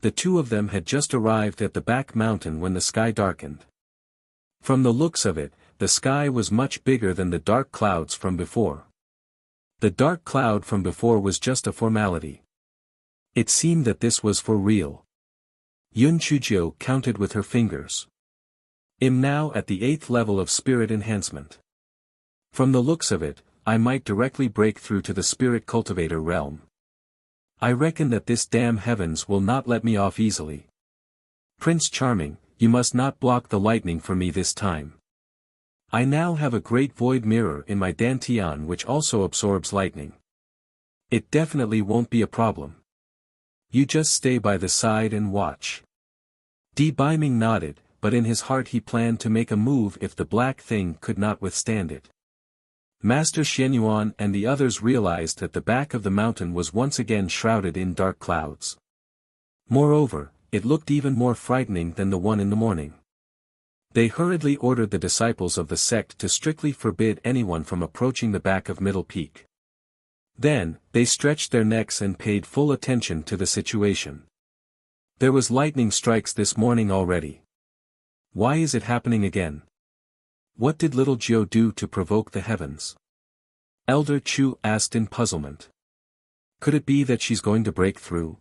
The two of them had just arrived at the back mountain when the sky darkened. From the looks of it, the sky was much bigger than the dark clouds from before. The dark cloud from before was just a formality. It seemed that this was for real. Yun Chuzhou counted with her fingers. I'm now at the 8th level of spirit enhancement. From the looks of it, I might directly break through to the spirit cultivator realm. I reckon that this damn heavens will not let me off easily. Prince Charming, you must not block the lightning for me this time. I now have a great void mirror in my dantian which also absorbs lightning. It definitely won't be a problem. You just stay by the side and watch." Di Biming nodded, but in his heart he planned to make a move if the black thing could not withstand it. Master Xianyuan and the others realized that the back of the mountain was once again shrouded in dark clouds. Moreover, it looked even more frightening than the one in the morning. They hurriedly ordered the disciples of the sect to strictly forbid anyone from approaching the back of Middle Peak. Then, they stretched their necks and paid full attention to the situation. There was lightning strikes this morning already. Why is it happening again? What did little Jiu do to provoke the heavens? Elder Chu asked in puzzlement. Could it be that she's going to break through?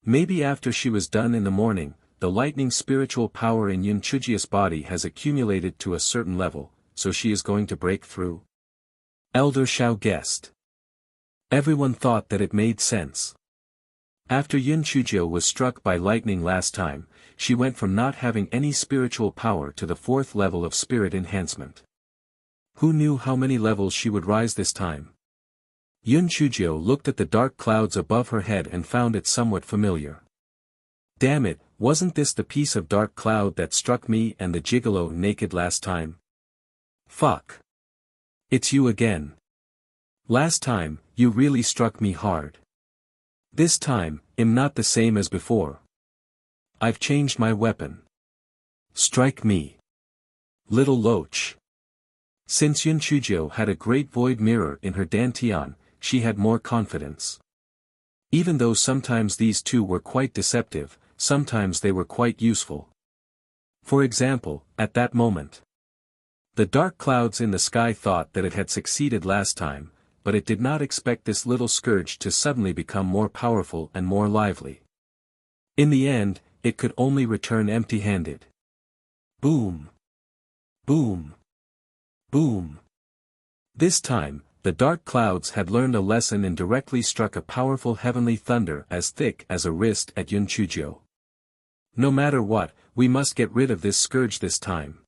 Maybe after she was done in the morning, the lightning spiritual power in Yun Chujia's body has accumulated to a certain level, so she is going to break through. Elder Shao guessed. Everyone thought that it made sense. After Yun Chujio was struck by lightning last time, she went from not having any spiritual power to the 4th level of spirit enhancement. Who knew how many levels she would rise this time? Yun Chujio looked at the dark clouds above her head and found it somewhat familiar. Damn it, wasn't this the piece of dark cloud that struck me and the gigolo naked last time? Fuck. It's you again. Last time, you really struck me hard. This time, I'm not the same as before. I've changed my weapon. Strike me. Little Loach. Since Yun Chujio had a great void mirror in her dantian, she had more confidence. Even though sometimes these two were quite deceptive, sometimes they were quite useful. For example, at that moment, the dark clouds in the sky thought that it had succeeded last time, but it did not expect this little scourge to suddenly become more powerful and more lively. In the end, it could only return empty-handed. Boom! Boom! Boom! This time, the dark clouds had learned a lesson and directly struck a powerful heavenly thunder as thick as a wrist at Yun Chujio. No matter what, we must get rid of this scourge this time.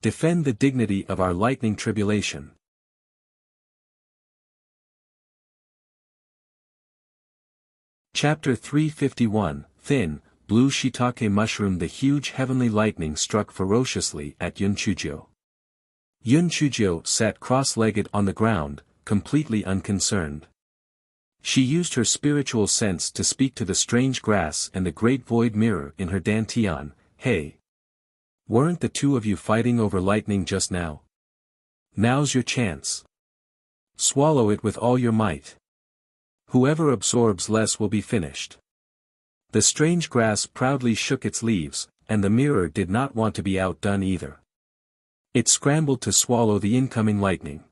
Defend the dignity of our lightning tribulation. Chapter 351, Thin, Blue Shiitake Mushroom. The huge heavenly lightning struck ferociously at Yun Chujio. Yun Chujio sat cross-legged on the ground, completely unconcerned. She used her spiritual sense to speak to the strange grass and the great void mirror in her dantian. Hey! Weren't the two of you fighting over lightning just now? Now's your chance. Swallow it with all your might. Whoever absorbs less will be finished. The strange grass proudly shook its leaves, and the mirror did not want to be outdone either. It scrambled to swallow the incoming lightning.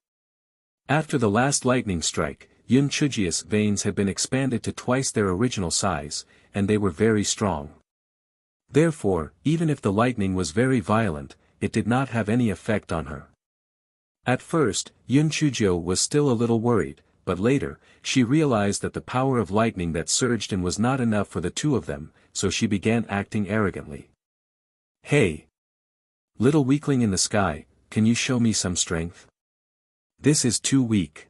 After the last lightning strike, Yun Chujio's veins had been expanded to twice their original size, and they were very strong. Therefore, even if the lightning was very violent, it did not have any effect on her. At first, Yun Chujio was still a little worried, but later, she realized that the power of lightning that surged in was not enough for the two of them, so she began acting arrogantly. Hey! Little weakling in the sky, can you show me some strength? This is too weak.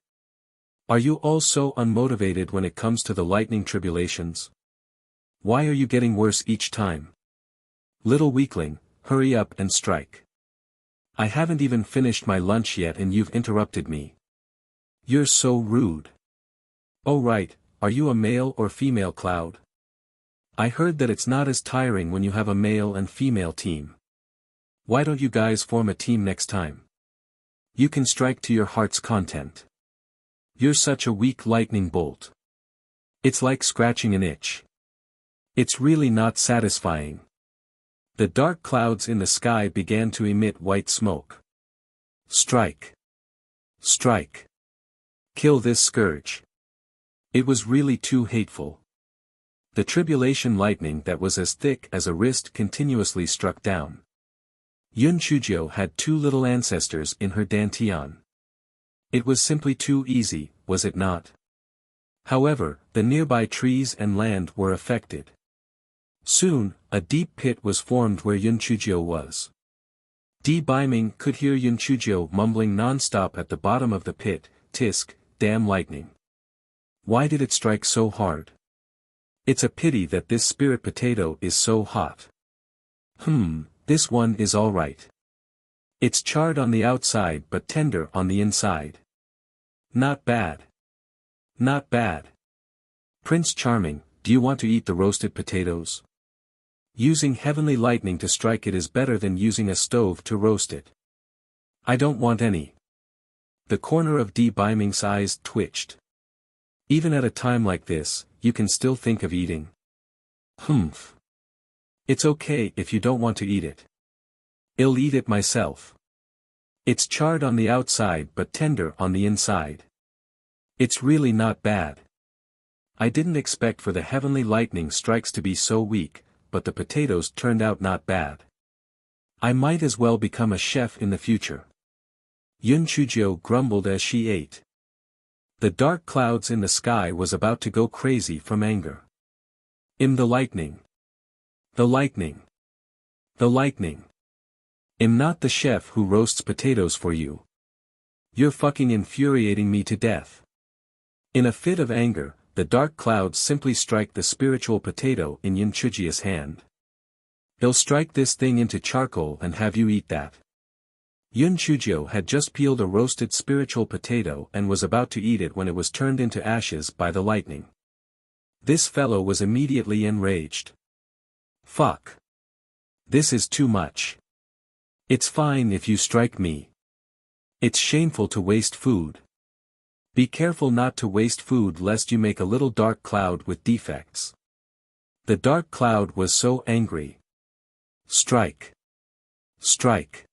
Are you all so unmotivated when it comes to the lightning tribulations? Why are you getting worse each time? Little weakling, hurry up and strike. I haven't even finished my lunch yet and you've interrupted me. You're so rude. Oh right, are you a male or female cloud? I heard that it's not as tiring when you have a male and female team. Why don't you guys form a team next time? You can strike to your heart's content. You're such a weak lightning bolt. It's like scratching an itch. It's really not satisfying. The dark clouds in the sky began to emit white smoke. Strike. Strike. Kill this scourge. It was really too hateful. The tribulation lightning that was as thick as a wrist continuously struck down. Yun Chujio had two little ancestors in her dantian. It was simply too easy, was it not? However, the nearby trees and land were affected. Soon, a deep pit was formed where Yun Chujio was. Di Baiming could hear Yun Chujio mumbling non-stop at the bottom of the pit, "Tisk, damn lightning. Why did it strike so hard? It's a pity that this spirit potato is so hot. This one is alright. It's charred on the outside but tender on the inside. Not bad. Not bad. Prince Charming, do you want to eat the roasted potatoes? Using heavenly lightning to strike it is better than using a stove to roast it. I don't want any." The corner of Di Baiming's eyes twitched. Even at a time like this, you can still think of eating. Humph. It's okay if you don't want to eat it. I'll eat it myself. It's charred on the outside but tender on the inside. It's really not bad. I didn't expect for the heavenly lightning strikes to be so weak, but the potatoes turned out not bad. I might as well become a chef in the future. Yun Chujio grumbled as she ate. The dark clouds in the sky was about to go crazy from anger. The lightning. The lightning. The lightning. Not the chef who roasts potatoes for you. You're fucking infuriating me to death. In a fit of anger, the dark clouds simply strike the spiritual potato in Yun Chujio's hand. He'll strike this thing into charcoal and have you eat that. Yun Chujio had just peeled a roasted spiritual potato and was about to eat it when it was turned into ashes by the lightning. This fellow was immediately enraged. Fuck. This is too much. It's fine if you strike me. It's shameful to waste food. Be careful not to waste food lest you make a little dark cloud with defects. The dark cloud was so angry. Strike. Strike.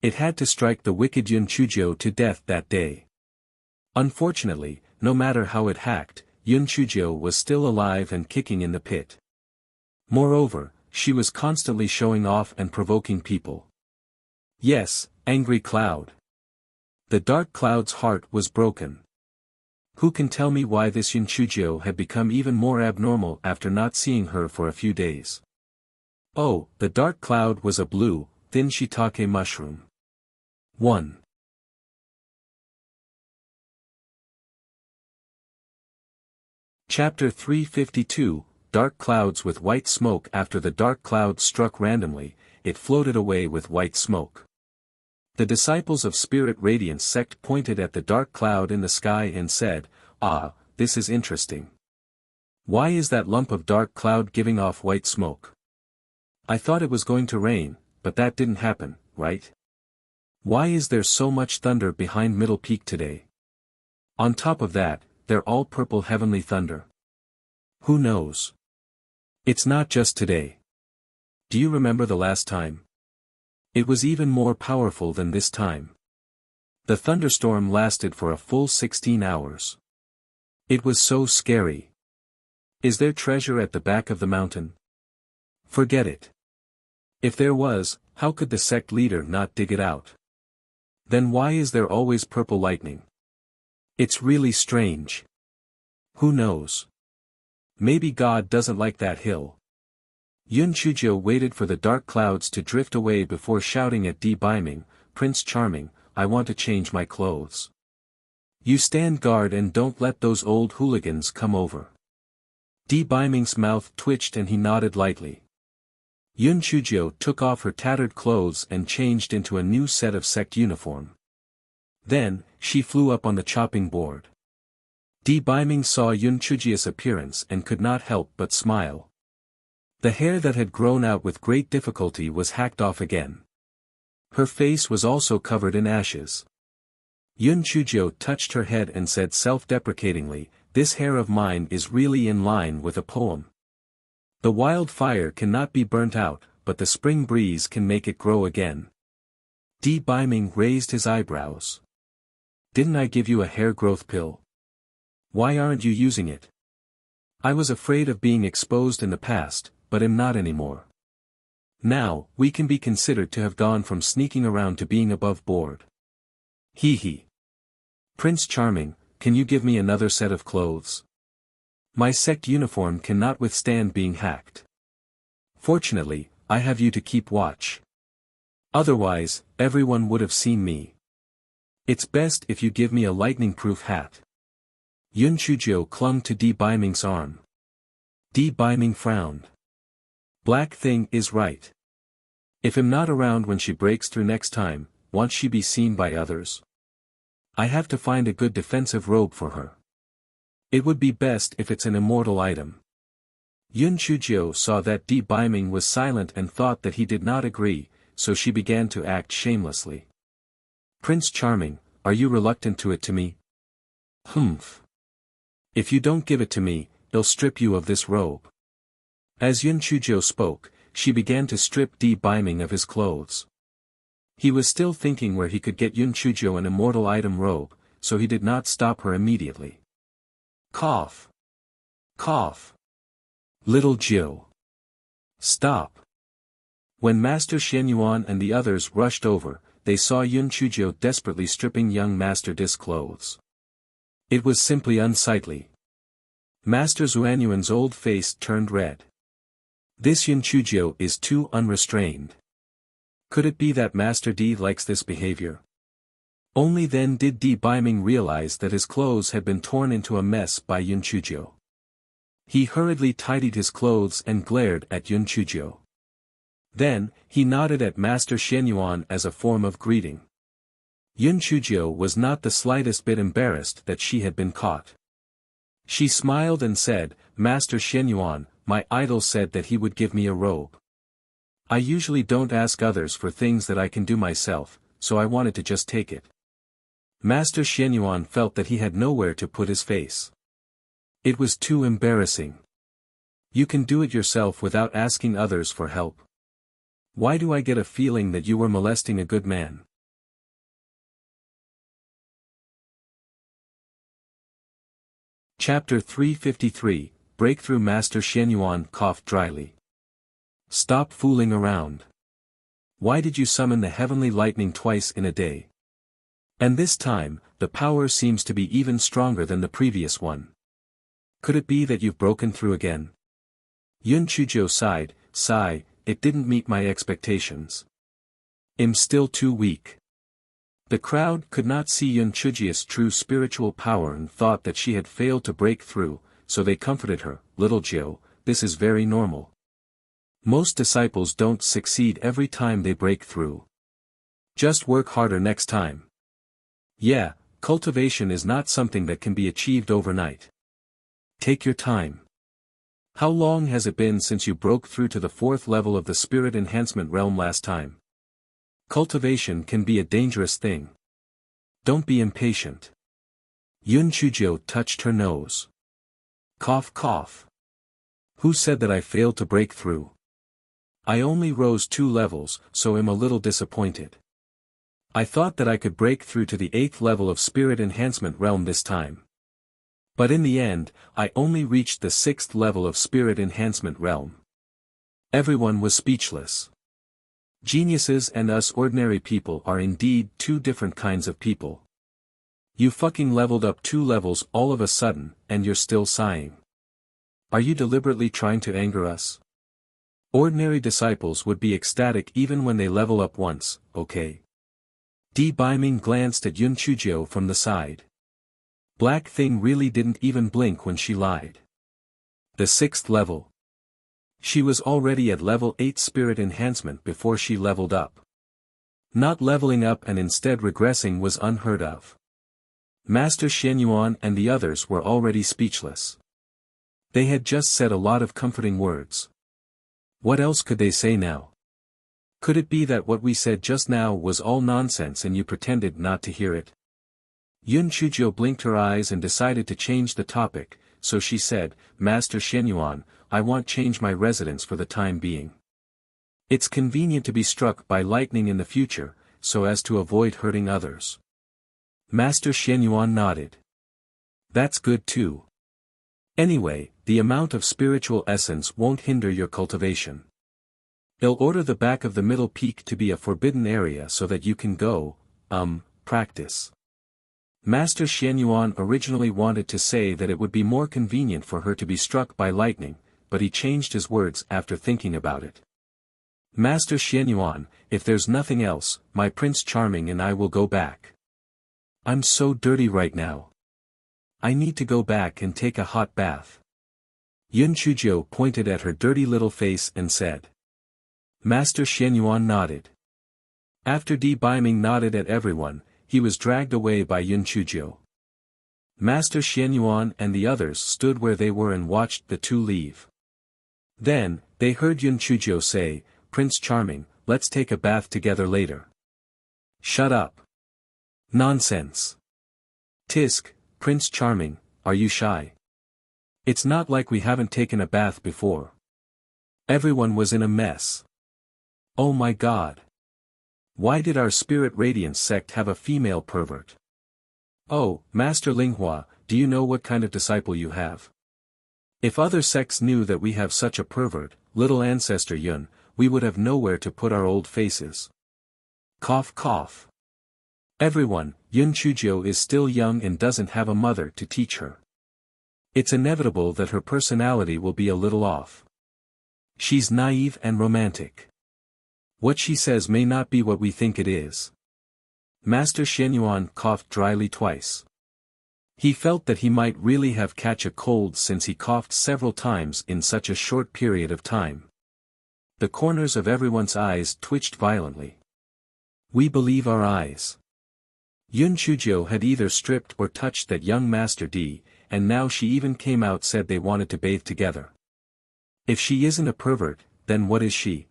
It had to strike the wicked Yun Chujio to death that day. Unfortunately, no matter how it hacked, Yun Chujio was still alive and kicking in the pit. Moreover, she was constantly showing off and provoking people. Yes, angry cloud. The dark cloud's heart was broken. Who can tell me why this Yun Chujio had become even more abnormal after not seeing her for a few days? Oh, the dark cloud was a blue, thin shiitake mushroom. 1. Chapter 352, Dark Clouds with White Smoke. After the dark cloud struck randomly, it floated away with white smoke. The disciples of Spirit Radiance sect pointed at the dark cloud in the sky and said, "Ah, this is interesting. Why is that lump of dark cloud giving off white smoke? I thought it was going to rain, but that didn't happen, right? Why is there so much thunder behind Middle Peak today? On top of that, they're all purple heavenly thunder. Who knows? It's not just today. Do you remember the last time? It was even more powerful than this time. The thunderstorm lasted for a full 16 hours. It was so scary. Is there treasure at the back of the mountain? Forget it. If there was, how could the sect leader not dig it out? Then why is there always purple lightning? It's really strange. Who knows? Maybe God doesn't like that hill." Yun Chujio waited for the dark clouds to drift away before shouting at Di Biming, "Prince Charming, I want to change my clothes. You stand guard and don't let those old hooligans come over." Di Biming's mouth twitched and he nodded lightly. Yun Chujio took off her tattered clothes and changed into a new set of sect uniform. Then, she flew up on the chopping board. Di Biming saw Yun Chujio's appearance and could not help but smile. The hair that had grown out with great difficulty was hacked off again. Her face was also covered in ashes. Yun Chujio touched her head and said self-deprecatingly, "This hair of mine is really in line with a poem. The wild fire cannot be burnt out, but the spring breeze can make it grow again." Di Biming raised his eyebrows. "Didn't I give you a hair growth pill? Why aren't you using it?" "I was afraid of being exposed in the past, but am not anymore. Now, we can be considered to have gone from sneaking around to being above board." Hee hee. "Prince Charming, can you give me another set of clothes? My sect uniform cannot withstand being hacked. Fortunately, I have you to keep watch. Otherwise, everyone would have seen me. It's best if you give me a lightning-proof hat." Yun Chujio clung to Di Biming's arm. Di Biming frowned. Black thing is right. If I'm not around when she breaks through next time, won't she be seen by others? I have to find a good defensive robe for her. It would be best if it's an immortal item. Yun Chujio saw that Di Biming was silent and thought that he did not agree, so she began to act shamelessly. "Prince Charming, are you reluctant to it to me?" "Humph. If you don't give it to me, they'll strip you of this robe." As Yun Chuzhou spoke, she began to strip Di Biming of his clothes. He was still thinking where he could get Yun Chuzhou an immortal item robe, so he did not stop her immediately. Cough. Cough. Little Jiu. Stop. When Master Shenyuan and the others rushed over, they saw Yun Chuzhou desperately stripping young Master Di's clothes. It was simply unsightly. Master Xuanyuan's old face turned red. This Yun Chuzhou is too unrestrained. Could it be that Master Di likes this behavior? Only then did Di Biming realize that his clothes had been torn into a mess by Yun Chuzhou. He hurriedly tidied his clothes and glared at Yun Chuzhou. Then, he nodded at Master Shenyuan as a form of greeting. Yun Chuzhou was not the slightest bit embarrassed that she had been caught. She smiled and said, "Master Shenyuan, my idol said that he would give me a robe. I usually don't ask others for things that I can do myself, so I wanted to just take it." Master Shenyuan felt that he had nowhere to put his face. It was too embarrassing. You can do it yourself without asking others for help. Why do I get a feeling that you were molesting a good man? Chapter 353, Breakthrough. Master Shenyuan coughed dryly. Stop fooling around. Why did you summon the heavenly lightning twice in a day? And this time, the power seems to be even stronger than the previous one. Could it be that you've broken through again? Yun Chuzhou sighed, it didn't meet my expectations. I'm still too weak. The crowd could not see Yun Chuzhou's true spiritual power and thought that she had failed to break through, so they comforted her, "Little Jiu, this is very normal. Most disciples don't succeed every time they break through. Just work harder next time. Yeah, cultivation is not something that can be achieved overnight. Take your time. How long has it been since you broke through to the 4th level of the spirit enhancement realm last time? Cultivation can be a dangerous thing. Don't be impatient." Yun Chuzhou touched her nose. Cough cough. Who said that I failed to break through? I only rose 2 levels, so I'm a little disappointed. I thought that I could break through to the 8th level of spirit enhancement realm this time. But in the end, I only reached the 6th level of spirit enhancement realm. Everyone was speechless. Geniuses and us ordinary people are indeed two different kinds of people. You fucking leveled up 2 levels all of a sudden, and you're still sighing. Are you deliberately trying to anger us? Ordinary disciples would be ecstatic even when they level up once, okay? Di Biming glanced at Yun Chuzhou from the side. Black Thing really didn't even blink when she lied. The 6th level. She was already at level 8 spirit enhancement before she leveled up. Not leveling up and instead regressing was unheard of. Master Shenyuan and the others were already speechless. They had just said a lot of comforting words. What else could they say now? Could it be that what we said just now was all nonsense and you pretended not to hear it? Yun Chuzhou blinked her eyes and decided to change the topic, so she said, "Master Shenyuan, I want change my residence for the time being. It's convenient to be struck by lightning in the future, so as to avoid hurting others." Master Shenyuan nodded. That's good too. Anyway, the amount of spiritual essence won't hinder your cultivation. They'll order the back of the middle peak to be a forbidden area so that you can go, practice. Master Shenyuan originally wanted to say that it would be more convenient for her to be struck by lightning, but he changed his words after thinking about it. Master Shenyuan, if there's nothing else, my Prince Charming and I will go back. I'm so dirty right now. I need to go back and take a hot bath. Yun Chuzhou pointed at her dirty little face and said. Master Shenyuan nodded. After Di Biming nodded at everyone, he was dragged away by Yun Chuzhou. Master Shenyuan and the others stood where they were and watched the two leave. Then, they heard Yun Chuzhou say, "Prince Charming, let's take a bath together later." Shut up. Nonsense. Tisk, Prince Charming, are you shy? It's not like we haven't taken a bath before. Everyone was in a mess. Oh my God! Why did our Spirit Radiance sect have a female pervert? Oh, Master Linghua, do you know what kind of disciple you have? If other sects knew that we have such a pervert, little ancestor Yun, we would have nowhere to put our old faces. Cough cough. Everyone, Yun Chujio is still young and doesn't have a mother to teach her. It's inevitable that her personality will be a little off. She's naive and romantic. What she says may not be what we think it is. Master Shenyuan coughed dryly twice. He felt that he might really have catch a cold since he coughed several times in such a short period of time. The corners of everyone's eyes twitched violently. We believe our eyes. Yun Chujio had either stripped or touched that young Master D, and now she even came out said they wanted to bathe together. If she isn't a pervert, then what is she?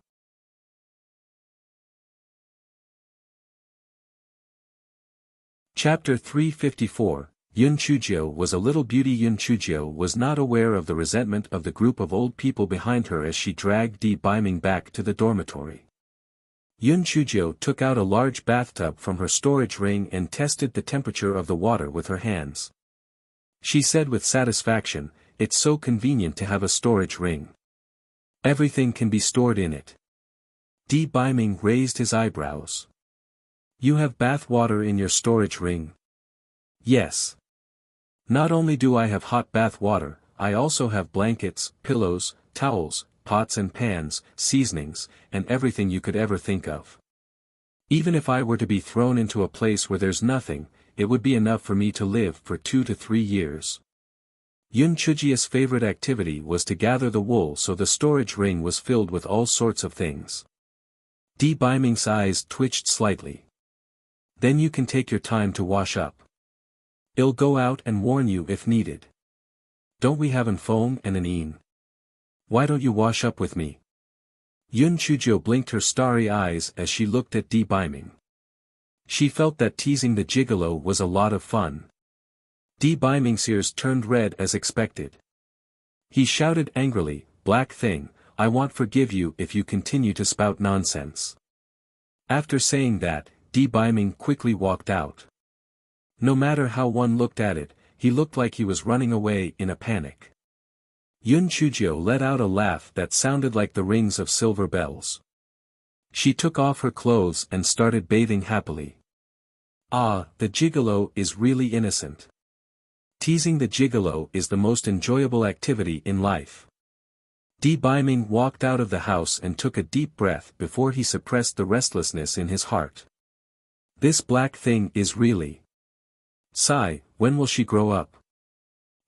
Chapter 354, Yun Chujio was a little beauty. Yun Chujio was not aware of the resentment of the group of old people behind her as she dragged Di Biming back to the dormitory. Yun Chujio took out a large bathtub from her storage ring and tested the temperature of the water with her hands. She said with satisfaction, "It's so convenient to have a storage ring. Everything can be stored in it." Di Biming raised his eyebrows. "You have bath water in your storage ring?" "Yes. Not only do I have hot bath water, I also have blankets, pillows, towels, pots and pans, seasonings, and everything you could ever think of. Even if I were to be thrown into a place where there's nothing, it would be enough for me to live for 2 to 3 years. Yun Chujio's favorite activity was to gather the wool, so the storage ring was filled with all sorts of things. Di Biming's eyes twitched slightly. "Then you can take your time to wash up. I'll go out and warn you if needed. Don't we have an phone and an een? Why don't you wash up with me?" Yun Chujio blinked her starry eyes as she looked at Di Biming. She felt that teasing the gigolo was a lot of fun. Di Biming's ears turned red as expected. He shouted angrily, "Black thing, I won't forgive you if you continue to spout nonsense." After saying that, Di Biming quickly walked out. No matter how one looked at it, he looked like he was running away in a panic. Yun Chujio let out a laugh that sounded like the rings of silver bells. She took off her clothes and started bathing happily. Ah, the gigolo is really innocent. Teasing the gigolo is the most enjoyable activity in life. Di Biming walked out of the house and took a deep breath before he suppressed the restlessness in his heart. This black thing is really. Sigh, when will she grow up?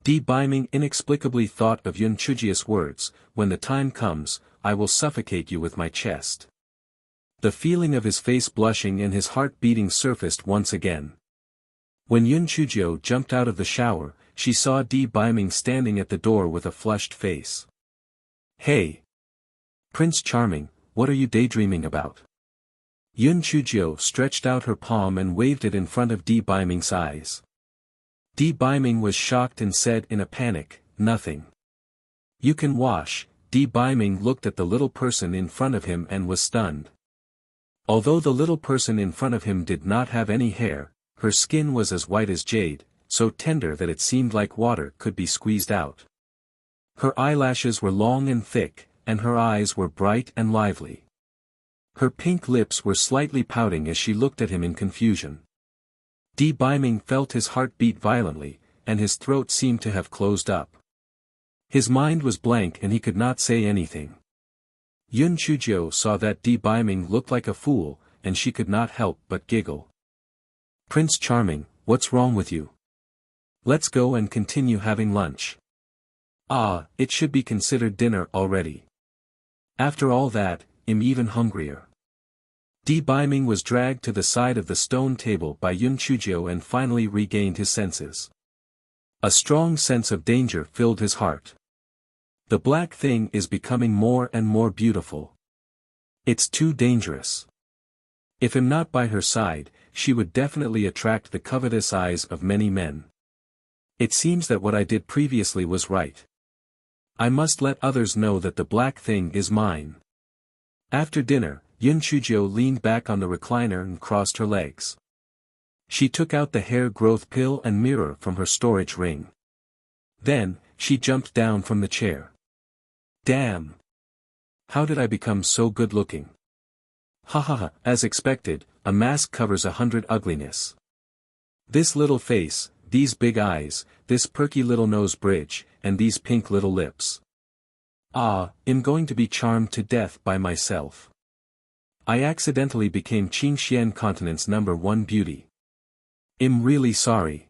Di Biming inexplicably thought of Yun Chujio's words, "When the time comes, I will suffocate you with my chest." The feeling of his face blushing and his heart beating surfaced once again. When Yun Chujio jumped out of the shower, she saw Di Biming standing at the door with a flushed face. "Hey! Prince Charming, what are you daydreaming about?" Yun Chujio stretched out her palm and waved it in front of Di Biming's eyes. Di Biming was shocked and said in a panic, "Nothing." "You can wash." Di Biming looked at the little person in front of him and was stunned. Although the little person in front of him did not have any hair, her skin was as white as jade, so tender that it seemed like water could be squeezed out. Her eyelashes were long and thick, and her eyes were bright and lively. Her pink lips were slightly pouting as she looked at him in confusion. Di Biming felt his heart beat violently, and his throat seemed to have closed up. His mind was blank and he could not say anything. Yun Chujio saw that Di Biming looked like a fool, and she could not help but giggle. "Prince Charming, what's wrong with you? Let's go and continue having lunch." "Ah, it should be considered dinner already. After all that, I'm even hungrier." Di Biming was dragged to the side of the stone table by Yun Chujio and finally regained his senses. A strong sense of danger filled his heart. The black thing is becoming more and more beautiful. It's too dangerous. If I'm not by her side, she would definitely attract the covetous eyes of many men. It seems that what I did previously was right. I must let others know that the black thing is mine. After dinner, Yun Chujio leaned back on the recliner and crossed her legs. She took out the hair growth pill and mirror from her storage ring. Then, she jumped down from the chair. Damn! How did I become so good-looking? Ha ha ha, as expected, a mask covers 100 ugliness. This little face, these big eyes, this perky little nose bridge, and these pink little lips. Ah, I'm going to be charmed to death by myself. I accidentally became Qing Xian continent's #1 beauty. I'm really sorry.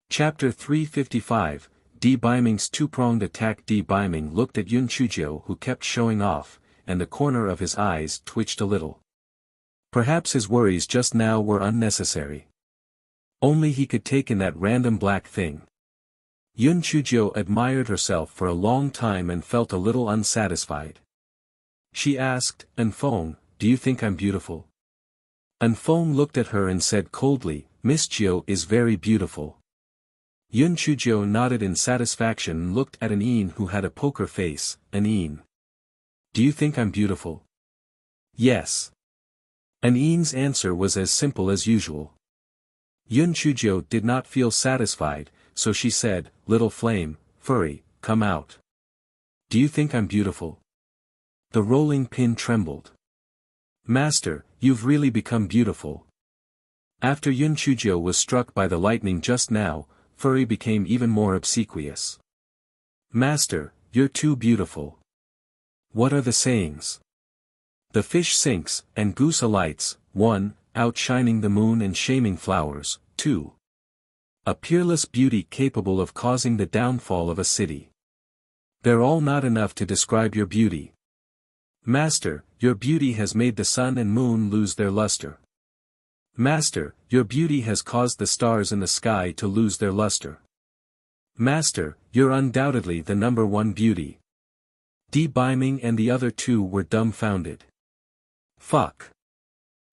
Chapter 355, Di Baiming's two-pronged attack. Di Baiming looked at Yun Chujio, who kept showing off, and the corner of his eyes twitched a little. Perhaps his worries just now were unnecessary. Only he could take in that random black thing. Yun Chujio admired herself for a long time and felt a little unsatisfied. She asked, "Enfong, do you think I'm beautiful?" Enfong looked at her and said coldly, "Miss Jio is very beautiful." Yun Chujio nodded in satisfaction and looked at An who had a poker face. An, do you think I'm beautiful? Yes. An's answer was as simple as usual. Yun Chujio did not feel satisfied, so she said, "Little flame, furry, come out. Do you think I'm beautiful?" The rolling pin trembled. "Master, you've really become beautiful." After Yun Chujio was struck by the lightning just now, Furry became even more obsequious. "Master, you're too beautiful. What are the sayings? The fish sinks, and goose alights, 1, outshining the moon and shaming flowers, 2. A peerless beauty capable of causing the downfall of a city. They're all not enough to describe your beauty. Master, your beauty has made the sun and moon lose their luster. Master, your beauty has caused the stars in the sky to lose their luster. Master, you're undoubtedly the #1 beauty." Di Baiming and the other two were dumbfounded. Fuck.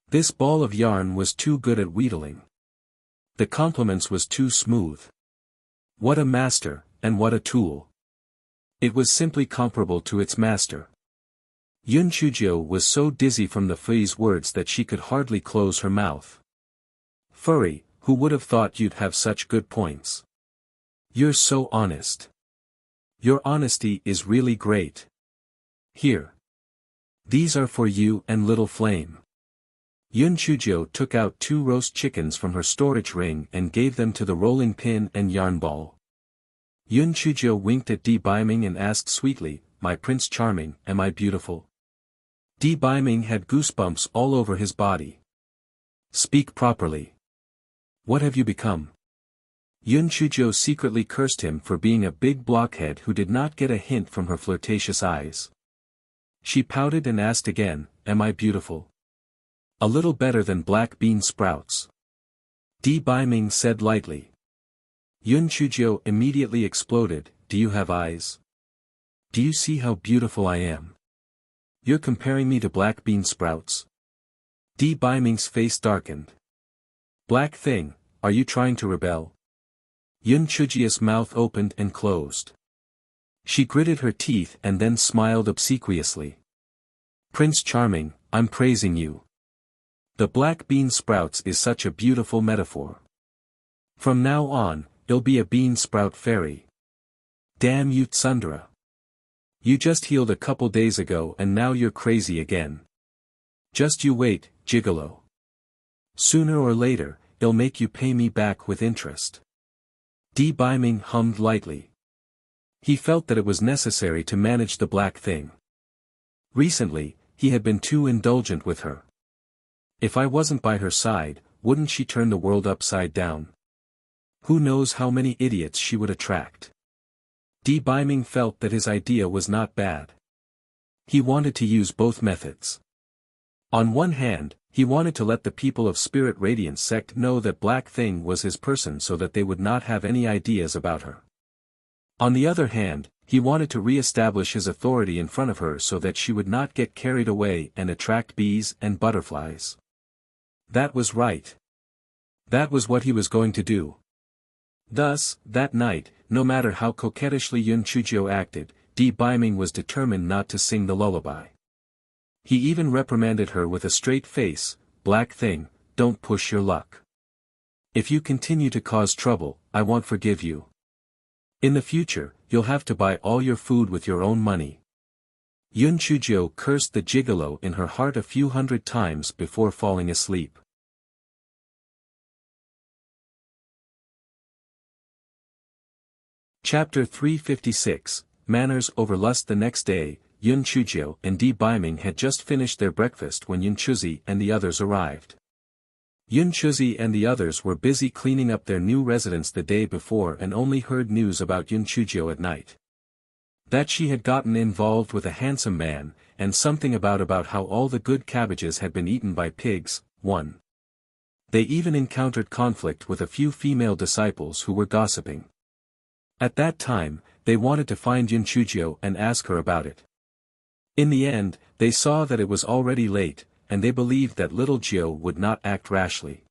This ball of yarn was too good at wheedling. The compliments was too smooth. What a master, and what a tool. It was simply comparable to its master. Yun Chujio was so dizzy from the Fei's words that she could hardly close her mouth. "Furry, who would have thought you'd have such good points? You're so honest. Your honesty is really great. Here. These are for you and Little Flame." Yun Chujio took out 2 roast chickens from her storage ring and gave them to the rolling pin and yarn ball. Yun Chujio winked at Di Baiming and asked sweetly, "My Prince Charming, am I beautiful?" Di Baiming had goosebumps all over his body. "Speak properly. What have you become?" Yun Chujio secretly cursed him for being a big blockhead who did not get a hint from her flirtatious eyes. She pouted and asked again, "Am I beautiful?" "A little better than black bean sprouts," Di Baiming said lightly. Yun Chujio immediately exploded, "Do you have eyes? Do you see how beautiful I am? You're comparing me to black bean sprouts?" Di Baiming's face darkened. "Black thing, are you trying to rebel?" Yun Chujio's mouth opened and closed. She gritted her teeth and then smiled obsequiously. "Prince Charming, I'm praising you. The black bean sprouts is such a beautiful metaphor. From now on, you'll be a bean sprout fairy. Damn you Tsundra. You just healed a couple days ago and now you're crazy again. Just you wait, gigolo. Sooner or later, it'll make you pay me back with interest." Di Baiming hummed lightly. He felt that it was necessary to manage the black thing. Recently, he had been too indulgent with her. If I wasn't by her side, wouldn't she turn the world upside down? Who knows how many idiots she would attract? Di Baiming felt that his idea was not bad. He wanted to use both methods. On one hand, he wanted to let the people of Spirit Radiance sect know that Black Thing was his person so that they would not have any ideas about her. On the other hand, he wanted to re-establish his authority in front of her so that she would not get carried away and attract bees and butterflies. That was right. That was what he was going to do. Thus, that night, no matter how coquettishly Yun Chujio acted, Di Biming was determined not to sing the lullaby. He even reprimanded her with a straight face, "Black thing, don't push your luck. If you continue to cause trouble, I won't forgive you. In the future, you'll have to buy all your food with your own money." Yun Chujio cursed the gigolo in her heart a few hundred times before falling asleep. Chapter 356, Manners over Lust. The next day, Yun Chujio and Di Biming had just finished their breakfast when Yun Chuzi and the others arrived. Yun Chuzi and the others were busy cleaning up their new residence the day before and only heard news about Yun Chujio at night. That she had gotten involved with a handsome man, and something about how all the good cabbages had been eaten by pigs. 1. They even encountered conflict with a few female disciples who were gossiping. At that time, they wanted to find Yun Chujio and ask her about it. In the end, they saw that it was already late, and they believed that little Jio would not act rashly.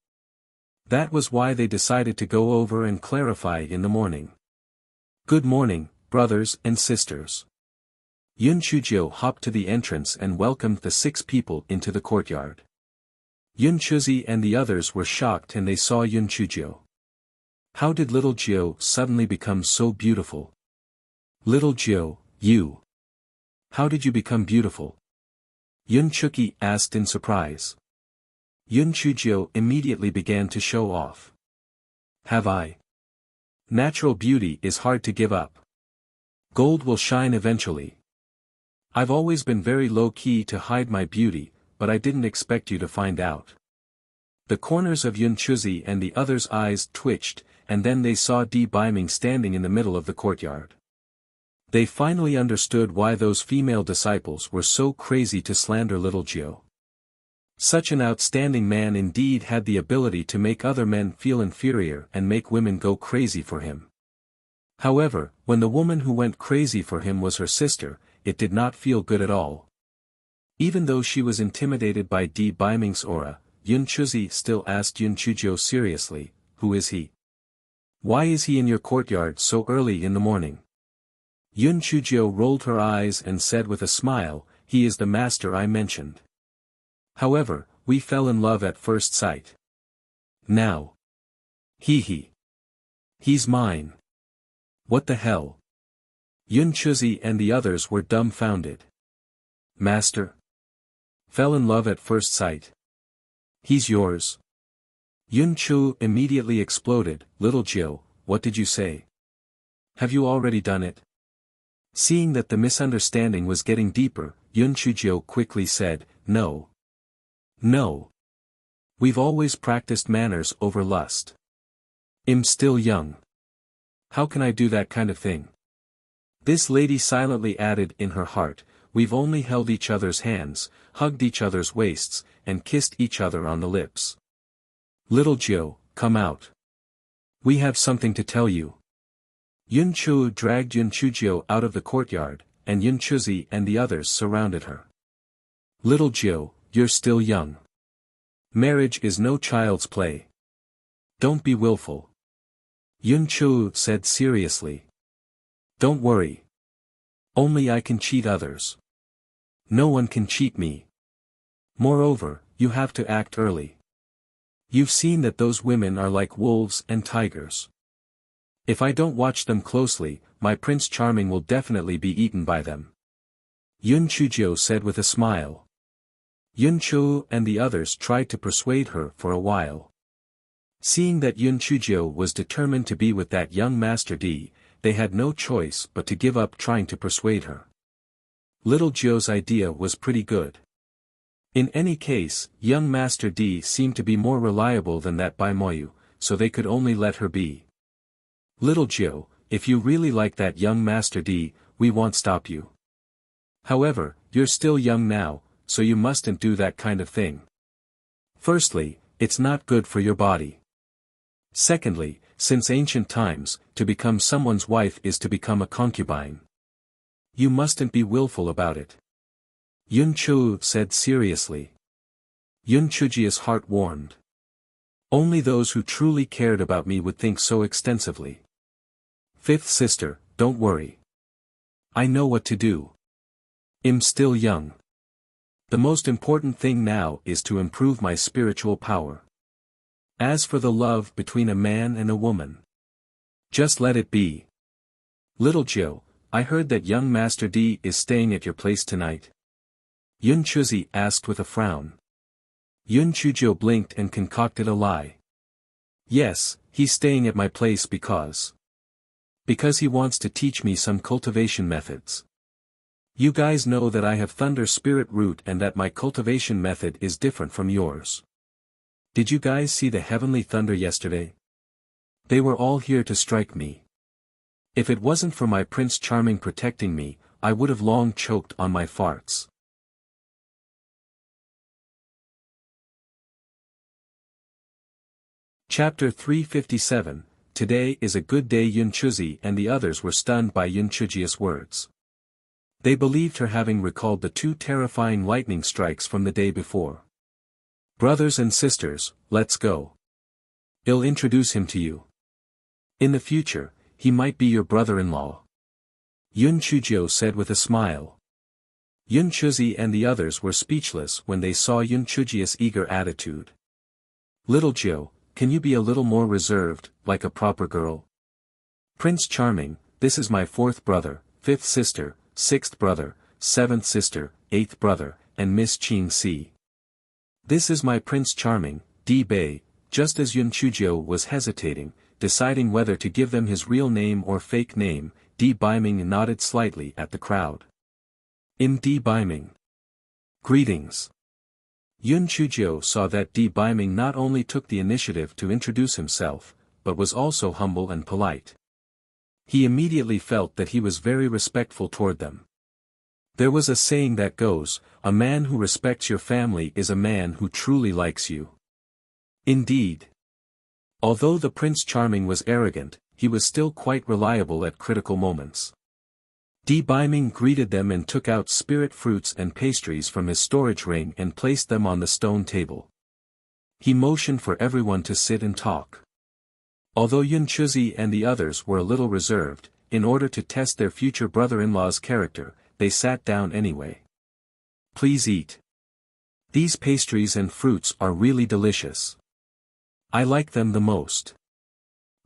That was why they decided to go over and clarify in the morning. "Good morning, brothers and sisters." Yun Chujio hopped to the entrance and welcomed the 6 people into the courtyard. Yun Chuzi and the others were shocked and they saw Yun Chujio. How did little Jio suddenly become so beautiful? "Little Jio, you. How did you become beautiful?" Yun Chuki asked in surprise. Yun Chujio immediately began to show off. "Have I? Natural beauty is hard to give up. Gold will shine eventually. I've always been very low-key to hide my beauty, but I didn't expect you to find out." The corners of Yun Chuzi and the others' eyes twitched, and then they saw Di Biming standing in the middle of the courtyard. They finally understood why those female disciples were so crazy to slander little Jio. Such an outstanding man indeed had the ability to make other men feel inferior and make women go crazy for him. However, when the woman who went crazy for him was her sister, it did not feel good at all. Even though she was intimidated by Di Biming's aura, Yun Chuzi still asked Yun Chujio seriously, "Who is he? Why is he in your courtyard so early in the morning?" Yun Chujio rolled her eyes and said with a smile, "He is the master I mentioned. However, we fell in love at first sight. Now. He's mine. What the hell?" Yun Chuzi and the others were dumbfounded. "Master? Fell in love at first sight? He's yours?" Yun Chu immediately exploded, "Little Jio, what did you say? Have you already done it?" Seeing that the misunderstanding was getting deeper, Yun Chujio quickly said, "No. No. We've always practiced manners over lust. I'm still young. How can I do that kind of thing?" This lady silently added in her heart, "We've only held each other's hands, hugged each other's waists, and kissed each other on the lips. Little Jio, come out. We have something to tell you." Yun Chu dragged Yun Chujio out of the courtyard, and Yun Chuzi and the others surrounded her. "Little Jio, you're still young. Marriage is no child's play. Don't be willful." Yun Chu said seriously. "Don't worry. Only I can cheat others. No one can cheat me. Moreover, you have to act early. You've seen that those women are like wolves and tigers. If I don't watch them closely, my Prince Charming will definitely be eaten by them." Yun Chujio said with a smile. Yun Chu and the others tried to persuade her for a while. Seeing that Yun Chujio was determined to be with that young Master Di, they had no choice but to give up trying to persuade her. Little Jio's idea was pretty good. In any case, young Master Di seemed to be more reliable than that Bai Moyu, so they could only let her be. "Little Jio, if you really like that young Master Di, we won't stop you. However, you're still young now, so you mustn't do that kind of thing. Firstly, it's not good for your body. Secondly, since ancient times, to become someone's wife is to become a concubine. You mustn't be willful about it." Yun Chu said seriously. Yun Chujio's heart warmed. Only those who truly cared about me would think so extensively. Fifth sister, don't worry. I know what to do. I'm still young. The most important thing now is to improve my spiritual power. As for the love between a man and a woman, just let it be. Little Jiu, I heard that young Master D is staying at your place tonight. Yun Chuzi asked with a frown. Yun Chuzhou blinked and concocted a lie. Yes, he's staying at my place because he wants to teach me some cultivation methods. You guys know that I have Thunder Spirit Root and that my cultivation method is different from yours. Did you guys see the heavenly thunder yesterday? They were all here to strike me. If it wasn't for my Prince Charming protecting me, I would have long choked on my farts. Chapter 357, Today is a good day. Yun Chuzi and the others were stunned by Yun Chujia's words. They believed her having recalled the 2 terrifying lightning strikes from the day before. Brothers and sisters, let's go. I'll introduce him to you. In the future, he might be your brother-in-law. Yun Chuzhou said with a smile. Yun Chuzi and the others were speechless when they saw Yun Chujia's eager attitude. Little Jiu, can you be a little more reserved, like a proper girl? Prince Charming, this is my 4th brother, 5th sister, 6th brother, 7th sister, 8th brother, and Miss Qing Si. This is my Prince Charming, Di Bei. Just as Yun Chuzhou was hesitating, deciding whether to give them his real name or fake name, Di Beiming nodded slightly at the crowd. In Di Beiming. Greetings. Yun Chuzhou saw that Di Beiming not only took the initiative to introduce himself, but was also humble and polite. He immediately felt that he was very respectful toward them. There was a saying that goes, a man who respects your family is a man who truly likes you. Indeed. Although the Prince Charming was arrogant, he was still quite reliable at critical moments. Di Beiming greeted them and took out spirit fruits and pastries from his storage ring and placed them on the stone table. He motioned for everyone to sit and talk. Although Yun Chuzi and the others were a little reserved, in order to test their future brother-in-law's character, they sat down anyway. Please eat. These pastries and fruits are really delicious. I like them the most.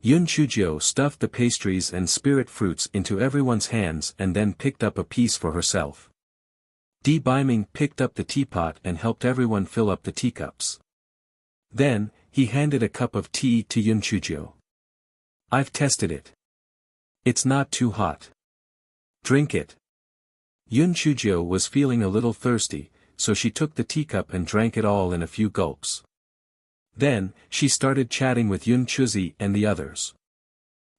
Yun Chuzhou stuffed the pastries and spirit fruits into everyone's hands and then picked up a piece for herself. Di Beiming picked up the teapot and helped everyone fill up the teacups. Then, he handed a cup of tea to Yun Chuzhou. I've tested it. It's not too hot. Drink it. Yun Chuzhou was feeling a little thirsty, so she took the teacup and drank it all in a few gulps. Then, she started chatting with Yun Chuzi and the others.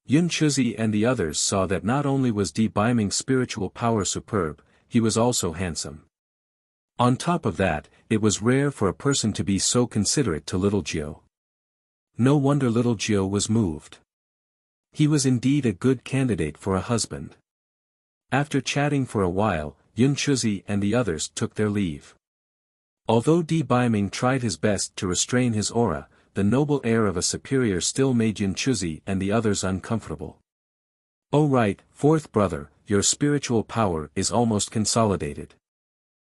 Yun Chuzi and the others saw that not only was Di Beiming's spiritual power superb, he was also handsome. On top of that, it was rare for a person to be so considerate to little Jiu. No wonder little Jiu was moved. He was indeed a good candidate for a husband. After chatting for a while, Yun Chuzi and the others took their leave. Although Di Beiming tried his best to restrain his aura, the noble air of a superior still made Yun Chuzi and the others uncomfortable. Oh right, 4th brother, your spiritual power is almost consolidated.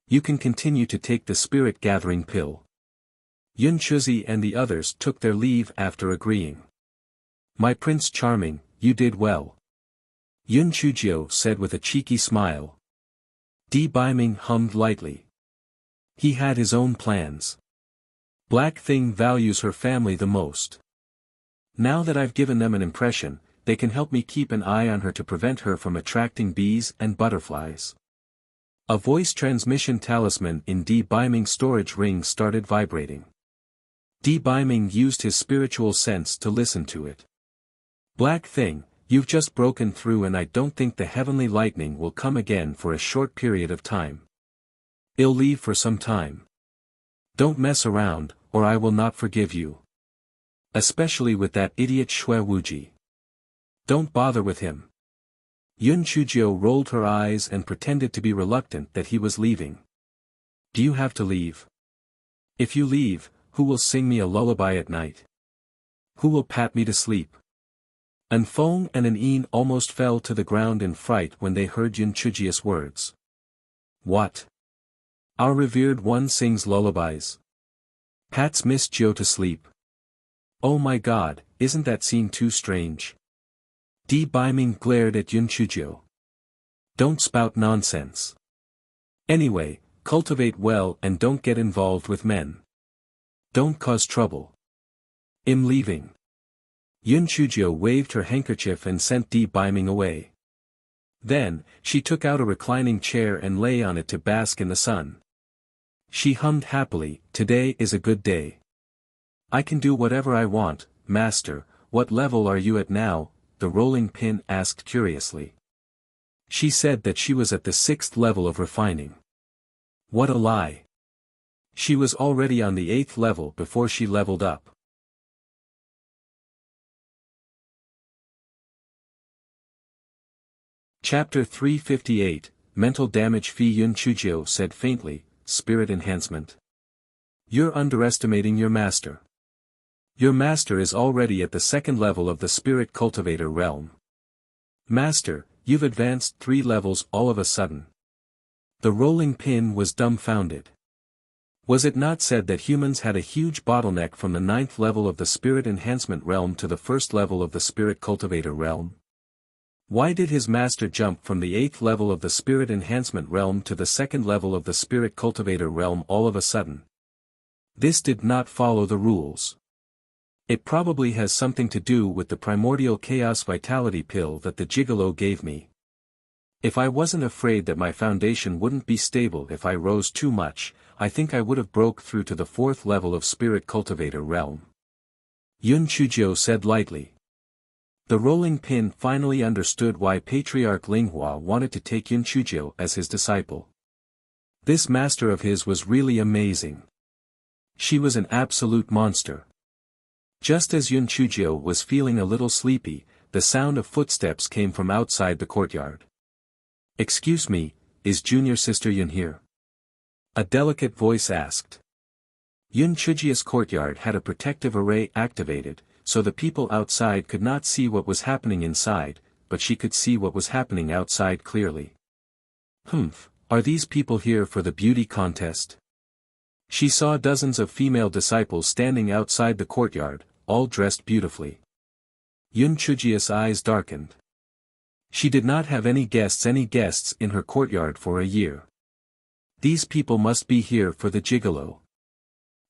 You can continue to take the spirit gathering pill. Yun Chuzi and the others took their leave after agreeing. My Prince Charming, you did well. Yun Chuzhou said with a cheeky smile. Di Beiming hummed lightly. He had his own plans. Black Thing values her family the most. Now that I've given them an impression, they can help me keep an eye on her to prevent her from attracting bees and butterflies. A voice transmission talisman in Di Beiming's storage ring started vibrating. Di Beiming used his spiritual sense to listen to it. Black Thing, you've just broken through and I don't think the heavenly lightning will come again for a short period of time. I'll leave for some time. Don't mess around, or I will not forgive you. Especially with that idiot Shui Wuji. Don't bother with him. Yun Chuzhou rolled her eyes and pretended to be reluctant that he was leaving. Do you have to leave? If you leave, who will sing me a lullaby at night? Who will pat me to sleep? An Feng and an Een almost fell to the ground in fright when they heard Yun Chujia's words. What? Our revered one sings lullabies. Pats Miss Jiu to sleep. Oh my god, isn't that scene too strange? Di Biming glared at Yun Chujio. Don't spout nonsense. Anyway, cultivate well and don't get involved with men. Don't cause trouble. I'm leaving. Yun Chujio waved her handkerchief and sent Di Biming away. Then, she took out a reclining chair and lay on it to bask in the sun. She hummed happily, "Today is a good day. I can do whatever I want, master." "What level are you at now?" the rolling pin asked curiously. She said that she was at the 6th level of refining. What a lie. She was already on the 8th level before she leveled up. Chapter 358, Mental Damage Fee. Yun Chujio said faintly, "Spirit enhancement. You're underestimating your master. Your master is already at the 2nd level of the Spirit Cultivator realm. Master, you've advanced 3 levels all of a sudden." The rolling pin was dumbfounded. Was it not said that humans had a huge bottleneck from the 9th level of the Spirit Enhancement realm to the 1st level of the Spirit Cultivator realm? Why did his master jump from the 8th level of the Spirit Enhancement realm to the 2nd level of the Spirit Cultivator realm all of a sudden? This did not follow the rules. It probably has something to do with the Primordial Chaos Vitality pill that the Gigolo gave me. If I wasn't afraid that my foundation wouldn't be stable if I rose too much, I think I would have broke through to the 4th level of Spirit Cultivator realm. Yun Chujio said lightly. The rolling pin finally understood why Patriarch Linghua wanted to take Yun Chujio as his disciple. This master of his was really amazing. She was an absolute monster. Just as Yun Chujio was feeling a little sleepy, the sound of footsteps came from outside the courtyard. "Excuse me, is junior sister Yun here?" A delicate voice asked. Yun Chujio's courtyard had a protective array activated, so the people outside could not see what was happening inside, but she could see what was happening outside clearly. Are these people here for the beauty contest? She saw dozens of female disciples standing outside the courtyard, all dressed beautifully. Yun Chujio's eyes darkened. She did not have any guests in her courtyard for a year. These people must be here for the gigolo.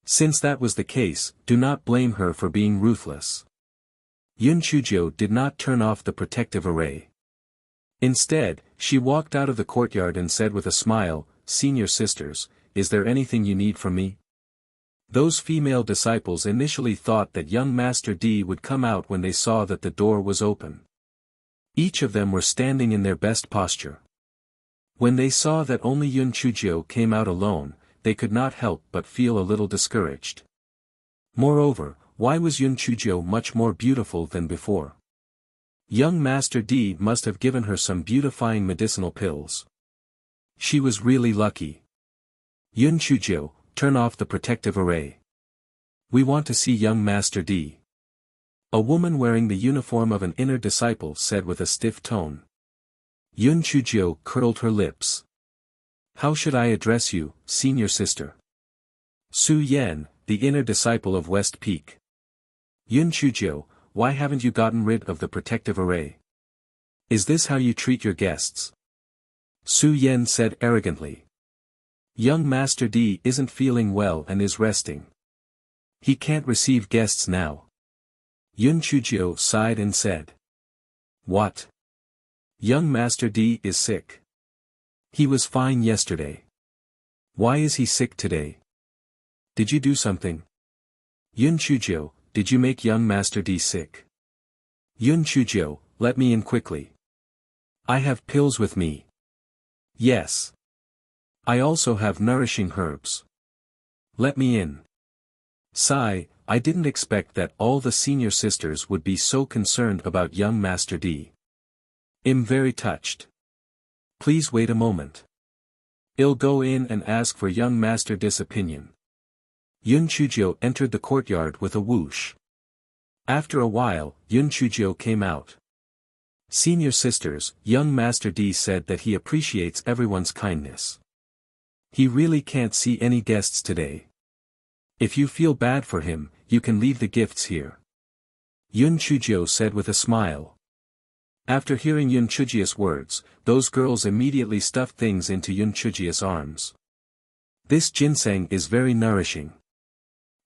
Since that was the case, do not blame her for being ruthless. Yun Chujio did not turn off the protective array. Instead, she walked out of the courtyard and said with a smile, "Senior sisters, is there anything you need from me?" Those female disciples initially thought that young Master D would come out when they saw that the door was open. Each of them were standing in their best posture. When they saw that only Yun Chujio came out alone, they could not help but feel a little discouraged. Moreover, why was Yun Chujio much more beautiful than before? Young Master D must have given her some beautifying medicinal pills. She was really lucky. Yun Chujio, turn off the protective array. We want to see young Master D. A woman wearing the uniform of an inner disciple said with a stiff tone. Yun Chujio curled her lips. How should I address you, senior sister? Su Yen, the inner disciple of West Peak. Yun Chujio, why haven't you gotten rid of the protective array? Is this how you treat your guests? Su Yen said arrogantly. Young Master D isn't feeling well and is resting. He can't receive guests now. Yun Chujio sighed and said. What? Young Master D is sick. He was fine yesterday. Why is he sick today? Did you do something? Yun Chujio, did you make young Master D sick? Yun Chujio, let me in quickly. I have pills with me. Yes. I also have nourishing herbs. Let me in. Sigh, I didn't expect that all the senior sisters would be so concerned about young Master D. I'm very touched. Please wait a moment. I'll go in and ask for young Master D's opinion. Yun Chujio entered the courtyard with a whoosh. After a while, Yun Chujio came out. Senior sisters, young Master D said that he appreciates everyone's kindness. He really can't see any guests today. If you feel bad for him, you can leave the gifts here. Yun Chujio said with a smile. After hearing Yun Chujio's words, those girls immediately stuffed things into Yun Chujio's arms. This ginseng is very nourishing.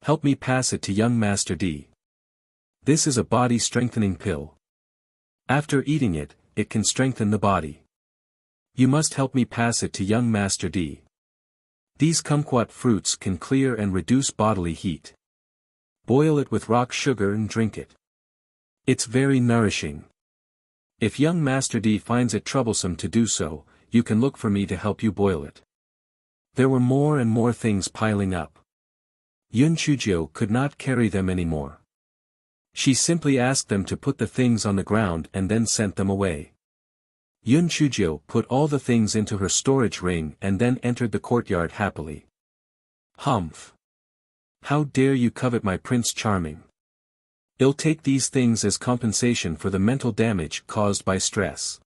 Help me pass it to young Master D. This is a body-strengthening pill. After eating it, it can strengthen the body. You must help me pass it to young Master D. These kumquat fruits can clear and reduce bodily heat. Boil it with rock sugar and drink it. It's very nourishing. If young Master D finds it troublesome to do so, you can look for me to help you boil it. There were more and more things piling up. Yun Chujio could not carry them anymore. She simply asked them to put the things on the ground and then sent them away. Yun Chujio put all the things into her storage ring and then entered the courtyard happily. Humph! How dare you covet my Prince Charming? I'll take these things as compensation for the mental damage caused by stress.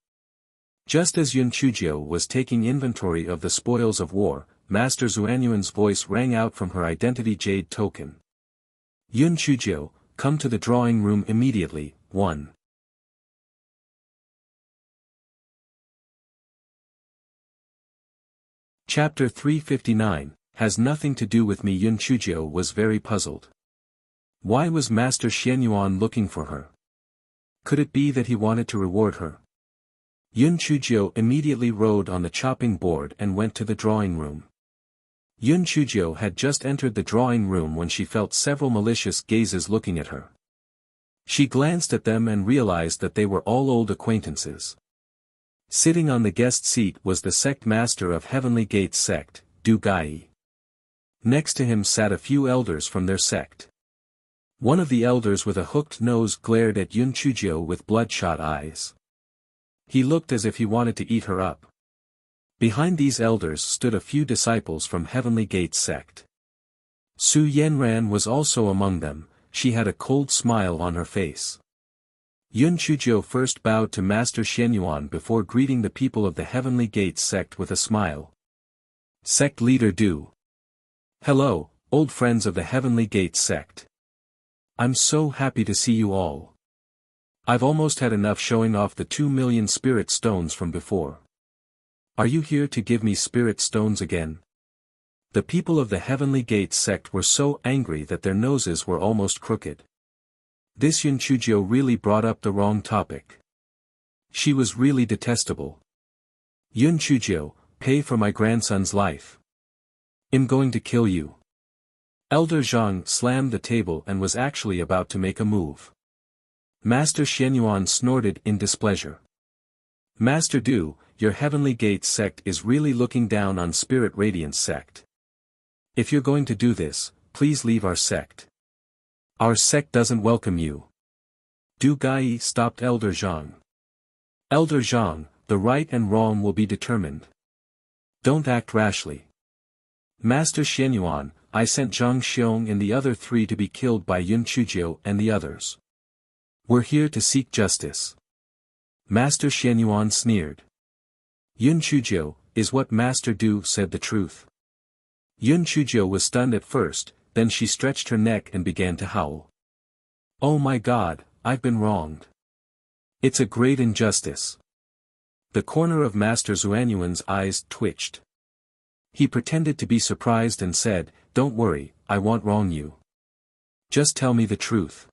Just as Yun Chujio was taking inventory of the spoils of war, Master Xuanyuan's voice rang out from her identity jade token. Yun Chujio, come to the drawing room immediately. 1. Chapter 359, has nothing to do with me. Yun Chujio was very puzzled. Why was Master Xianyuan looking for her? Could it be that he wanted to reward her? Yun Chujio immediately rode on the chopping board and went to the drawing room. Yun Chujio had just entered the drawing room when she felt several malicious gazes looking at her. She glanced at them and realized that they were all old acquaintances. Sitting on the guest seat was the sect master of Heavenly Gates sect, Du Gai. Next to him sat a few elders from their sect. One of the elders with a hooked nose glared at Yun Chujio with bloodshot eyes. He looked as if he wanted to eat her up. Behind these elders stood a few disciples from Heavenly Gates sect. Su Yanran was also among them. She had a cold smile on her face. Yun Chujio first bowed to Master Xianyuan before greeting the people of the Heavenly Gates sect with a smile. Sect leader Du. Hello, old friends of the Heavenly Gates sect. I'm so happy to see you all. I've almost had enough showing off the 2 million spirit stones from before. Are you here to give me spirit stones again? The people of the Heavenly Gates sect were so angry that their noses were almost crooked. This Yun Chujio really brought up the wrong topic. She was really detestable. Yun Chujio, pay for my grandson's life. I'm going to kill you. Elder Zhang slammed the table and was actually about to make a move. Master Xianyuan snorted in displeasure. Master Du, your Heavenly Gates sect is really looking down on Spirit Radiance sect. If you're going to do this, please leave our sect. Our sect doesn't welcome you. Du Gai stopped Elder Zhang. Elder Zhang, the right and wrong will be determined. Don't act rashly. Master Xianyuan, I sent Zhang Xiong and the other 3 to be killed by Yun Chujio and the others. We're here to seek justice. Master Xianyuan sneered. Yun Chujio, is what Master Du said the truth? Yun Chujio was stunned at first, then she stretched her neck and began to howl. Oh my God, I've been wronged. It's a great injustice. The corner of Master Xuanyuan's eyes twitched. He pretended to be surprised and said, don't worry, I won't wrong you. Just tell me the truth.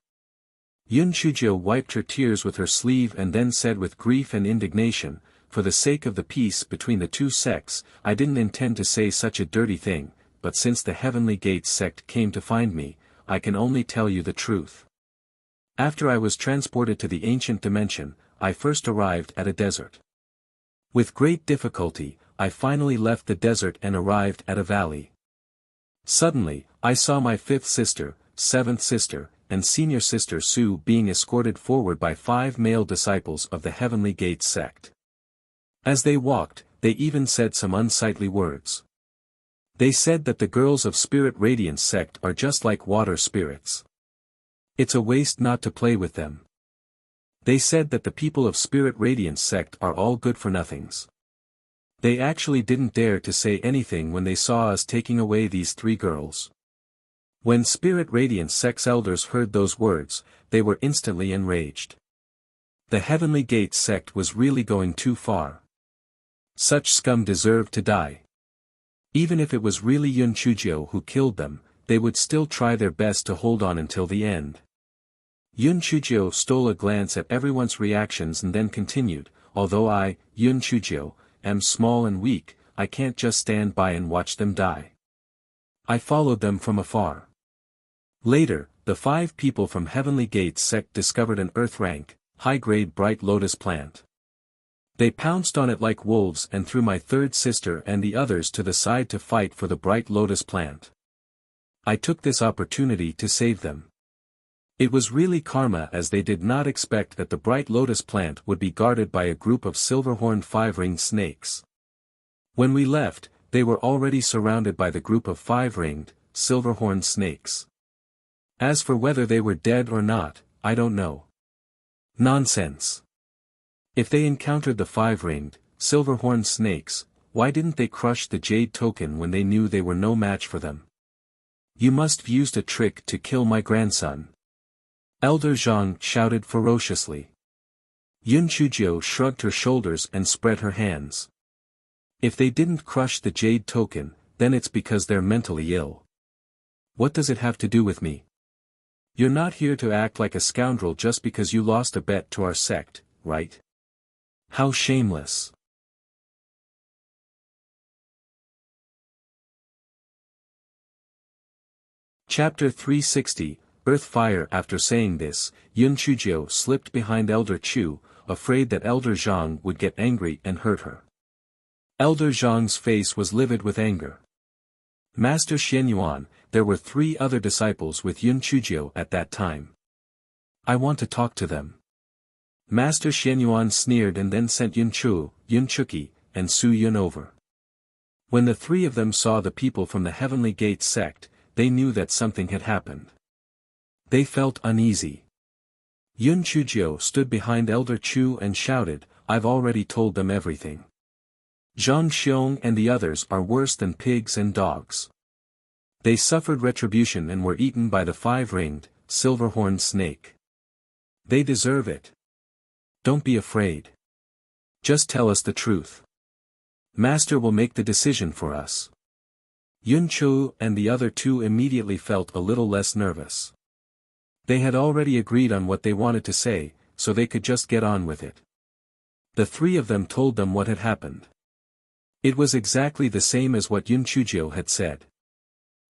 Yun Chujio wiped her tears with her sleeve and then said with grief and indignation, for the sake of the peace between the two sects, I didn't intend to say such a dirty thing, but since the Heavenly Gates sect came to find me, I can only tell you the truth. After I was transported to the ancient dimension, I first arrived at a desert. With great difficulty, I finally left the desert and arrived at a valley. Suddenly, I saw my 5th sister, 7th sister, and senior sister Su being escorted forward by 5 male disciples of the Heavenly Gates sect. As they walked, they even said some unsightly words. They said that the girls of Spirit Radiance sect are just like water spirits. It's a waste not to play with them. They said that the people of Spirit Radiance sect are all good-for-nothings. They actually didn't dare to say anything when they saw us taking away these 3 girls. When Spirit Radiance sect's elders heard those words, they were instantly enraged. The Heavenly Gate sect was really going too far. Such scum deserved to die. Even if it was really Yun Chujio who killed them, they would still try their best to hold on until the end. Yun Chujio stole a glance at everyone's reactions and then continued, although I, Yun Chujio, am small and weak, I can't just stand by and watch them die. I followed them from afar. Later, the 5 people from Heavenly Gate sect discovered an Earth-rank, high-grade bright lotus plant. They pounced on it like wolves and threw my 3rd sister and the others to the side to fight for the bright lotus plant. I took this opportunity to save them. It was really karma, as they did not expect that the bright lotus plant would be guarded by a group of silver-horned 5-ringed snakes. When we left, they were already surrounded by the group of 5-ringed, silver-horned snakes. As for whether they were dead or not, I don't know. Nonsense. If they encountered the 5-ringed, silver-horned snakes, why didn't they crush the jade token when they knew they were no match for them? You must have used a trick to kill my grandson. Elder Zhang shouted ferociously. Yun Chujio shrugged her shoulders and spread her hands. If they didn't crush the jade token, then it's because they're mentally ill. What does it have to do with me? You're not here to act like a scoundrel just because you lost a bet to our sect, right? How shameless. Chapter 360, Earth Fire. After saying this, Yun Chujio slipped behind Elder Chu, afraid that Elder Zhang would get angry and hurt her. Elder Zhang's face was livid with anger. Master Xianyuan, there were 3 other disciples with Yun Chujio at that time. I want to talk to them. Master Xianyuan sneered and then sent Yun Chu, Yun Chuki, and Su Yun over. When the 3 of them saw the people from the Heavenly Gate sect, they knew that something had happened. They felt uneasy. Yun Chujio stood behind Elder Chu and shouted, I've already told them everything. Zhang Xiong and the others are worse than pigs and dogs. They suffered retribution and were eaten by the 5-ringed, silver-horned snake. They deserve it. Don't be afraid. Just tell us the truth. Master will make the decision for us. Yun Chu and the other 2 immediately felt a little less nervous. They had already agreed on what they wanted to say, so they could just get on with it. The 3 of them told them what had happened. It was exactly the same as what Yun Chujio had said.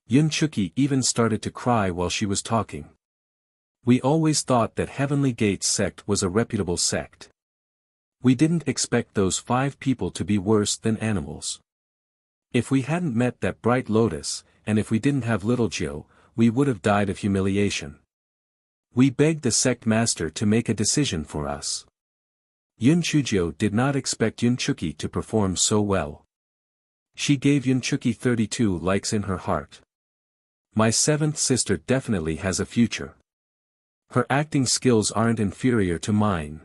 Yun Chuki even started to cry while she was talking. We always thought that Heavenly Gate sect was a reputable sect. We didn't expect those 5 people to be worse than animals. If we hadn't met that bright lotus, and if we didn't have little Jiu, we would have died of humiliation. We begged the sect master to make a decision for us. Yun Chujio did not expect Yun Chuki to perform so well. She gave Yun Chuki 32 likes in her heart. My 7th sister definitely has a future. Her acting skills aren't inferior to mine.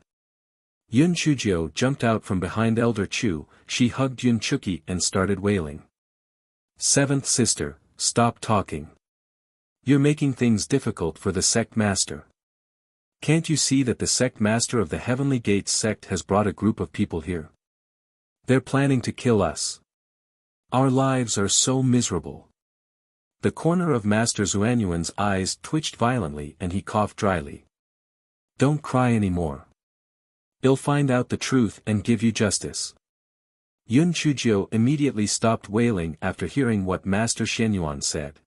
Yun Chujio jumped out from behind Elder Chu, she hugged Yun Chuki and started wailing. 7th sister, stop talking. You're making things difficult for the sect master. Can't you see that the sect master of the Heavenly Gate sect has brought a group of people here? They're planning to kill us. Our lives are so miserable. The corner of Master Xuanyuan's eyes twitched violently and he coughed dryly. Don't cry anymore. They'll find out the truth and give you justice. Yun Chujio immediately stopped wailing after hearing what Master Xianyuan said.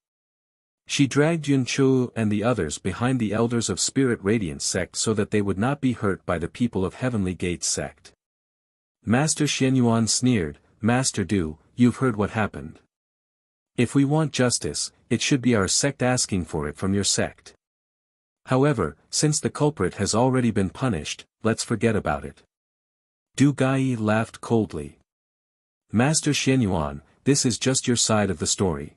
She dragged Yun Chu and the others behind the elders of Spirit Radiance sect so that they would not be hurt by the people of Heavenly Gate sect. Master Xianyuan sneered, Master Du, you've heard what happened. If we want justice, it should be our sect asking for it from your sect. However, since the culprit has already been punished, let's forget about it. Du Gai laughed coldly. Master Xianyuan, this is just your side of the story.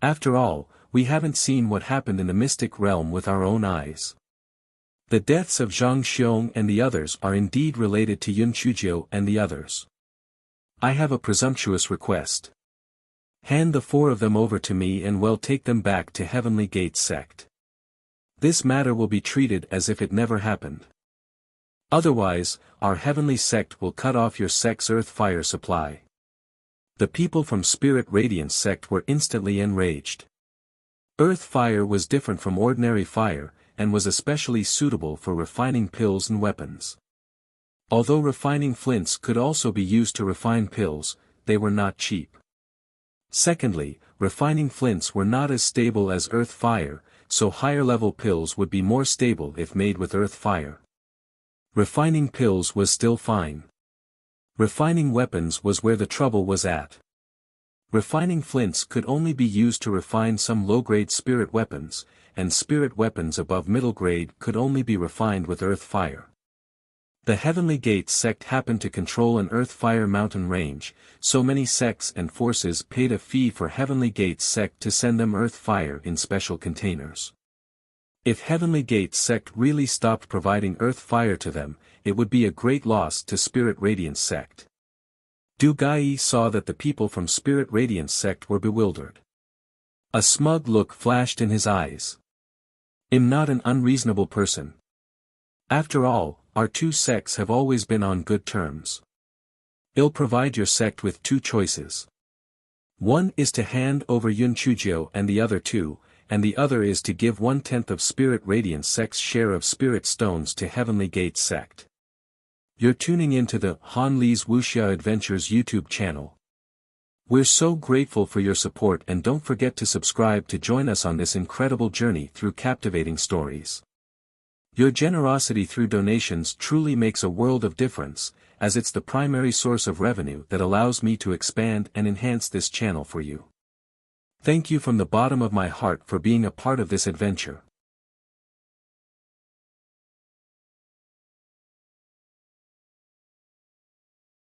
After all, we haven't seen what happened in the mystic realm with our own eyes. The deaths of Zhang Xiong and the others are indeed related to Yun Chuzhou and the others. I have a presumptuous request. Hand the 4 of them over to me and we'll take them back to Heavenly Gate sect. This matter will be treated as if it never happened. Otherwise, our heavenly sect will cut off your sect's earth fire supply. The people from Spirit Radiance sect were instantly enraged. Earth fire was different from ordinary fire, and was especially suitable for refining pills and weapons. Although refining flints could also be used to refine pills, they were not cheap. Secondly, refining flints were not as stable as earth fire, so higher-level pills would be more stable if made with earth fire. Refining pills was still fine. Refining weapons was where the trouble was at. Refining flints could only be used to refine some low-grade spirit weapons, and spirit weapons above middle grade could only be refined with earth fire. The Heavenly Gate sect happened to control an earth fire mountain range, so many sects and forces paid a fee for Heavenly Gate sect to send them earth fire in special containers. If Heavenly Gate sect really stopped providing earth fire to them, it would be a great loss to Spirit Radiance sect. Du Gai saw that the people from Spirit Radiance sect were bewildered. A smug look flashed in his eyes. I'm not an unreasonable person. After all, our 2 sects have always been on good terms. I'll provide your sect with 2 choices. One is to hand over Yun Chuzhou and the other 2, and the other is to give 1/10 of Spirit Radiance sect's share of spirit stones to Heavenly Gate sect. You're tuning into the Han Li's Wuxia Adventures YouTube channel. We're so grateful for your support, and don't forget to subscribe to join us on this incredible journey through captivating stories. Your generosity through donations truly makes a world of difference, as it's the primary source of revenue that allows me to expand and enhance this channel for you. Thank you from the bottom of my heart for being a part of this adventure.